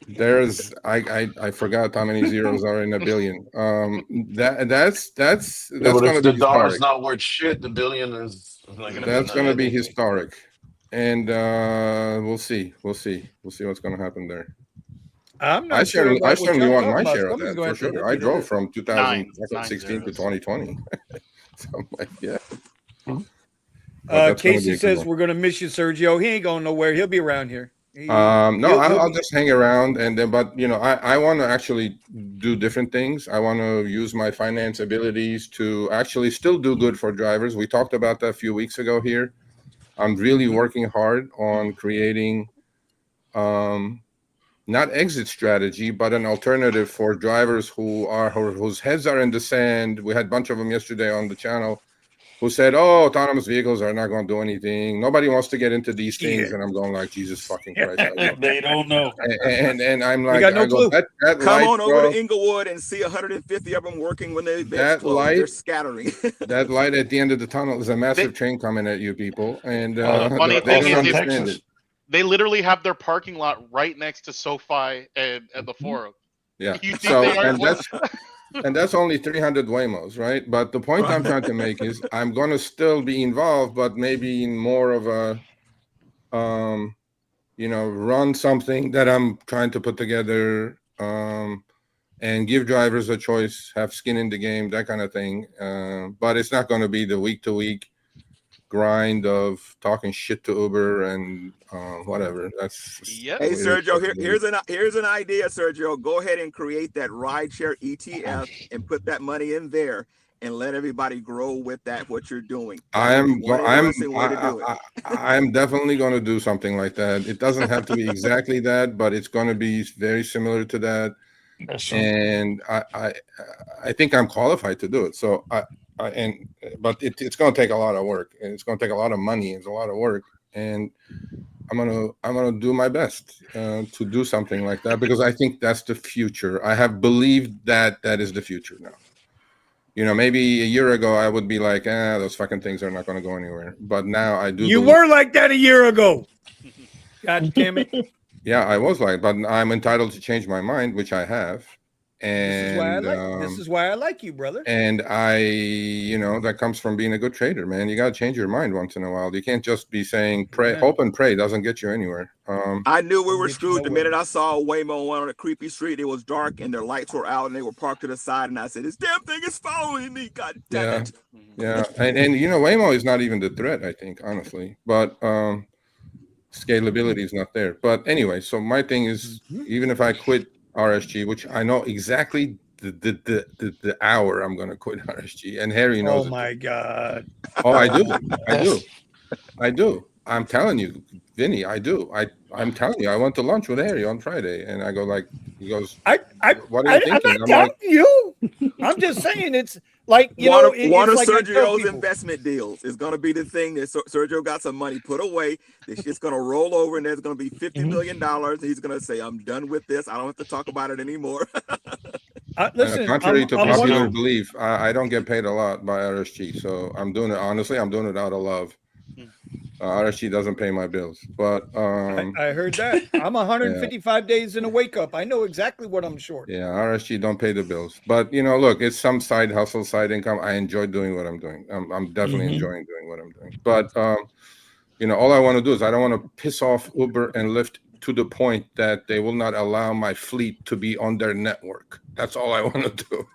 There's I forgot how many zeros are in a billion. That's going to be the dollar's historic. not worth shit. The billion is not going to. That's going to be historic, and we'll see what's going to happen there. I'm not I sure. certainly want my share of that for sure. I drove from 2016 to 2020. So I'm like, yeah. Casey says we're going to miss you, Sergio. He ain't going nowhere. He'll be around here. I'll just hang around, and then, but I want to actually do different things. I want to use my finance abilities to actually still do good for drivers. We talked about that a few weeks ago here. I'm really working hard on creating, not exit strategy, but an alternative for drivers whose heads are in the sand. We had a bunch of them yesterday on the channel who said, "Oh, autonomous vehicles are not going to do anything. Nobody wants to get into these things." And I'm going like, Jesus fucking Christ. They don't know. And I'm like, got no clue. That Come light, on over to Inglewood and see 150 of them working when they're scattering. That light at the end of the tunnel is a massive train coming at you people. And funny they thing don't is, understand it. They literally have their parking lot right next to SoFi and the Forum. Yeah. So and that's only 300 Waymos, right? But the point I'm trying to make is I'm going to still be involved, but maybe in more of a, run something that I'm trying to put together, and give drivers a choice, have skin in the game, that kind of thing. But it's not going to be the week-to-week grind of talking shit to Uber and whatever. That's Hey Sergio, here's an idea, Sergio. Go ahead and create that rideshare ETF and put that money in there and let everybody grow with that. What you're doing. I'm definitely going to do something like that. It doesn't have to be exactly that, but it's going to be very similar to that. And I think I'm qualified to do it. So but it's going to take a lot of work, and it's going to take a lot of money. It's a lot of work, and I'm gonna do my best to do something like that because I think that's the future. I have believed that is the future now. maybe a year ago I would be like, those fucking things are not going to go anywhere. But now I do. You were like that a year ago. God damn it. Yeah, I was like, but I'm entitled to change my mind, which I have. And this is why I like you, brother. And that comes from being a good trader, man. You got to change your mind once in a while. You can't just be saying pray, hope and pray. Doesn't get you anywhere. I knew we were screwed the minute I saw a Waymo on a creepy street. It was dark and their lights were out and they were parked to the side. And I said, this damn thing is following me. God damn it. Yeah. And Waymo is not even the threat, I think, honestly. But scalability is not there. But anyway, so my thing is, even if I quit RSG, which I know exactly the hour I'm going to quit RSG, and Harry knows. Oh my God! Oh, I do. I'm telling you, Vinny, I do. I'm telling you, I went to lunch with Harry on Friday, and I go like, he goes, what are you thinking? I'm not telling you. I'm just saying it's like one of like Sergio's investment deals is going to be the thing that Sergio got some money put away. This shit's going to roll over, and there's going to be $50 million. He's going to say, "I'm done with this. I don't have to talk about it anymore." Listen, contrary to popular belief, I don't get paid a lot by RSG, so I'm doing it honestly. I'm doing it out of love. RSG doesn't pay my bills, but I heard that. I'm 155 days in a wake up. I know exactly what I'm short. Yeah, RSG don't pay the bills, but look, it's some side hustle, side income. I enjoy doing what I'm doing. I'm definitely enjoying doing what I'm doing. But all I want to do is I don't want to piss off Uber and Lyft to the point that they will not allow my fleet to be on their network. That's all I want to do.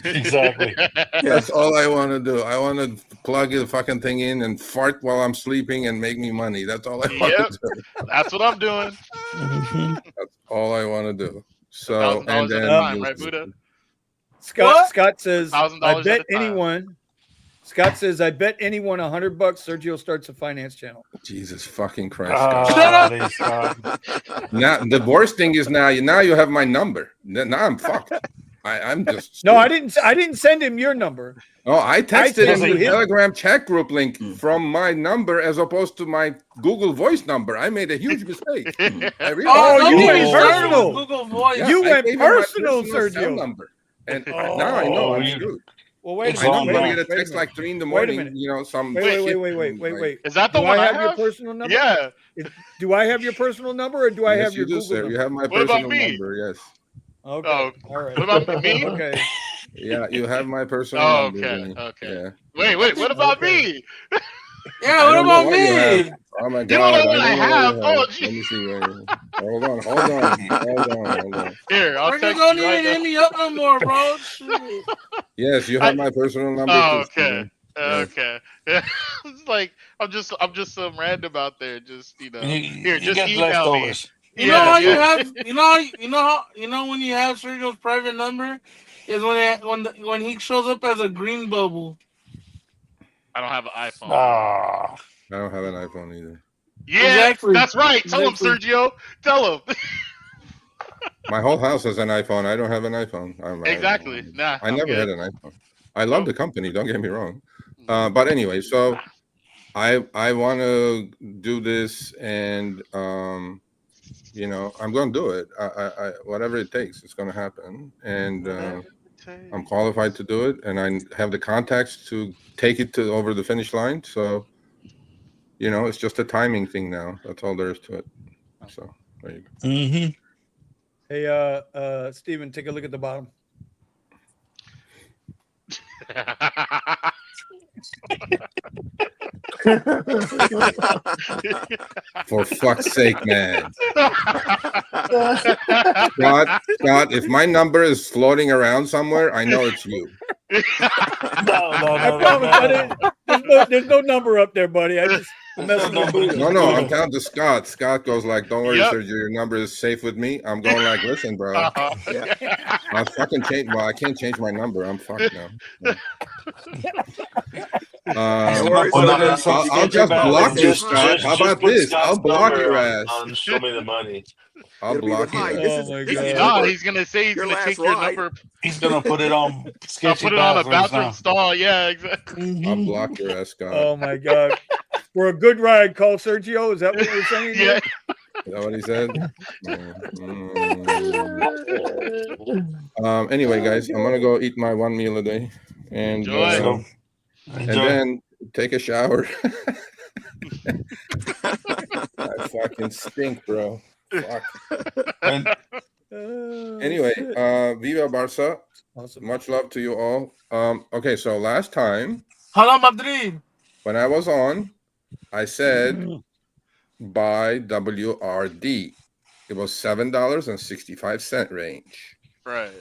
Exactly. That's all I want to do. I want to plug the fucking thing in and fart while I'm sleeping and make me money. That's all I want to do. That's what I'm doing. That's all I want to do. So, and then right, Buddha? Scott says, $1,000 bet anyone. Scott says, I bet anyone $100 Sergio starts a finance channel. Jesus fucking Christ. Shut up. Now, the worst thing is now you have my number. Now I'm fucked. I'm just stupid. No, I didn't send him your number. Oh, I texted him the Telegram chat group link from my number as opposed to my Google Voice number. I made a huge mistake. You went personal. Google Voice. Yeah, you went personal, Sergio. Number. And now I know I'm screwed. Well, wait a minute. I know I'm going to get a text like 3 in the morning. Wait a minute. Some wait. Is that the one I have? Your personal number? Yeah. Do I have your personal number or do I have your Google number? You have my personal number, yes. Okay. Oh, all right. What about me? Okay. Yeah, you have my personal number. Okay. Yeah. Wait. What about me? Yeah, what about me? Oh my God! You don't know what I have. Oh, let me see. Hold on. Here, I'll text you. Don't even hit me up no more, bro. Yes, you have my personal number. Oh, okay. Okay. Yeah. It's like I'm just some random out there. Just here, just email me. You know how you have, you know when you have Sergio's private number is when he shows up as a green bubble. I don't have an iPhone. I don't have an iPhone either. Yeah, exactly. That's right. Tell him, Sergio. Tell him. My whole house has an iPhone. I don't have an iPhone. Exactly. I never had an iPhone. I love the company. Don't get me wrong. But anyway, so I want to do this, and I'm going to do it. I whatever it takes, it's going to happen, and I'm qualified to do it, and I have the contacts to take it over the finish line. So, it's just a timing thing now. That's all there is to it. So there you go. Mm-hmm. Hey, Steven, take a look at the bottom. For fuck's sake, man. Scott, if my number is floating around somewhere, I know it's you. I promise there's no number up there, buddy. I just messing with Buddha. No, I'm down to Scott. Scott goes like, don't worry, Sergio, your number is safe with me. I'm going like, listen, bro. I'll fucking change. Well, I can't change my number. I'm fucked now. I'll just block you, Scott. How about this? I'll block your ass. Show me the money. I'll block you. No, he's gonna say he's gonna take your number. He's gonna put it on. I'll put it on a bathroom stall. Yeah, exactly. I'll block your ass, Scott. Oh my God. For a good ride, call Sergio. Is that what you're saying? Yeah. Is that what he said? Anyway, guys, I'm gonna go eat my one meal a day. and Enjoy. and then take a shower. I fucking stink, bro. Fuck. Anyway, Viva Barca. Awesome. Much love to you all. Okay, so last time Hala Madrid. when I was on, I said buy WRD. It was $7.65 range. Right.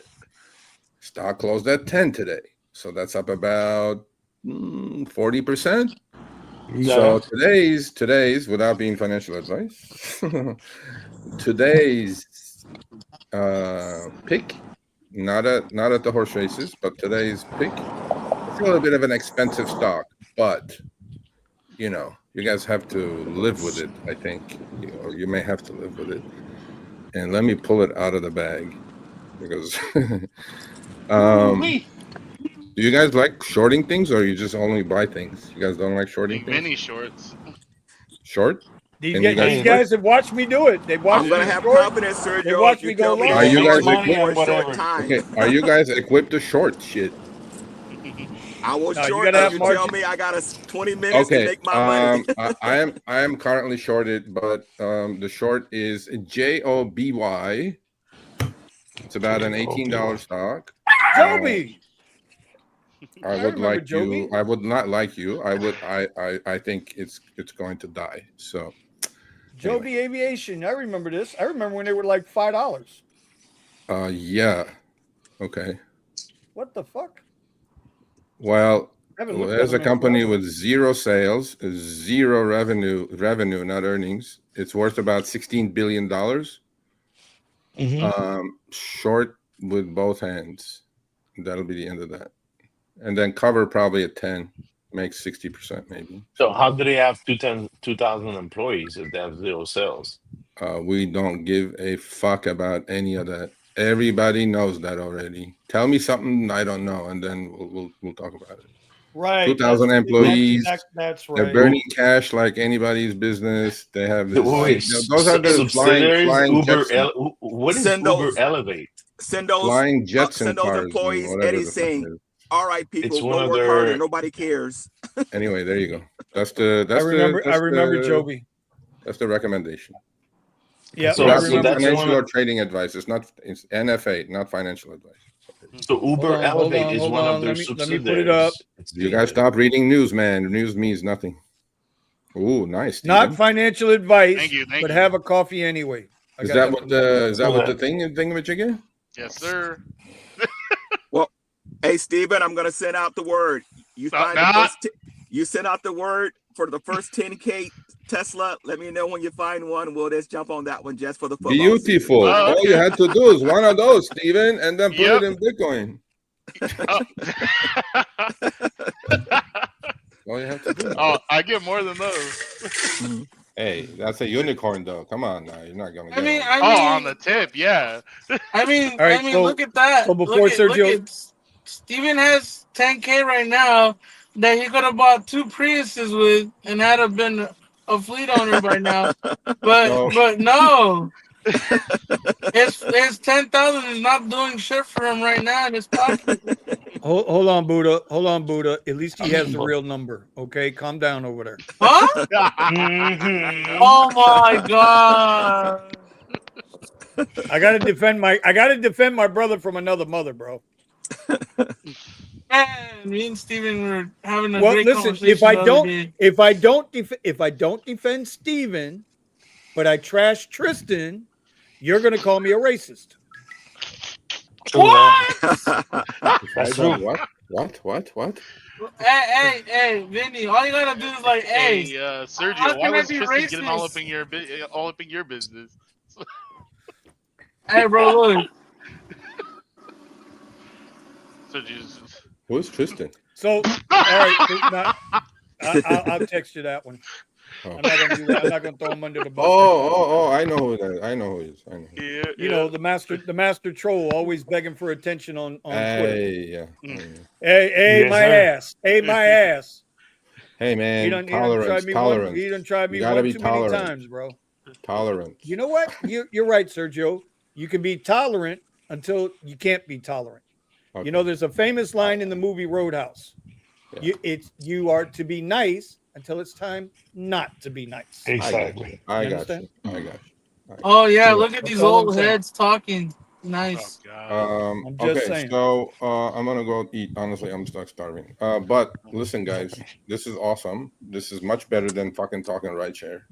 Stock closed at 10 today, so that's up about 40%. So today's without being financial advice, today's pick, not at the horse races, but today's pick, it's a little bit of an expensive stock, but you know, you guys have to live with it. I think you may have to live with it. And let me pull it out of the bag because do you guys like shorting things, or you just only buy things? You guys don't like shorting things? Mini shorts. Short? These guys have watched me do it. They've watched I'm gonna me have short. confidence, Sergio. They watch me go long. Are you guys equipped? Okay, are you guys equipped to short shit? I was No, you short. gotta If have you margin. tell me I got 20 minutes to Okay, make my money. I am currently shorted, but the short is JOBY. It's about an $18 stock. Joby. I would like you. I would not like you. I would. I think it's going to die. So, Joby Aviation. I remember this. I remember when they were like $5. yeah. Okay. What the fuck? Well, Haven't looked there's at a them in company forever. with zero sales, zero revenue, not earnings. It's worth about $16 billion. Short with both hands. That'll be the end of that. And then cover probably at 10, makes 60% maybe. So how do they have 2,000 employees if they have zero sales? We don't give a fuck about any of that. Everybody knows that already. Tell me something I don't know, and then we'll talk about it. Right. 2,000 employees. That's right. They're burning cash like anybody's business. They have this. Those are the flying Uber. Jetson. What is Uber Elevate? Send those Flying Jetson send those cars, employees whatever Eddie the fuck it saying, is. all right, people, It's one go of work their- harder. Nobody cares. Anyway, there you go. I remember Joby. That's the recommendation. Yeah, So I Without being remember. financial or trading advice. It's NFA, not financial advice. So Uber Elevate is one of their Let me put it up. subsidiaries. You guys stop reading news, man. News means nothing. Ooh, nice. Not Steven. financial advice, Thank you. but have a coffee anyway. Is that what the thing with chicken? Yes, sir. Well, hey, Steven, I'm gonna send out the word. You find the first you send out the word for the first 10K Tesla. Let me know when you find one. We'll just jump on that one just for the football Beautiful. season. All you had to do is one of those, Steven, and then put it in Bitcoin. All you have to do. Oh, I get more than those. Hey, that's a unicorn, though. Come on now, you're not gonna get. I mean, on the tip, yeah. I mean, All right, so- look at that. so before Sergio- Steven has 10K right now that he could have bought 2 Priuses with and had have been a fleet owner by now. But no. His 10,000 is not doing shit for him right now in his pocket. Hold on, Buddha. Hold on, Buddha. At least he has the real number. Okay, calm down over there. Huh? Oh my god. I gotta defend my brother from another mother, bro. Man, me and Steven were having a Well, great listen, conversation. if I don't defend Steven, but I trash Tristan, you're gonna call me a racist. What? What? Hey, Vinny, all you gotta do is like, hey, Sergio, how why can I was be Tristan getting all up racist? in your business? Hey, bro, look. Sergio's. Who's Tristan? So, all right, I'll text you that one. Oh. I'm not gonna do that. I'm not gonna throw him under the bus. Oh! I know who that is. I know who he is. I know. Yeah, You know the master troll, always begging for attention on Twitter. Hey, Hey, Yes, my sir. ass. Hey, my ass. Hey, man. He done Tolerance. tried me You gotta one be too tolerant. many times, bro. Tolerance. You know what? You're right, Sergio. You can be tolerant until you can't be tolerant. Okay. You know, there's a famous line in the movie Roadhouse. Yeah. You are to be nice until it's time not to be nice. Exactly. I You got understand? you. I got you. Oh yeah, Yeah. look at That's these all I'm old saying. heads talking. Oh Nice. God. I'm just Okay, saying. so I'm gonna go eat. Honestly, I'm stuck starving. But listen, guys, this is awesome. This is much better than fucking talking rideshare.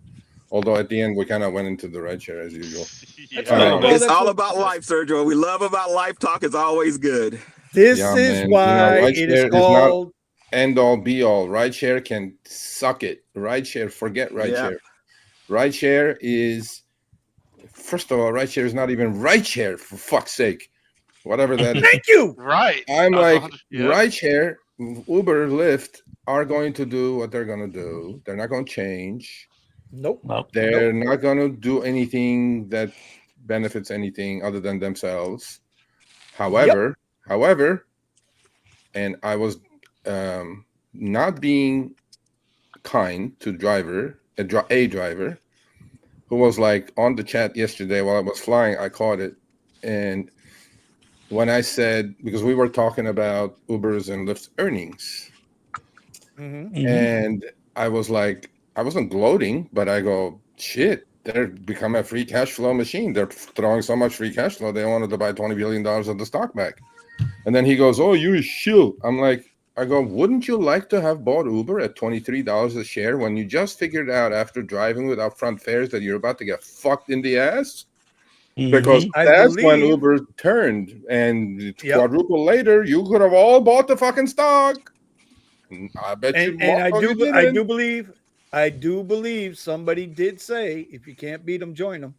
Although at the end we kind of went into the rideshare as usual. That's Yeah. all right, bro. It's That's all what, about life, Sergio. We love about life talk. It's always good. this Yeah, is man. why it is rideshare is not called. end all be all. Rideshare can suck it. Rideshare, forget Yeah. rideshare. Rideshare is, first of all, rideshare is not even rideshare, for fuck's sake. Whatever that is. Thank you. Right. I'm That's like, 100 yep. rideshare, Uber, Lyft are going to do what they're going to do. They're not going to change. Nope. Nope. They're not going to do anything that benefits anything other than themselves. However, and I was not being kind to a driver who was like on the chat yesterday while I was flying. I caught it. And when I said, because we were talking about Uber's and Lyft's earnings, and I was like, I wasn't gloating, but I go, shit, they're become a free cash flow machine. They're throwing so much free cash flow. They wanted to buy $20 billion of the stock back. And then he goes, oh, you shill. I'm like, I go, wouldn't you like to have bought Uber at $23 a share when you just figured out after driving with upfront fares that you're about to get fucked in the ass? Because that's when Uber turned, and quadruple later, you could have all bought the fucking stock. I bet you. And I do believe somebody did say, if you can't beat them, join them.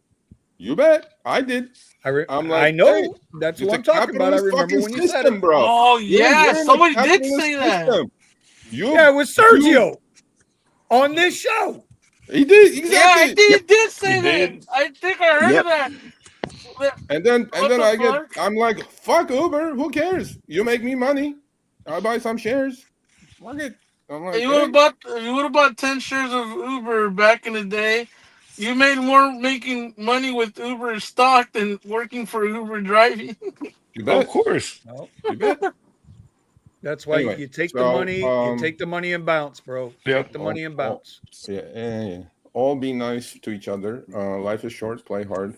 You bet. I did. I'm like, I know. hey, That's what I'm talking about. I remember when you said it, bro. Oh yeah, somebody did say that. Yeah, it was Sergio on this show. He did, exactly. Yeah, I think he did say that. I think I heard of that. And then I'm like, fuck Uber. Who cares? You make me money. I'll buy some shares. Fuck it. I'm like, you would have bought 10 shares of Uber back in the day. You made more making money with Uber stock than working for Uber driving. You bet. Of course. No. You bet. That's why you take the money. You take the money and bounce, bro. Take the money and bounce. Yeah. All be nice to each other. Life is short. Play hard.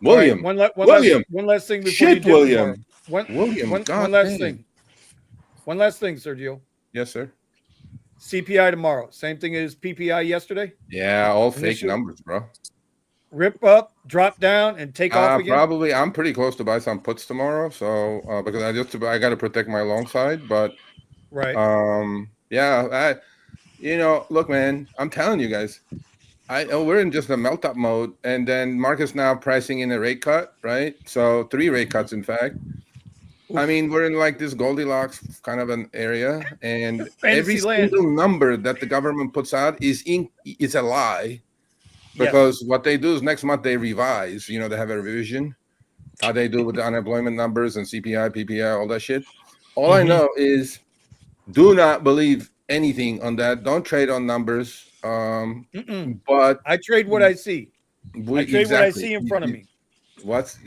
William. Right, one last thing before you do William. One last thing. One last thing, Sergio. Yes, sir. CPI tomorrow. Same thing as PPI yesterday. Yeah, all fake numbers, bro. Rip up, drop down, and take off again. Probably. I'm pretty close to buy some puts tomorrow, so because I got to protect my long side, but right. Yeah, look, man, I'm telling you guys, we're in just a melt up mode, and then Marcus now pricing in a rate cut, right? So 3 rate cuts, in fact. I mean, we're in like this Goldilocks kind of an area, and every single number that the government puts out is a lie, because what they do is next month they revise. They have a revision, how they do with the unemployment numbers and CPI, PPI, all that shit. All I know is, do not believe anything on that. Don't trade on numbers. But I trade what I see. I trade what I see in front of me. What's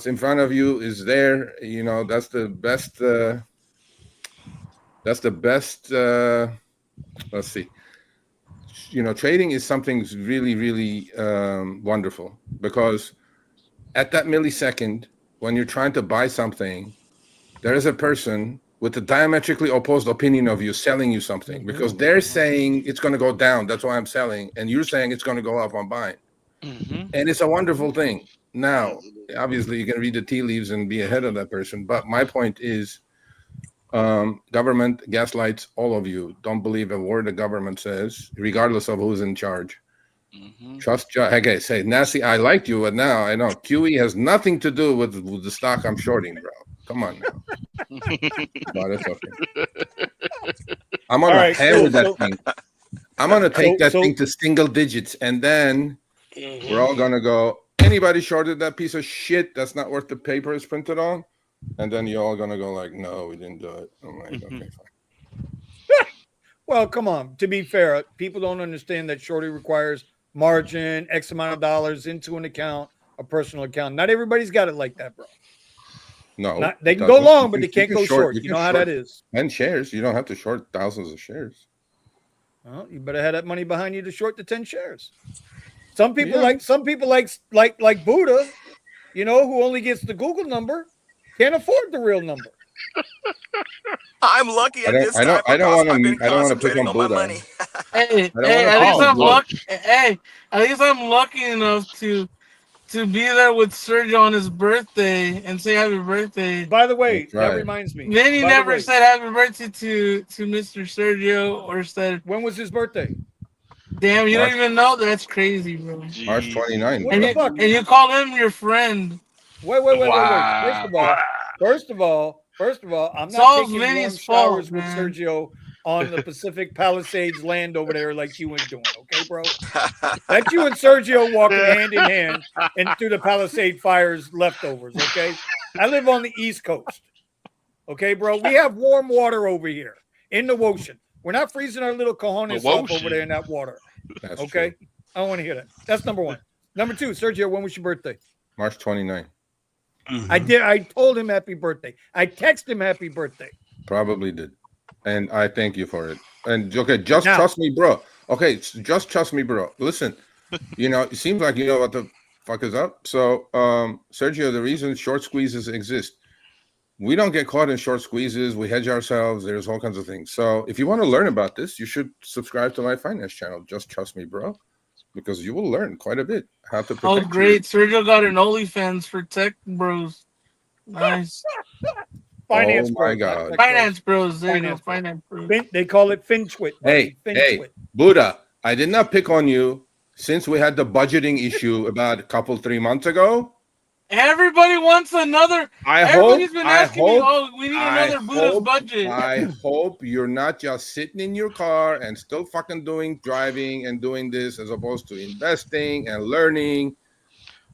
in front of you is there. That's the best. Let's see. Trading is something really, really wonderful, because at that millisecond when you're trying to buy something, there is a person with a diametrically opposed opinion of you selling you something, because they're saying it's going to go down. That's why I'm selling. And you're saying it's going to go up. I'm buying. And it's a wonderful thing. Now, obviously, you can read the tea leaves and be ahead of that person. But my point is, government gaslights all of you. Don't believe a word the government says, regardless of who's in charge. Trust. Okay, say, Nancy, I liked you, but now I know QE has nothing to do with the stock I'm shorting, bro. Come on now. No, that's okay. I'm gonna hammer that thing. I'm gonna take that thing to single digits, and then we're all gonna go, anybody shorted that piece of shit, that's not worth the paper it's printed on. And then you're all gonna go like, no, we didn't do it. I'm like, okay, fine. Well, come on. To be fair, people don't understand that shorting requires margin, X amount of dollars into an account, a personal account. Not everybody's got it like that, bro. No, they can go long, but they can't go short. You know how that is. 10 shares. You don't have to short thousands of shares. Well, you better have that money behind you to short the 10 shares. Some people like Buddha, you know, who only gets the Google number, can't afford the real number. I'm lucky at this time. I don't want to pick concentrating on on my Buddha. money. At least I'm lucky enough to be there with Sergio on his birthday and say happy birthday. By the way, that reminds me. Then he never said happy birthday to Mr. Sergio or said, when was his birthday? Damn, you don't even know? That's crazy, bro. Jeez. March 29th. What the fuck? And you call him your friend. Wait. First of all, I'm not taking warm showers with Sergio on the Pacific Palisades land over there like you ain't doing, okay, bro? That you and Sergio walking hand in hand and through the Palisade fires leftovers, okay? I live on the East Coast, okay, bro? We have warm water over here in the ocean. We're not freezing our little cojones off over there in that water, okay? True. I don't want to hear that. That's number one. Number two, Sergio, when was your birthday? March 29th. Mm-hmm. I told him happy birthday. I texted him happy birthday. Probably did. And I thank you for it. And okay, trust me, bro. Okay, just trust me, bro. Listen, you know, it seems like you know what the fuck is up. So, Sergio, the reason short squeezes exist, we don't get caught in short squeezes. We hedge ourselves. There's all kinds of things. So, if you want to learn about this, you should subscribe to my finance channel. Just trust me, bro, because you will learn quite a bit how to protect. Oh, great! Sergio got an OnlyFans for tech bros. Nice. Finance my God. Finance bros. There you go. Finance bros. They call it FinTwit. Hey, Buddha, I did not pick on you since we had the budgeting issue about 3 months ago. Everybody wants another. Everybody's been asking me, we need another Buddha's budget. I hope you're not just sitting in your car and still fucking driving and doing this as opposed to investing and learning.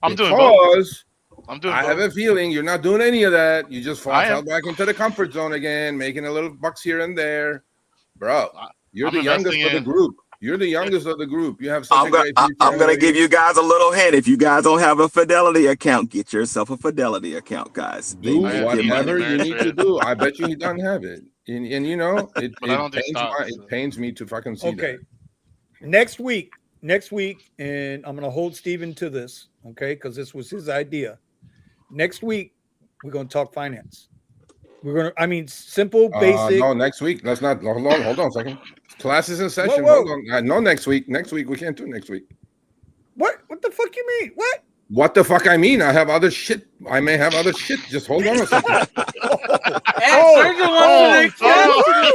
I'm doing both. I have a feeling you're not doing any of that. You just fell back into the comfort zone again, making a little bucks here and there. Bro, you're the youngest of the group. You're the youngest of the group. You have such a great future. I'm going to give you guys a little hint. If you guys don't have a Fidelity account, get yourself a Fidelity account, guys. Do whatever you need to do. I bet you don't have it. And you know, it pains me to fucking see that. Next week, and I'm going to hold Steven to this, okay, because this was his idea. Next week, we're going to talk finance. Simple, basic. No, next week. Let's not. Hold on a second. Class is in session. Hold on. No, next week. Next week. We can't do next week. What the fuck you mean? What the fuck I mean? I have other shit. I may have other shit. Just hold on a second.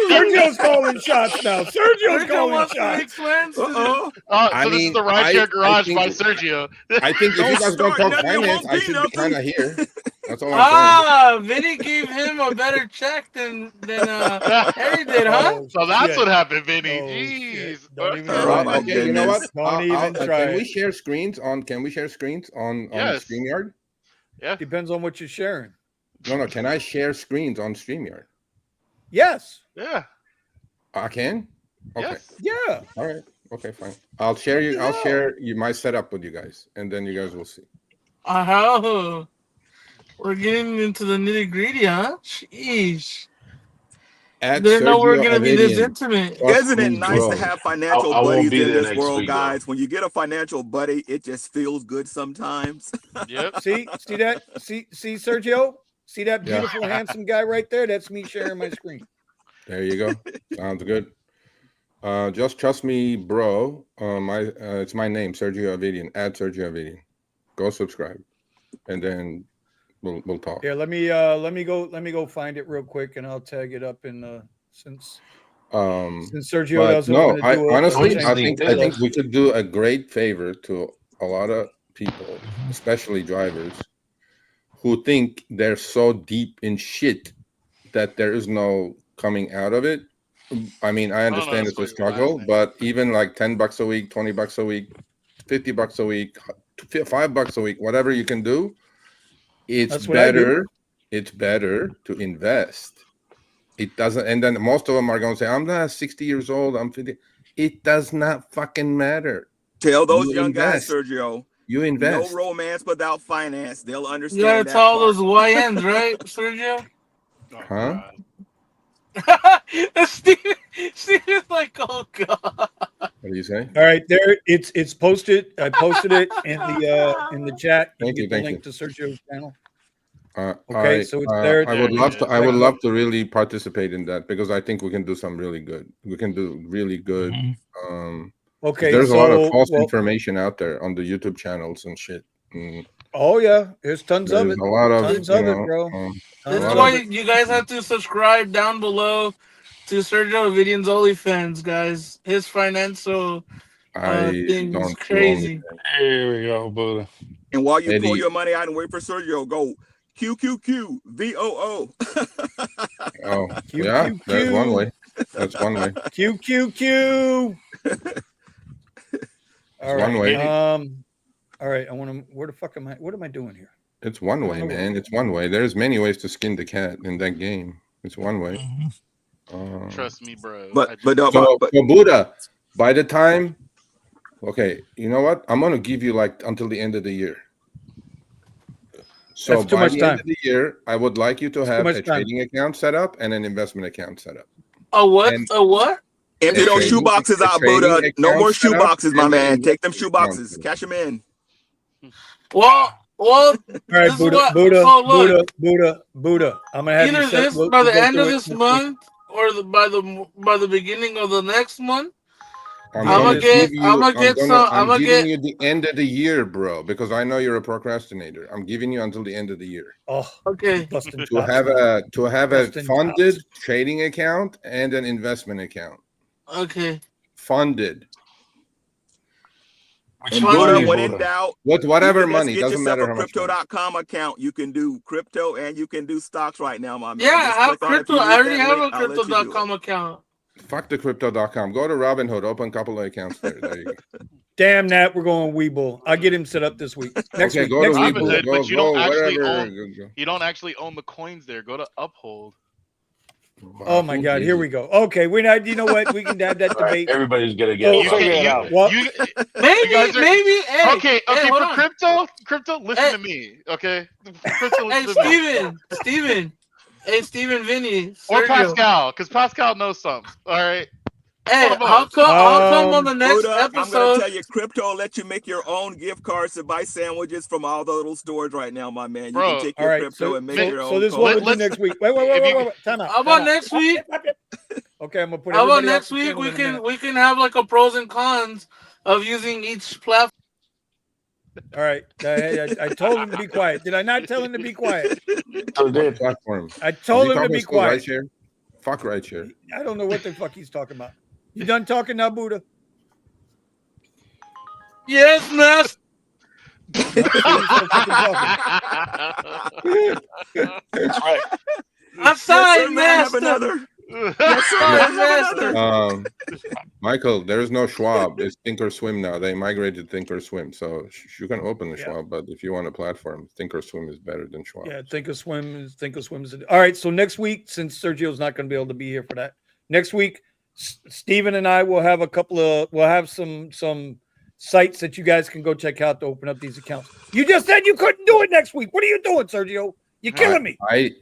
Sergio's calling shots now. Sergio's calling shots. So this is the Rideshare Garage by Sergio. I think if you guys don't talk finance, I should be kind of here. That's all I'm saying. Vinny gave him a better check than Harry did, huh? So that's what happened, Vinny. Jeez. Don't even try. Okay, you know what? Don't even try. Can we share screens on StreamYard? Yeah. Depends on what you're sharing. No. Can I share screens on StreamYard? Yes. Yeah. I can? Okay. Yes. Yeah. All right. Okay, fine. I'll share my setup with you guys, and then you guys will see. We're getting into the nitty-gritty, huh? Sheesh. Didn't know we're gonna be this intimate. Isn't it nice to have financial buddies in this world, guys? When you get a financial buddy, it just feels good sometimes. Yep. See that? See Sergio? See that beautiful, handsome guy right there? That's me sharing my screen. There you go. Sounds good. Just trust me, bro. It's my name, Sergio Avidian. Add Sergio Avidian. Go subscribe, and then we'll talk. Yeah, let me go find it real quick, and I'll tag it up in since Sergio doesn't. No, I think we could do a great favor to a lot of people, especially drivers, who think they're so deep in shit that there is no coming out of it. I mean, I understand it's a struggle, but even like $10 a week, $20 a week, $50 a week, $5 a week, whatever you can do, it's better to invest. It doesn't, and then most of them are going to say, I'm not 60 years old, I'm 50. It does not fucking matter. Tell those young guys, Sergio, You invest. No romance without finance. They'll understand. Yeah, it's that all part. those YNs, right, Sergio? Oh, Huh? Steven's like, oh god. What do you say? All right, there it's posted. I posted it in the chat. You Thank can you, get the thank link you. to Sergio's channel. Okay, so it's there. I would love to. I There would it love to really participate in that because I think we can do some really good. We can do really good. Okay, there's a lot of so false information out there on the YouTube channels and shit. Oh yeah, there's tons of There's it. a lot of Tons of it, bro. This Tons is of why it. you guys have to subscribe down below to Sergio Vidian's OnlyFans, guys. His financial thing is crazy. Here we go, Buddha. And while you pull Eddie. your money out and wait for Sergio, go QQQ VOO. Oh yeah, that's one way. That's one way. QQQ. All one right. way. All right. I want to. Where the fuck am I? What am I doing here? It's one way, man. It's one way. There's many ways to skin the cat in that game. It's one way. Trust me, bro. But so Buddha, by the time, okay, you know what? I'm gonna give you like until the end of the year. So That's too by much the time. end of the year, I would like you to That's too have much a time. trading account set up and an investment account set up. A what? And A what? Empty those shoe boxes out, Buddha. No more shoe boxes, my man. Take them shoe boxes. Cash them in. Well, All right, this is Buddha, what- Buddha, so look. Buddha. I'm gonna have either you set. this by the end of this month or by the beginning of the next month. I'm gonna giving you the end of the year, bro, because I know you're a procrastinator. I'm giving you until the end of the year. Oh, okay. To have a funded trading account and an investment account. Okay. Funded. And Buddha, when in doubt, with whatever money, get doesn't yourself matter a how much. crypto.com account. You can do crypto and you can do stocks right now, my man. Yeah, Just I have click on it. If crypto. you I need already that have a link, I'll let you do it. crypto.com account. Fuck the crypto.com. Go to Robinhood. Open a couple of accounts there. There you go. Damn that, we're going Webull. I'll get him set up this week. Next week. Go Next to week. Webull. But you don't actually wherever. own. You don't actually own the coins there. Go to Uphold. Oh my God, here we go. Okay, we're not. You know what? We can have that debate. Everybody's gonna get it. Figure it out. Well, Maybe. Hey, okay, hey, for crypto, listen to me. Okay, crypto, listen to me. Steven. Hey, Steven, Vinny, Or Sergio. Pascal, because Pascal knows something. All right. Hey, how come on the next Buddha, I'm gonna episode? tell you, crypto will let you make your own gift cards to buy sandwiches from all the little stores right now, my man. You Bro, can take your crypto and make your own. So this is what we'll do next week. Wait. Time out. How about next week? Okay, I'm gonna put. How about everybody next else week? in We a minute. can have like a pros and cons of using each platform. All right. I told him to be quiet. Did I not tell him to be quiet? Platform. I told him to be quiet. Rideshare? Fuck rideshare. I don't know what the fuck he's talking about. You done talking now, Buddha? Yes, Master. That's right. I'm sorry, Yes, sir, Master. man, have another. Yes, sir, man, have another. Michael, there's no Schwab. It's Thinkorswim now. They migrated to Thinkorswim, so you can open the Schwab. But if you want a platform, Thinkorswim is better than Schwab. Yeah, Thinkorswim is. All right. So next week, since Sergio's not going to be able to be here for that, next week, Steven and I will have some sites that you guys can go check out to open up these accounts. You just said you couldn't do it next week. What are you doing, Sergio? You're killing me. I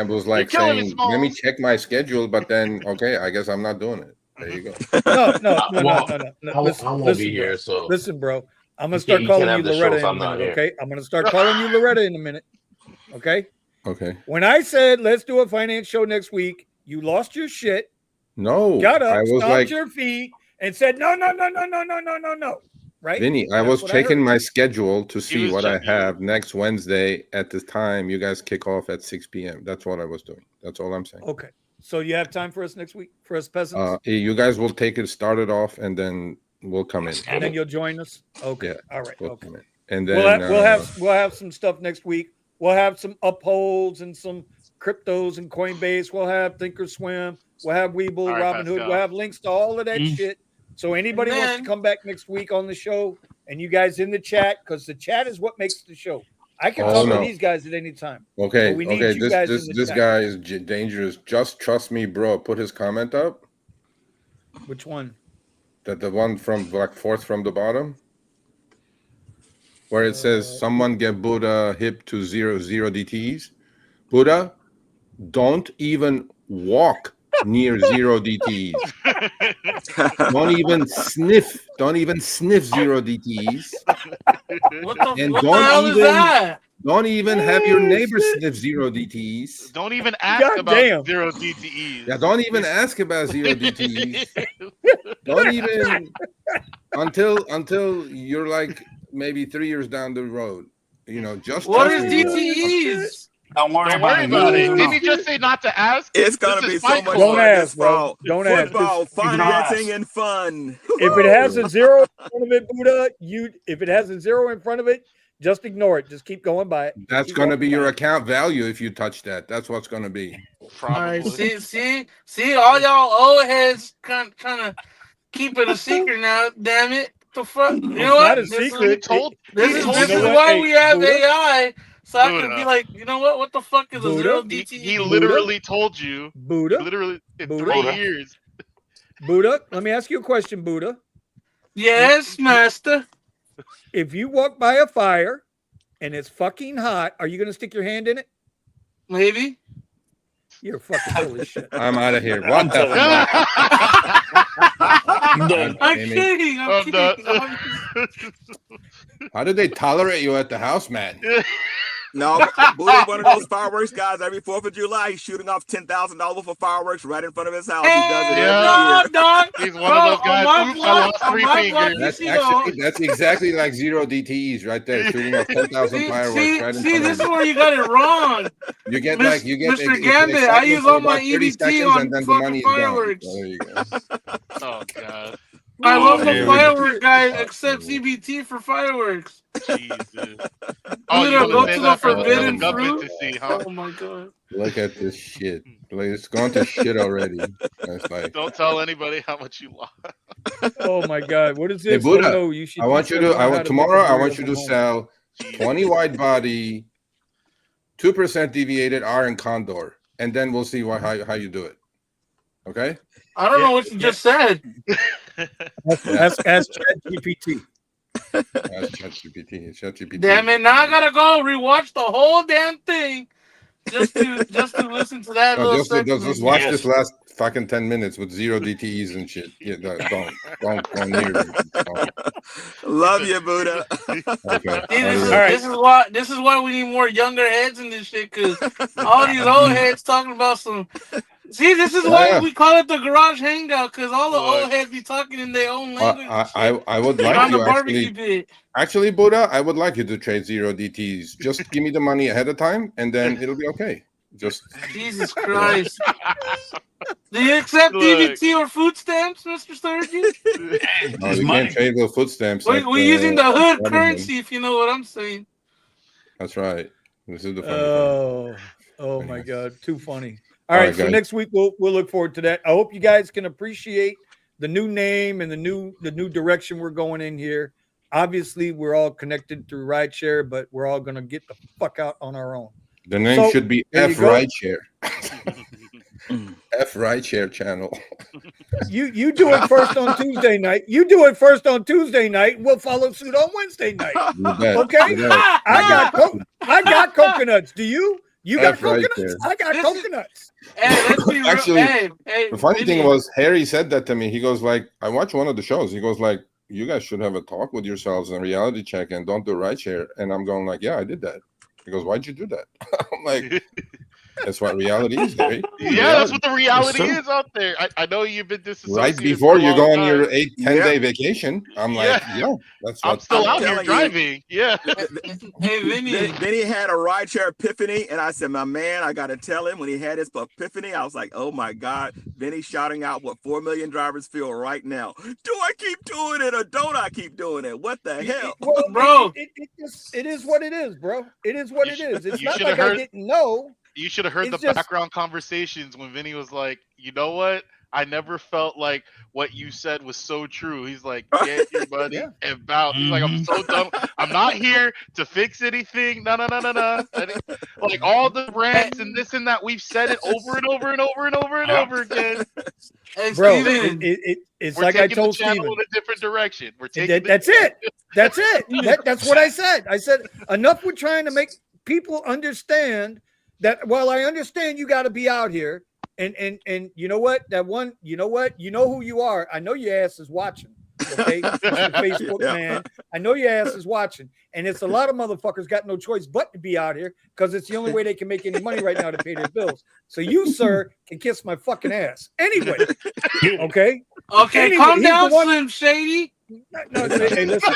was like saying, let me check my schedule, but then okay, I guess I'm not doing it. There you go. No. I won't be here, so listen, bro. I'm gonna start calling you Loretta in a minute. Okay, I'm gonna start calling you Loretta in a minute. Okay. Okay. When I said let's do a finance show next week, you lost your shit. No, Got up, I was stomped like, your feet, and said no. Right? Vinny, I was checking my schedule to see what I checking. have next Wednesday at the time you guys kick off at 6 p.m. That's what I was doing. That's all I'm saying. Okay. So you have time for us next week for us peasants, You guys will take it started off, and then we'll come in. and then you'll join us. Okay. Yeah, All right. we'll Okay. come in. And then We'll have some stuff next week. We'll have some upholds and some cryptos and Coinbase. We'll have Thinkorswim. We'll have Webull, All right, Robinhood. Pascal. We'll have links to all of that shit. So anybody wants to come back next week on the show, and you guys in the chat, because the chat is what makes the show. I can talk to these guys at any time. Okay, but we need okay. you guys in the This chat. guy is dangerous. Just trust me, bro. Put his comment up. Which one? That the one from like fourth from the bottom. where it says someone get Buddha hip to zero DTs. Buddha, don't even walk near zero DTs. Don't even sniff zero DTs. What the And hell is that? Don't even have your neighbor sniff zero DTs. Don't even ask about zero DTEs. Yeah, don't even ask about zero DTEs. Don't even until you're like maybe 3 years down the road. You know, just what is DTEs? Don't worry about it. Didn't he just say not to ask? It's gonna be so much Don't fun ask, this bro. fall. Don't Football, ask. financing, and fun. If it has a zero in front of it, Buddha, if it has a zero in front of it, just ignore it. Just keep going by it. That's going to be your account value if you touch that. That's what's going to be. Probably. See, all y'all old heads kind of keep it a secret now. Damn it! The fuck? You know what? Not a secret. This is why we have AI. So I can be like, you know what? What the fuck is a zero DTE? He literally told you. Buddha. Literally in 3 years. Buddha, let me ask you a question, Buddha. Yes, master. If you walk by a fire and it's fucking hot, are you going to stick your hand in it? Maybe. You're fucking full of shit. I'm out of here. What the fuck? I'm kidding. I'm kidding. How did they tolerate you at the house, man? No, Buddha's one of those fireworks guys. Every 4th of July, he's shooting off $10,000 for fireworks right in front of his house. He does it every year. Dog. He's one of those guys. I lost 3 fingers. That's exactly like zero DTEs right there, shooting off 10,000 fireworks right in front of this is where you got it wrong. You get Mr. Gambit. I use all my EBT on fucking fireworks. There you go. Oh god. I love the firework guy accepts EBT for fireworks. Jesus. Oh, you go to the forbidden fruit? To see, huh? Oh my god. Look at this shit. Like, it's gone to shit already. That's like, don't tell anybody how much you lost. Oh my god. What is this? Hey, Buddha, I want you to tomorrow I want you to sell 20 wide body, 2% deviated iron condor, and then we'll see how you do it. Okay? I don't know what you just said. Ask ChatGPT. ChatGPT. Damn it! Now I gotta go rewatch the whole damn thing just to listen to that. Just watch this last fucking 10 minutes with zero DTEs and shit. Yeah, don't go near it. Love you, Buddha. Okay. This is why we need more younger heads in this shit, because all these old heads talking about some. See, this is why we call it the Garage Hangout, because all the old heads be talking in their own language. I would like you actually, Buddha, I would like you to trade zero DTs. Just give me the money ahead of time, and then it'll be okay. Just Jesus Christ. Do you accept DVT or food stamps, Mr. Sturgeon? No, you can't trade with food stamps. We're using the hood currency, if you know what I'm saying. That's right. This is the funny part. Oh my God. Too funny. All right, so next week we'll look forward to that. I hope you guys can appreciate the new name and the new direction we're going in here. Obviously, we're all connected through rideshare, but we're all going to get the fuck out on our own. The name should be F Rideshare. F Rideshare channel. You do it first on Tuesday night. You do it first on Tuesday night, and we'll follow suit on Wednesday night. Okay? I got coconuts. Do you? You got coconuts? I got coconuts. Actually, the funny thing was, Harry said that to me. He goes like, I watched one of the shows. He goes like, you guys should have a talk with yourselves and reality check and don't do rideshare. And I'm going like, yeah, I did that. He goes, why'd you do that? I'm like, that's what reality is, Harry. Yeah, that's what the reality is out there. I know you've been disassociated right before you go on your 8-10 day vacation. I'm like, that's what I'm still out here driving. Yeah. Hey, Vinny. Vinny had a rideshare epiphany, and I said, my man, I got to tell him when he had his epiphany, I was like, oh my God, Vinny shouting out what 4 million drivers feel right now. Do I keep doing it or don't I keep doing it? What the hell? Well, bro, it is what it is, bro. It is what it is. It's not like I didn't know. You should have heard the It's just- background conversations when Vinny was like, you know what? I never felt like what you said was so true. He's like, get your money Yeah. and bounce. He's like, I'm so done. I'm not here to fix anything. No. Like all the rants and this and that, we've said it over and over and over and over and over again. Hey, Bro, Steven. it's We're like I taking told the channel Steven. in a different direction. We're taking That's it. That's it. That's what I said. I said enough with trying to make people understand that. Well, I understand you got to be out here, and you know what? That one, you know what? You know who you are. I know your ass is watching. Okay, Mr. Facebook man. I know your ass is watching, and it's a lot of motherfuckers got no choice but to be out here because it's the only way they can make any money right now to pay their bills. So you, sir, can kiss my fucking ass anyway. Okay. Okay, Anyway, calm he's the down, one- Slim Shady. No, hey, listen.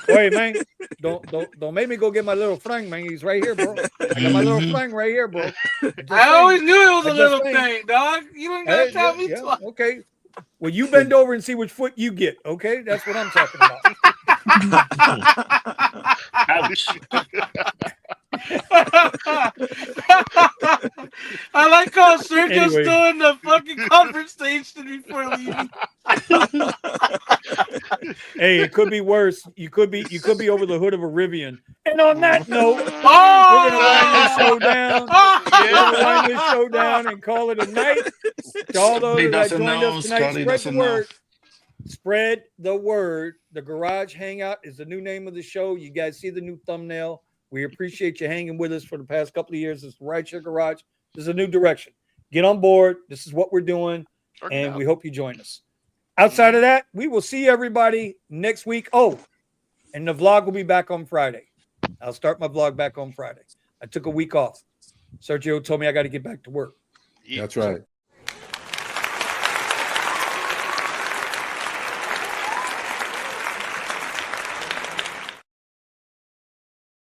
Wait, man. Don't make me go get my little friend, man. He's right here, bro. I got my little friend right here, bro. I always knew it was I a just little saying. thing, dog. You don't gotta tell me twice. Okay. Well, you bend over and see which foot you get. Okay, that's what I'm talking about. Ouch. I like how Sergio's Anyway. still in the fucking conversation before leaving. Hey, it could be worse. You could be over the hood of a Rivian. And on that note, Oh! we're gonna wind this show down. We're gonna wind this show down and call it a night. To all those He that doesn't joined know. us tonight, Scotty spread the doesn't know. word. Spread the word. The Garage Hangout is the new name of the show. You guys see the new thumbnail. We appreciate you hanging with us for the past couple of years. It's the Rideshare Garage. This is a new direction. Get on board. This is what we're doing, and we hope you join us. Outside of that, we will see everybody next week. Oh, and the vlog will be back on Friday. I'll start my vlog back on Friday. I took a week off. Sergio told me I got to get back to work. That's right.